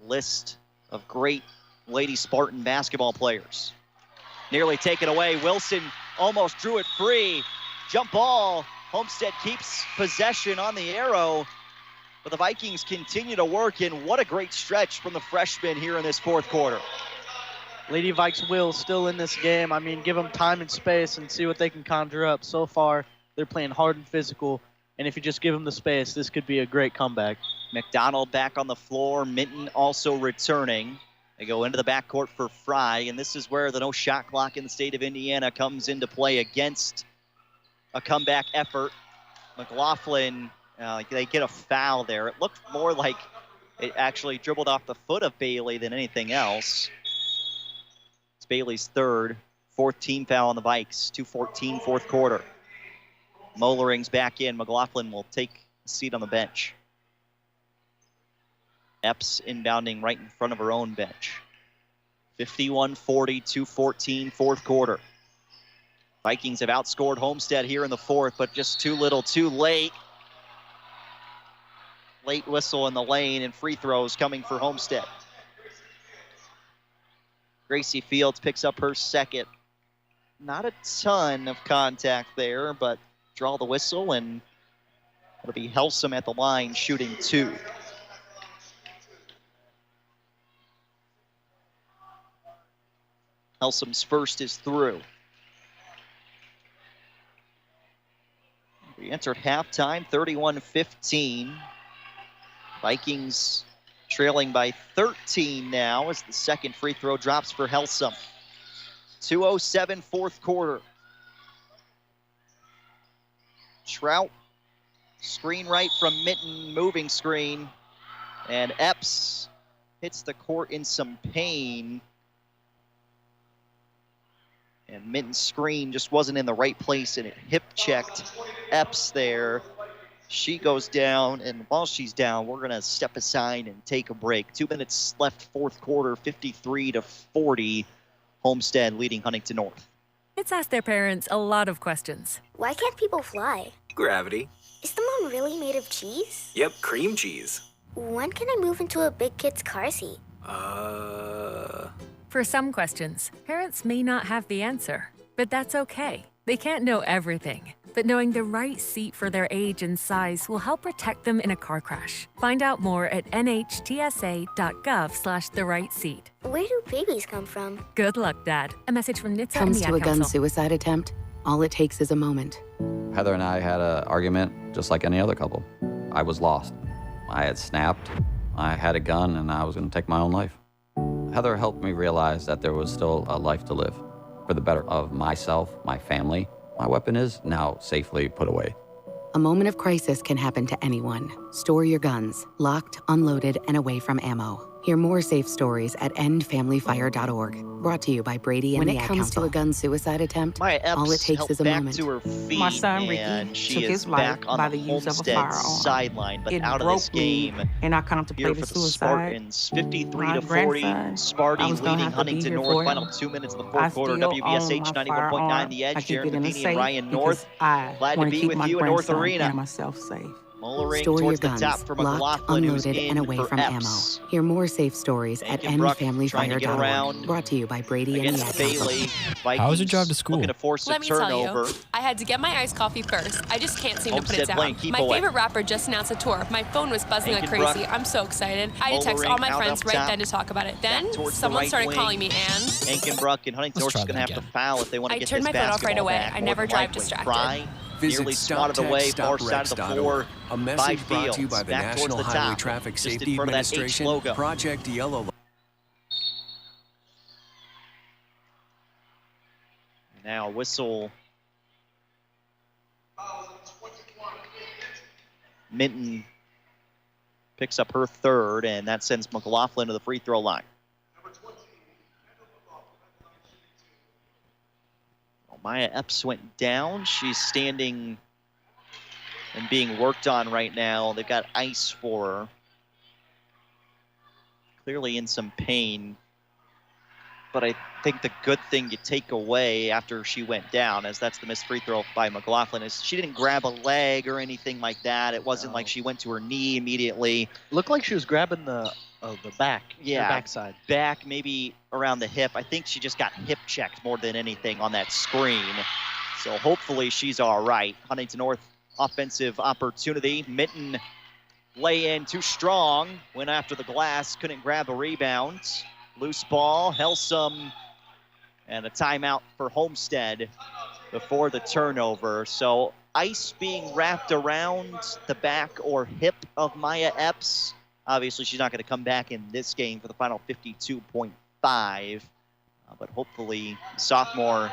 list of great Lady Spartan basketball players. Nearly taken away. Wilson almost drew it free. Jump ball. Homestead keeps possession on the arrow. But the Vikings continue to work in. What a great stretch from the freshman here in this fourth quarter. Lady Vikes will still in this game. I mean, give them time and space and see what they can conjure up. So far, they're playing hard and physical, and if you just give them the space, this could be a great comeback. McDonald back on the floor. Minton also returning. They go into the backcourt for Fry, and this is where the no shot clock in the state of Indiana comes into play against a comeback effort. McLaughlin, they get a foul there. It looked more like it actually dribbled off the foot of Bailey than anything else. It's Bailey's third, fourth team foul on the Vikes. 2:14 fourth quarter. Mollering's back in. McLaughlin will take a seat on the bench. Epps inbounding right in front of her own bench. 51-40, 2:14 fourth quarter. Vikings have outscored Homestead here in the fourth, but just too little, too late. Late whistle in the lane and free throws coming for Homestead. Gracie Fields picks up her second. Not a ton of contact there, but draw the whistle, and it'll be Helsum at the line shooting two. Helsum's first is through. We entered halftime, 31-15. Vikings trailing by 13 now as the second free throw drops for Helsum. 2:07 fourth quarter. Trout, screen right from Minton, moving screen. And Epps hits the court in some pain. And Minton's screen just wasn't in the right place, and it hip-checked Epps there. She goes down, and while she's down, we're going to step aside and take a break. 2 minutes left, fourth quarter, 53-40. Homestead leading Huntington North. Kids ask their parents a lot of questions. Why can't people fly? Gravity. Is the moon really made of cheese? Yep, cream cheese. When can I move into a big kid's car seat? For some questions, parents may not have the answer, but that's okay. They can't know everything, but knowing the right seat for their age and size will help protect them in a car crash. Find out more at nhtsa.gov/the right seat. Where do babies come from? Good luck, Dad. A message from NHTSA Comes and the to a Ad gun Council. suicide attempt, all it takes is a moment. Heather and I had an argument just like any other couple. I was lost. I had snapped. I had a gun, and I was going to take my own life. Heather helped me realize that there was still a life to live for the better of myself, my family. My weapon is now safely put away. A moment of crisis can happen to anyone. Store your guns, locked, unloaded, and away from ammo. Hear more safe stories at endfamilyfire.org. Brought to you by Brady and the Ad Council. When it comes to a gun suicide attempt, all it takes is a moment. To her feet, My son Ricky and she took is his life back on by the the use of a Homestead firearm. sideline, but It out of broke this game me, and I here contemplated for the suicide. Spartans. 53-40. My grandson, Sparty I was gonna leading have to be Huntington here North. for Final him. 2 minutes of the I fourth quarter. still WVSH own my 91.9 firearm. The Edge. I keep Jaron it in a Papini and safe Ryan because North. I Glad to want to be keep with my you in North grandson Arena. and myself safe. Mollering Store your towards the guns, top for locked, McLaughlin, who's unloaded, in and away for from Epps. ammo. Hear more safe stories at Bruck trying to get endfamilyfire.org. around Brought to you by Brady and the against Ad Bailey. Council. How was your drive to school? Looking to force a Let me tell turnover. you, I had to get my iced coffee first. I just can't seem to put Homestead it down. playing keep My away. favorite rapper just announced a tour. My phone was buzzing like Aikenbruck. crazy. I'm so excited. I had to text all my Mollering out friends up right top. then to talk about it. Then Back towards the someone right started wing. calling me Ann. Aikenbruck and Huntington North is going to have to foul if they want to I get turned this my phone off right basketball away. back. I More never than drive likely. distracted. Fry Visit nearly swatted away, far side of the floor. A by message brought to you Fields. by the Back towards National the Highway top, Traffic just in Safety front of that H Administration, logo. Project Yellow. Now whistle. Minton picks up her third, and that sends McLaughlin to the free throw line. Maya Epps went down. She's standing and being worked on right now. They've got ice for her. Clearly in some pain. But I think the good thing you take away after she went down, as that's the missed free throw by McLaughlin, is she didn't grab a leg or anything like that. It wasn't like she went to her knee immediately. Looked like she was grabbing the back. Yeah, her backside. Back, maybe around the hip. I think she just got hip checked more than anything on that screen. So hopefully she's all right. Huntington North offensive opportunity. Minton lay in too strong. Went after the glass. Couldn't grab a rebound. Loose ball, Helsum, and a timeout for Homestead before the turnover. So ice being wrapped around the back or hip of Maya Epps. Obviously, she's not going to come back in this game for the final 52.5, but hopefully sophomore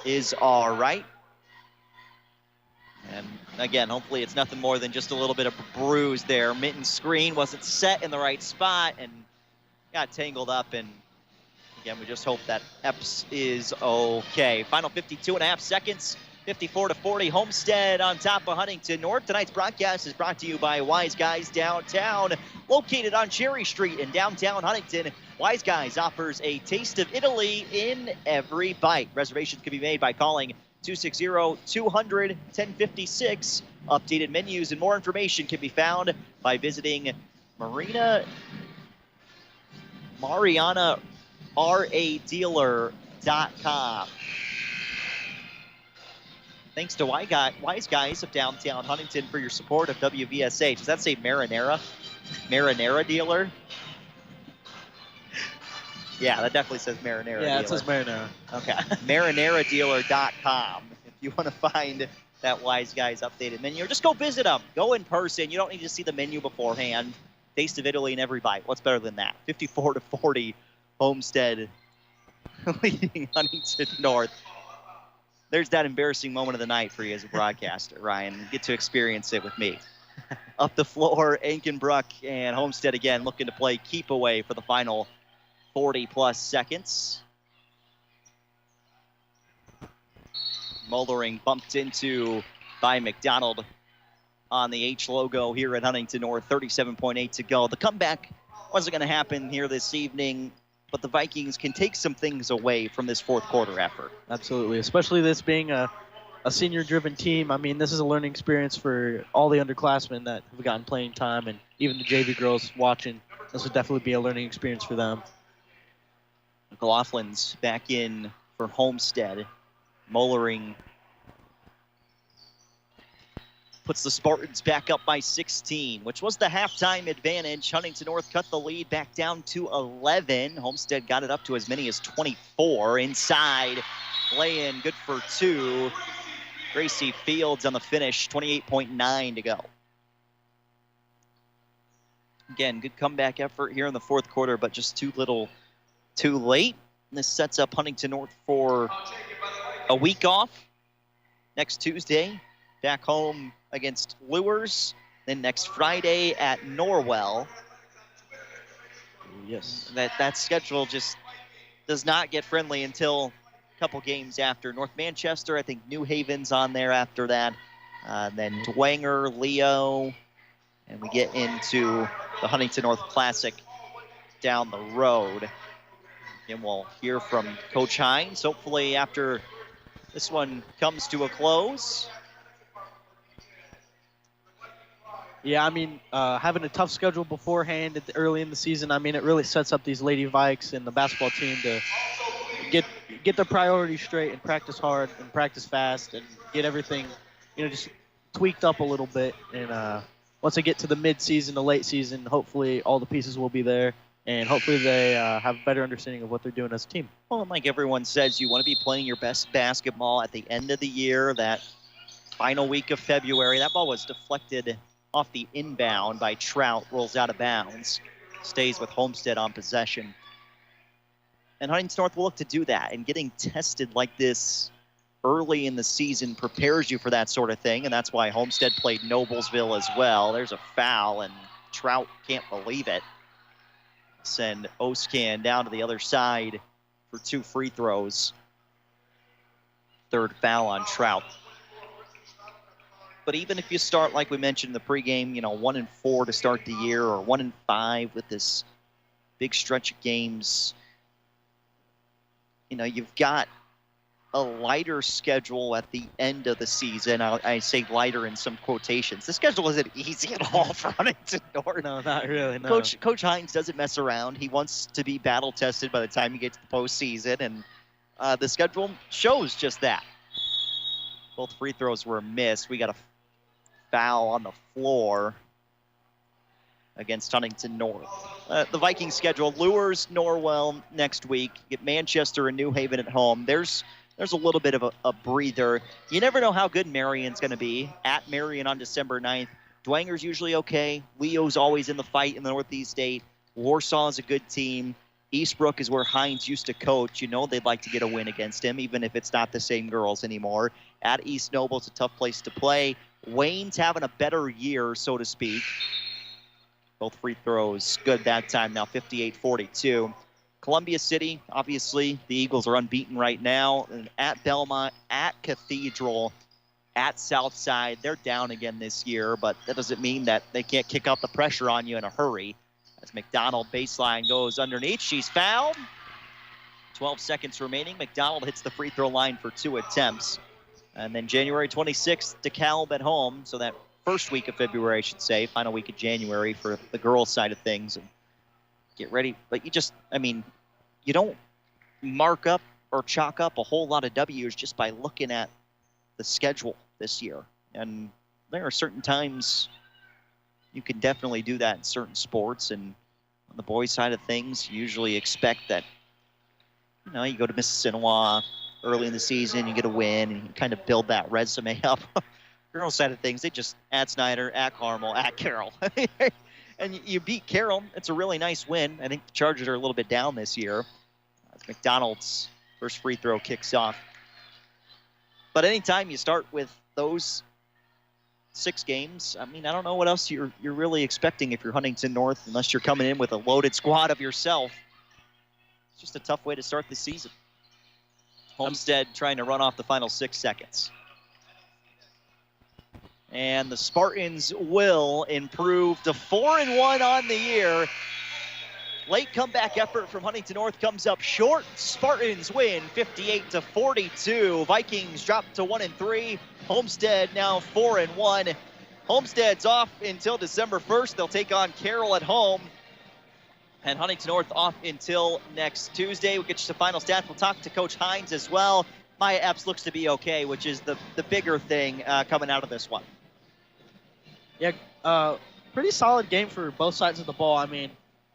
is all right. And again, hopefully it's nothing more than just a little bit of a bruise there. Mitten's screen wasn't set in the right spot and got tangled up. And again, we just hope that Epps is okay. Final 52.5 seconds, 54-40. Homestead on top of Huntington North. Tonight's broadcast is brought to you by Wise Guys Downtown, located on Cherry Street in downtown Huntington. Wise Guys offers a taste of Italy in every bite. Reservations can be made by calling 260-200-1056. Updated menus and more information can be found by visiting MarianaRaDealer.com. Thanks to Wise Guys of downtown Huntington for your support of WVSH. Does that say Marinara? Marinara Dealer? Yeah, that definitely says Marinara Dealer. Yeah, it says Marinara. Okay. MarinaraDealer.com. If you want to find that Wise Guys updated menu, or just go visit them. Go in person. You don't need to see the menu beforehand. Taste of Italy in every bite. What's better than that? 54-40, Homestead leading Huntington North. There's that embarrassing moment of the night for you as a broadcaster, Ryan. You get to experience it with me. Up the floor, Ankenbrook and Homestead again looking to play keep away for the final 40-plus seconds. Moldering bumped into by McDonald on the H logo here at Huntington North. 37.8 to go. The comeback wasn't going to happen here this evening, but the Vikings can take some things away from this fourth quarter effort. Absolutely, especially this being a senior-driven team. I mean, this is a learning experience for all the underclassmen that have gotten playing time, and even the JV girls watching. This would definitely be a learning experience for them. McLaughlin's back in for Homestead. Mollering puts the Spartans back up by 16, which was the halftime advantage. Huntington North cut the lead back down to 11. Homestead got it up to as many as 24. Inside, lay-in, good for two. Gracie Fields on the finish, 28.9 to go. Again, good comeback effort here in the fourth quarter, but just too little too late. And this sets up Huntington North for a week off next Tuesday. Back home against Lures. Then next Friday at Norwell. Yes. That schedule just does not get friendly until a couple games after. North Manchester, I think New Haven's on there after that. Then Dwanger, Leo. And we get into the Huntington North Classic down the road. And we'll hear from Coach Hines, hopefully after this one comes to a close. Yeah, I mean, having a tough schedule beforehand early in the season, I mean, it really sets up these Lady Vikes and the basketball team to get their priorities straight and practice hard and practice fast and get everything, just tweaked up a little bit. And once they get to the mid-season, the late season, hopefully all the pieces will be there. And hopefully they have a better understanding of what they're doing as a team. Well, and like everyone says, you want to be playing your best basketball at the end of the year, that final week of February. That ball was deflected off the inbound by Trout, rolls out of bounds, stays with Homestead on possession. And Huntington North will look to do that, and getting tested like this early in the season prepares you for that sort of thing, and that's why Homestead played Noblesville as well. There's a foul, and Trout can't believe it. Send Oscan down to the other side for 2 free throws. Third foul on Trout. But even if you start, like we mentioned in the pregame, 1-4 to start the year, or 1-5 with this big stretch of games, you've got a lighter schedule at the end of the season. I say lighter in some quotations. The schedule isn't easy at all for Huntington North. No, not really, no. Coach Hines doesn't mess around. He wants to be battle-tested by the time you get to the postseason, and the schedule shows just that. Both free throws were missed. We got a foul on the floor against Huntington North. The Vikings schedule lures Norwell next week, get Manchester and New Haven at home. There's a little bit of a breather. You never know how good Marion's going to be. At Marion on December 9th. Dwanger's usually okay. Leo's always in the fight in the Northeast 8. Warsaw is a good team. Eastbrook is where Hines used to coach. You know they'd like to get a win against him, even if it's not the same girls anymore. At East Noble, it's a tough place to play. Wayne's having a better year, so to speak. Both free throws good that time now, 58-42. Columbia City, obviously, the Eagles are unbeaten right now. And at Belmont, at Cathedral, at Southside, they're down again this year, but that doesn't mean that they can't kick out the pressure on you in a hurry. As McDonald baseline goes underneath, she's fouled. 12 seconds remaining. McDonald hits the free throw line for 2 attempts. And then January 26th, DeKalb at home, so that first week of February, I should say, final week of January for the girls' side of things. And get ready. But you don't mark up or chalk up a whole lot of W's just by looking at the schedule this year. And there are certain times you can definitely do that in certain sports. And on the boys' side of things, you usually expect that, you go to Mississinawa early in the season, you get a win, and you kind of build that resume up. Girls' side of things, they just at Snyder, at Carmel, at Carroll. And you beat Carroll. It's a really nice win. I think the Chargers are a little bit down this year. As McDonald's first free throw kicks off. But anytime you start with those 6 games, I don't know what else you're really expecting if you're Huntington North, unless you're coming in with a loaded squad of yourself. It's just a tough way to start the season. Homestead trying to run off the final 6 seconds. And the Spartans will improve to 4-1 on the year. Late comeback effort from Huntington North comes up short. Spartans win 58-42. Vikings drop to 1-3. Homestead now 4-1. Homestead's off until December 1st. They'll take on Carroll at home. And Huntington North off until next Tuesday. We'll get you some final stats. We'll talk to Coach Hines as well. Maya Epps looks to be okay, which is the bigger thing coming out of this one. Yeah, pretty solid game for both sides of the ball.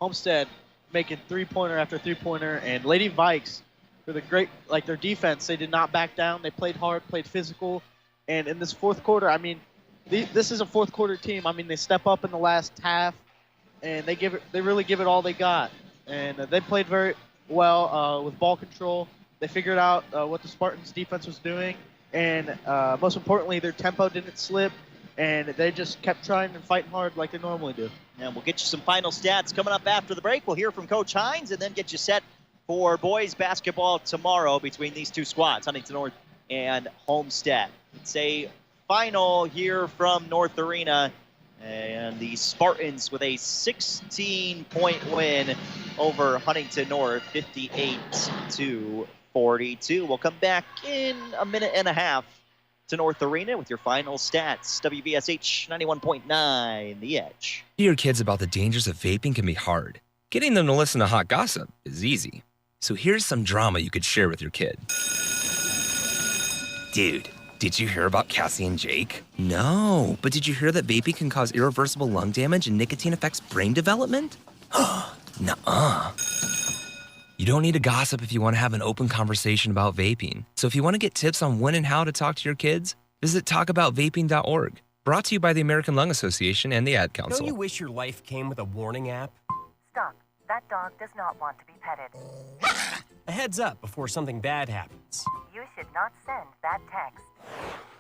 Homestead making three-pointer after three-pointer, and Lady Vikes, for their defense, they did not back down. They played hard, played physical, and in this fourth quarter, this is a fourth quarter team. They step up in the last half, and they really give it all they got, and they played very well with ball control. They figured out what the Spartans' defense was doing, and most importantly, their tempo didn't slip. And they just kept trying and fighting hard like they normally do. And we'll get you some final stats coming up after the break. We'll hear from Coach Hines and then get you set for boys basketball tomorrow between these two squads, Huntington North and Homestead. It's a final here from North Arena. And the Spartans with a 16-point win over Huntington North, 58-42. We'll come back in a minute and a half to North Arena with your final stats. WVSH 91.9, The Edge. Your kids about the dangers of vaping can be hard. Getting them to listen to hot gossip is easy. So here's some drama you could share with your kid. Dude, did you hear about Cassie and Jake? No, but did you hear that vaping can cause irreversible lung damage and nicotine affects brain development? Nuh-uh. You don't need to gossip if you want to have an open conversation about vaping. So if you want to get tips on when and how to talk to your kids, visit talkaboutvaping.org. Brought to you by the American Lung Association and the Ad Council. Don't you wish your life came with a warning app? Stop. That dog does not want to be petted. A heads up before something bad happens. You should not send that text.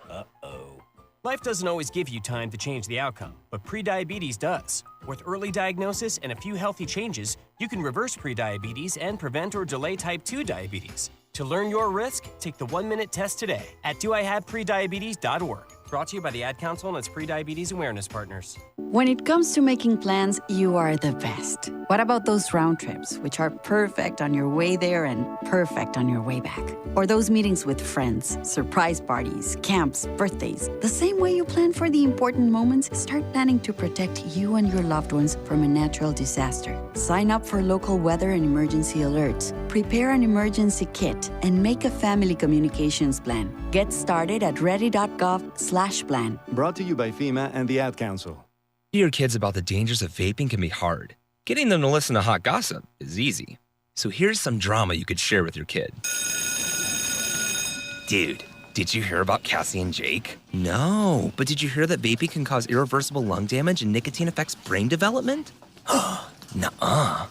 Uh-oh. Life doesn't always give you time to change the outcome, but prediabetes does. With early diagnosis and a few healthy changes, you can reverse prediabetes and prevent or delay type 2 diabetes. To learn your risk, take the 1-minute test today at doihaveprediabetes.org. Brought to you by the Ad Council and its prediabetes awareness partners. When it comes to making plans, you are the best. What about those round trips, which are perfect on your way there and perfect on your way back? Or those meetings with friends, surprise parties, camps, birthdays. The same way you plan for the important moments, start planning to protect you and your loved ones from a natural disaster. Sign up for local weather and emergency alerts. Prepare an emergency kit and make a family communications plan. Get started at ready.gov/plan. Brought to you by FEMA and the Ad Council. Your kids about the dangers of vaping can be hard. Getting them to listen to hot gossip is easy. So here's some drama you could share with your kid. Dude, did you hear about Cassie and Jake? No, but did you hear that vaping can cause irreversible lung damage and nicotine affects brain development? Nuh-uh.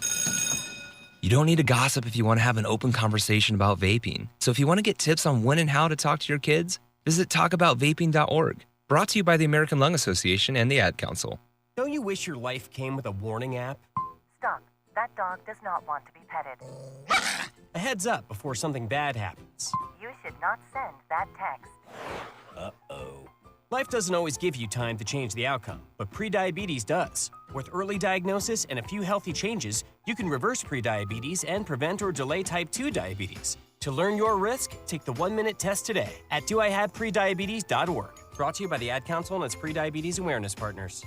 You don't need to gossip if you want to have an open conversation about vaping. So if you want to get tips on when and how to talk to your kids, visit talkaboutvaping.org. Brought to you by the American Lung Association and the Ad Council. Don't you wish your life came with a warning app? Stop. That dog does not want to be petted. A heads up before something bad happens. You should not send that text. Uh-oh. Life doesn't always give you time to change the outcome, but prediabetes does. With early diagnosis and a few healthy changes, you can reverse prediabetes and prevent or delay type 2 diabetes. To learn your risk, take the 1-minute test today at doihaveprediabetes.org. Brought to you by the Ad Council and its prediabetes awareness partners.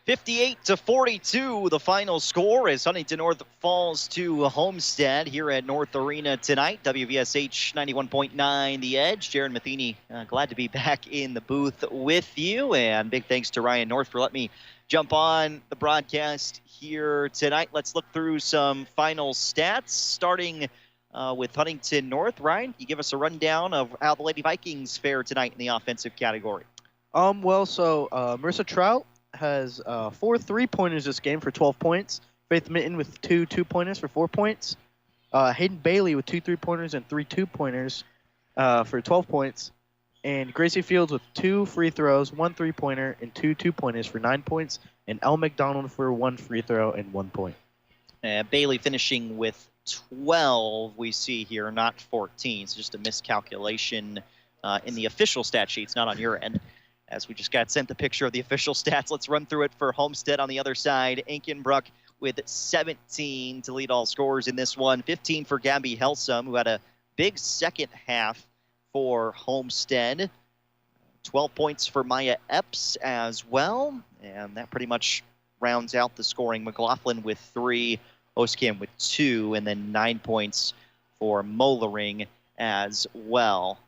58-42, the final score as Huntington North falls to Homestead here at North Arena tonight. WVSH 91.9 The Edge. Jaron Matheny, glad to be back in the booth with you. And big thanks to Ryan North for letting me jump on the broadcast here tonight. Let's look through some final stats, starting with Huntington North. Ryan, can you give us a rundown of how the Lady Vikings fare tonight in the offensive category? Marissa Trout has 4 3-pointers this game for 12 points. Faith Mitten with 2 2-pointers for 4 points. Hayden Bailey with 2 3-pointers and 3 2-pointers for 12 points. And Gracie Fields with 2 free throws, 1 3-pointer, and 2 2-pointers for 9 points. And Elle McDonald for 1 free throw and 1 point. Bailey finishing with 12, we see here, not 14. So just a miscalculation in the official stat sheets, not on your end. As we just got sent the picture of the official stats, let's run through it for Homestead on the other side. Ankenbrook with 17 to lead all scorers in this one. 15 for Gabby Helsum, who had a big second half for Homestead. 12 points for Maya Epps as well. And that pretty much rounds out the scoring. McLaughlin with 3, Oscan with 2, and then 9 points for Mollering as well.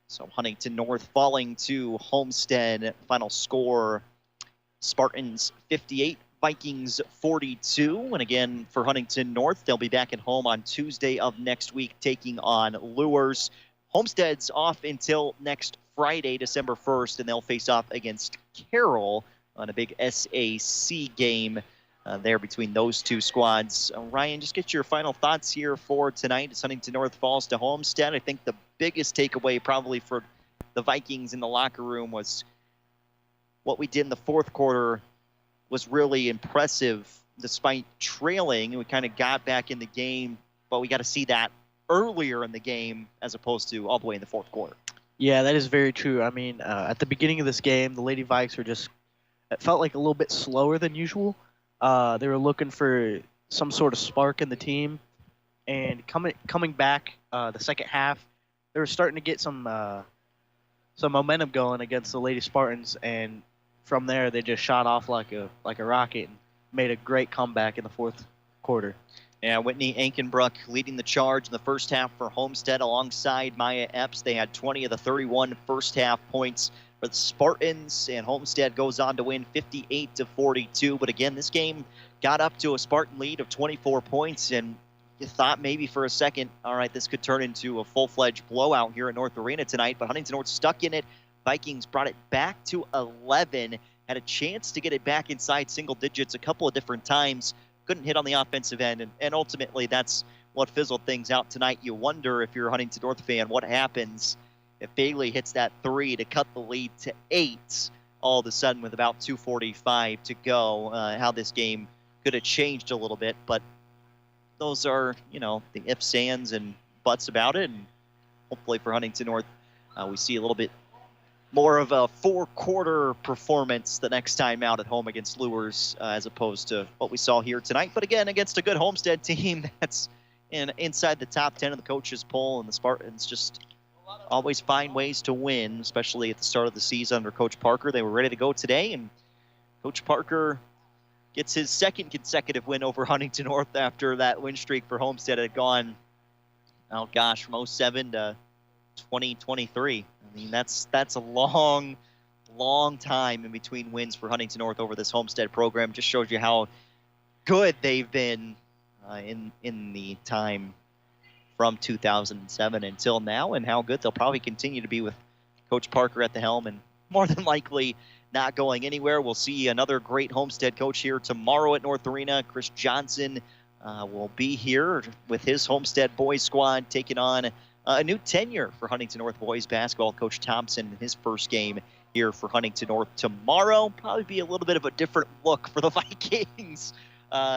So Huntington North falling to Homestead. Final score, Spartans 58, Vikings 42. And again, for Huntington North, they'll be back at home on Tuesday of next week, taking on Lures. Homestead's off until next Friday, December 1st, and they'll face off against Carroll on a big SAC game there between those two squads. Ryan, just get your final thoughts here for tonight as Huntington North falls to Homestead. I think the biggest takeaway probably for the Vikings in the locker room was what we did in the fourth quarter was really impressive despite trailing. We kind of got back in the game, but we got to see that earlier in the game as opposed to all the way in the fourth quarter. Yeah, that is very true. I mean, at the beginning of this game, the Lady Vikes were just, it felt like a little bit slower than usual. They were looking for some sort of spark in the team. And coming back the second half, they were starting to get some momentum going against the Lady Spartans, and from there they just shot off like a rocket and made a great comeback in the fourth quarter. Yeah, Whitney Ankenbrook leading the charge in the first half for Homestead alongside Maya Epps. They had 20 of the 31 first half points for the Spartans, and Homestead goes on to win 58-42. But again, this game got up to a Spartan lead of 24 points, and you thought maybe for a second, all right, this could turn into a full-fledged blowout here at North Arena tonight, but Huntington North stuck in it. Vikings brought it back to 11, had a chance to get it back inside single digits a couple of different times, couldn't hit on the offensive end, and ultimately that's what fizzled things out tonight. You wonder, if you're a Huntington North fan, what happens if Bailey hits that 3 to cut the lead to 8 all of a sudden with about 2:45 to go, how this game could have changed a little bit, but those are, the ifs, ands, and buts about it. And hopefully for Huntington North, we see a little bit more of a 4-quarter performance the next time out at home against Lures, as opposed to what we saw here tonight. But again, against a good Homestead team that's inside the top 10 of the coaches' poll, and the Spartans just always find ways to win, especially at the start of the season under Coach Parker. They were ready to go today, and Coach Parker gets his second consecutive win over Huntington North after that win streak for Homestead had gone, from 07 to 2023. I mean, that's a long time in between wins for Huntington North over this Homestead program. Just shows you how good they've been in the time from 2007 until now, and how good they'll probably continue to be with Coach Parker at the helm, and more than likely not going anywhere. We'll see another great Homestead coach here tomorrow at North Arena. Chris Johnson will be here with his Homestead boys squad, taking on a new tenure for Huntington North boys basketball. Coach Thompson in his first game here for Huntington North tomorrow. Probably be a little bit of a different look for the Vikings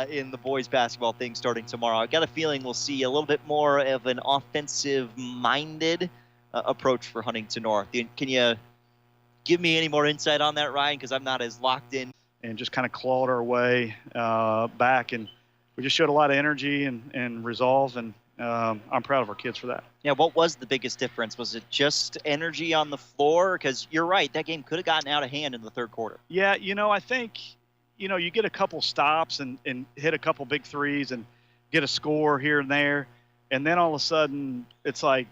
in the boys basketball thing starting tomorrow. I got a feeling we'll see a little bit more of an offensive-minded approach for Huntington North. Can you give me any more insight on that, Ryan? Because I'm not as locked in. And just kind of clawed our way back, and we just showed a lot of energy and resolve, and I'm proud of our kids for that. Yeah, what was the biggest difference? Was it just energy on the floor? Because you're right, that game could have gotten out of hand in the third quarter. Yeah, I think, you get a couple stops and hit a couple big threes and get a score here and there, and then all of a sudden it's like,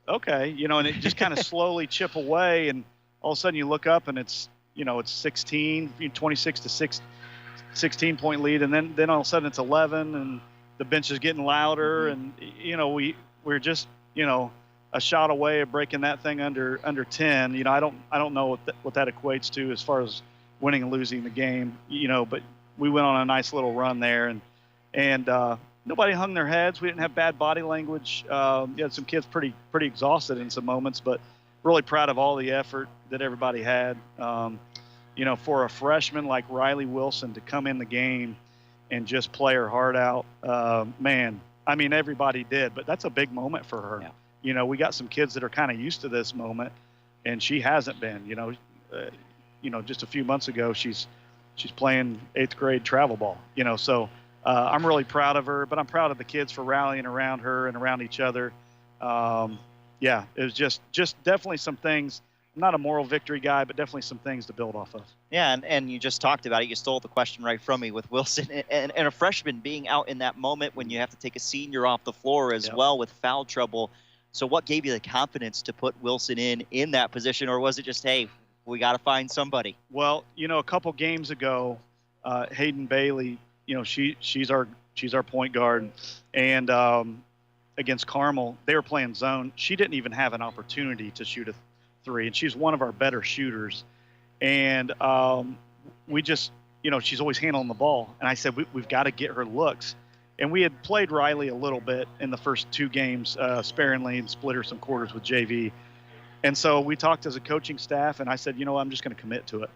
okay, and it just kind of slowly chip away, and all of a sudden you look up and it's 16, 26 to 16-point lead, and then all of a sudden it's 11, and the bench is getting louder, and we're just a shot away of breaking that thing under 10. I don't know what that equates to as far as winning and losing the game, but we went on a nice little run there, and nobody hung their heads. We didn't have bad body language. You had some kids pretty exhausted in some moments, but really proud of all the effort that everybody had. For a freshman like Riley Wilson to come in the game and just play her heart out, man, I mean, everybody did, but that's a big moment for her. Yeah. We got some kids that are kind of used to this moment, and she hasn't been. Just a few months ago, she's playing 8th grade travel ball. So I'm really proud of her, but I'm proud of the kids for rallying around her and around each other. Yeah, it was just definitely some things. I'm not a moral victory guy, but definitely some things to build off of. Yeah, and you just talked about it. You stole the question right from me with Wilson and a freshman being out in that moment when you have to take a senior off the floor as well with foul trouble. So what gave you the confidence to put Wilson in that position, or was it just, hey, we got to find somebody? Well, a couple games ago, Hayden Bailey, she's our point guard, and against Carmel, they were playing zone. She didn't even have an opportunity to shoot a three, and she's one of our better shooters. And we just, she's always handling the ball. And I said, we've got to get her looks. And we had played Riley a little bit in the first two games sparingly and split her some quarters with JV. And so we talked as a coaching staff, and I said, I'm just going to commit to it.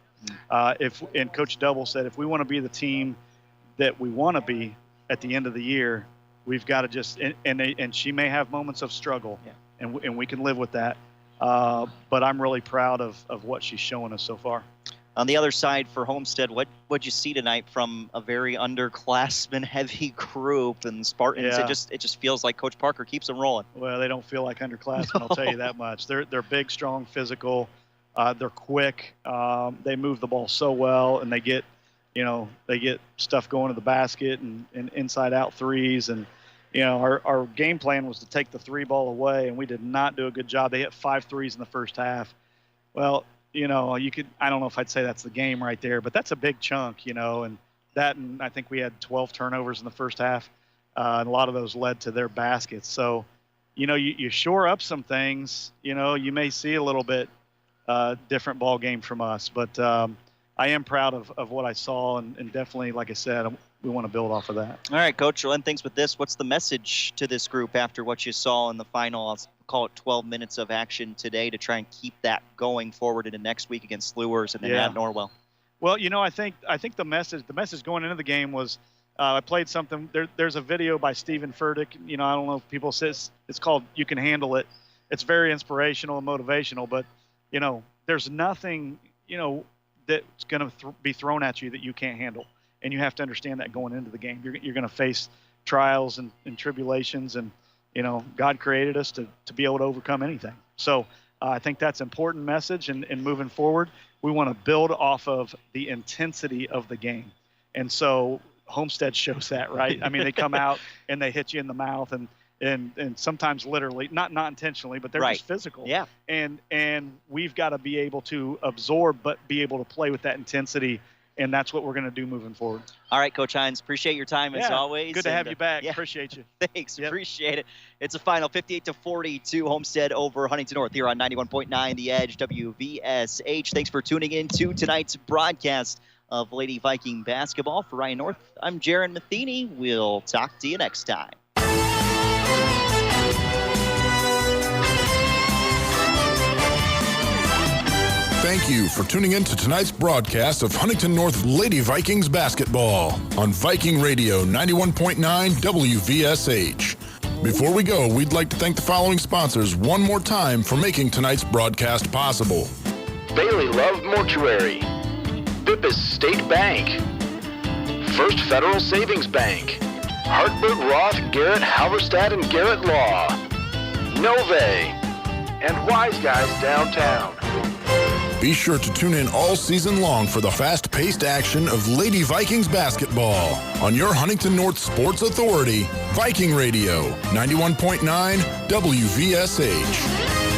And Coach Double said, if we want to be the team that we want to be at the end of the year, we've got to just and she may have moments of struggle, and we can live with that. But I'm really proud of what she's showing us so far. On the other side for Homestead, what'd you see tonight from a very underclassmen-heavy group and Spartans? Yeah. It just feels like Coach Parker keeps them rolling. Well, they don't feel like underclassmen, I'll tell you that much. They're big, strong, physical. They're quick. They move the ball so well, and they get stuff going to the basket and inside-out threes. And our game plan was to take the three ball away, and we did not do a good job. They hit 5 threes in the first half. Well, I don't know if I'd say that's the game right there, but that's a big chunk, and I think we had 12 turnovers in the first half, and a lot of those led to their baskets. So, you shore up some things, you may see a little bit different ball game from us, but I am proud of what I saw, and definitely, like I said, we want to build off of that. All right, Coach, we'll end things with this. What's the message to this group after what you saw in the final, I'll call it 12 minutes of action today, to try and keep that going forward into next week against Slewers and then at Norwell? Well, I think the message going into the game was I played something. There's a video by Stephen Furtick. I don't know if people say it's called "You Can Handle It." It's very inspirational and motivational, but there's nothing that's going to be thrown at you that you can't handle. And you have to understand that going into the game. You're going to face trials and tribulations, and, God created us to be able to overcome anything. So I think that's an important message, and moving forward, we want to build off of the intensity of the game. And so Homestead shows that, right? I mean, they come out and they hit you in the mouth, and and sometimes literally, not intentionally, but they're just physical. Yeah. And we've got to be able to absorb, but be able to play with that intensity. And that's what we're going to do moving forward. All right, Coach Hines, appreciate your time as always. Good to have you back. Appreciate you. Thanks. Appreciate it. It's a final 58-42 Homestead over Huntington North here on 91.9 The Edge WVSH. Thanks for tuning in to tonight's broadcast of Lady Viking basketball. For Ryan North, I'm Jaron Matheny. We'll talk to you next time. Thank you for tuning in to tonight's broadcast of Huntington North Lady Vikings basketball on Viking Radio 91.9 WVSH. Before we go, we'd like to thank the following sponsors one more time for making tonight's broadcast possible. Bailey Love Mortuary, Bippus State Bank, First Federal Savings Bank, Hartberg Roth, Garrett Halverstad and Garrett Law, Nove, and Wise Guys Downtown. Be sure to tune in all season long for the fast-paced action of Lady Vikings basketball on your Huntington North Sports Authority, Viking Radio, 91.9 WVSH.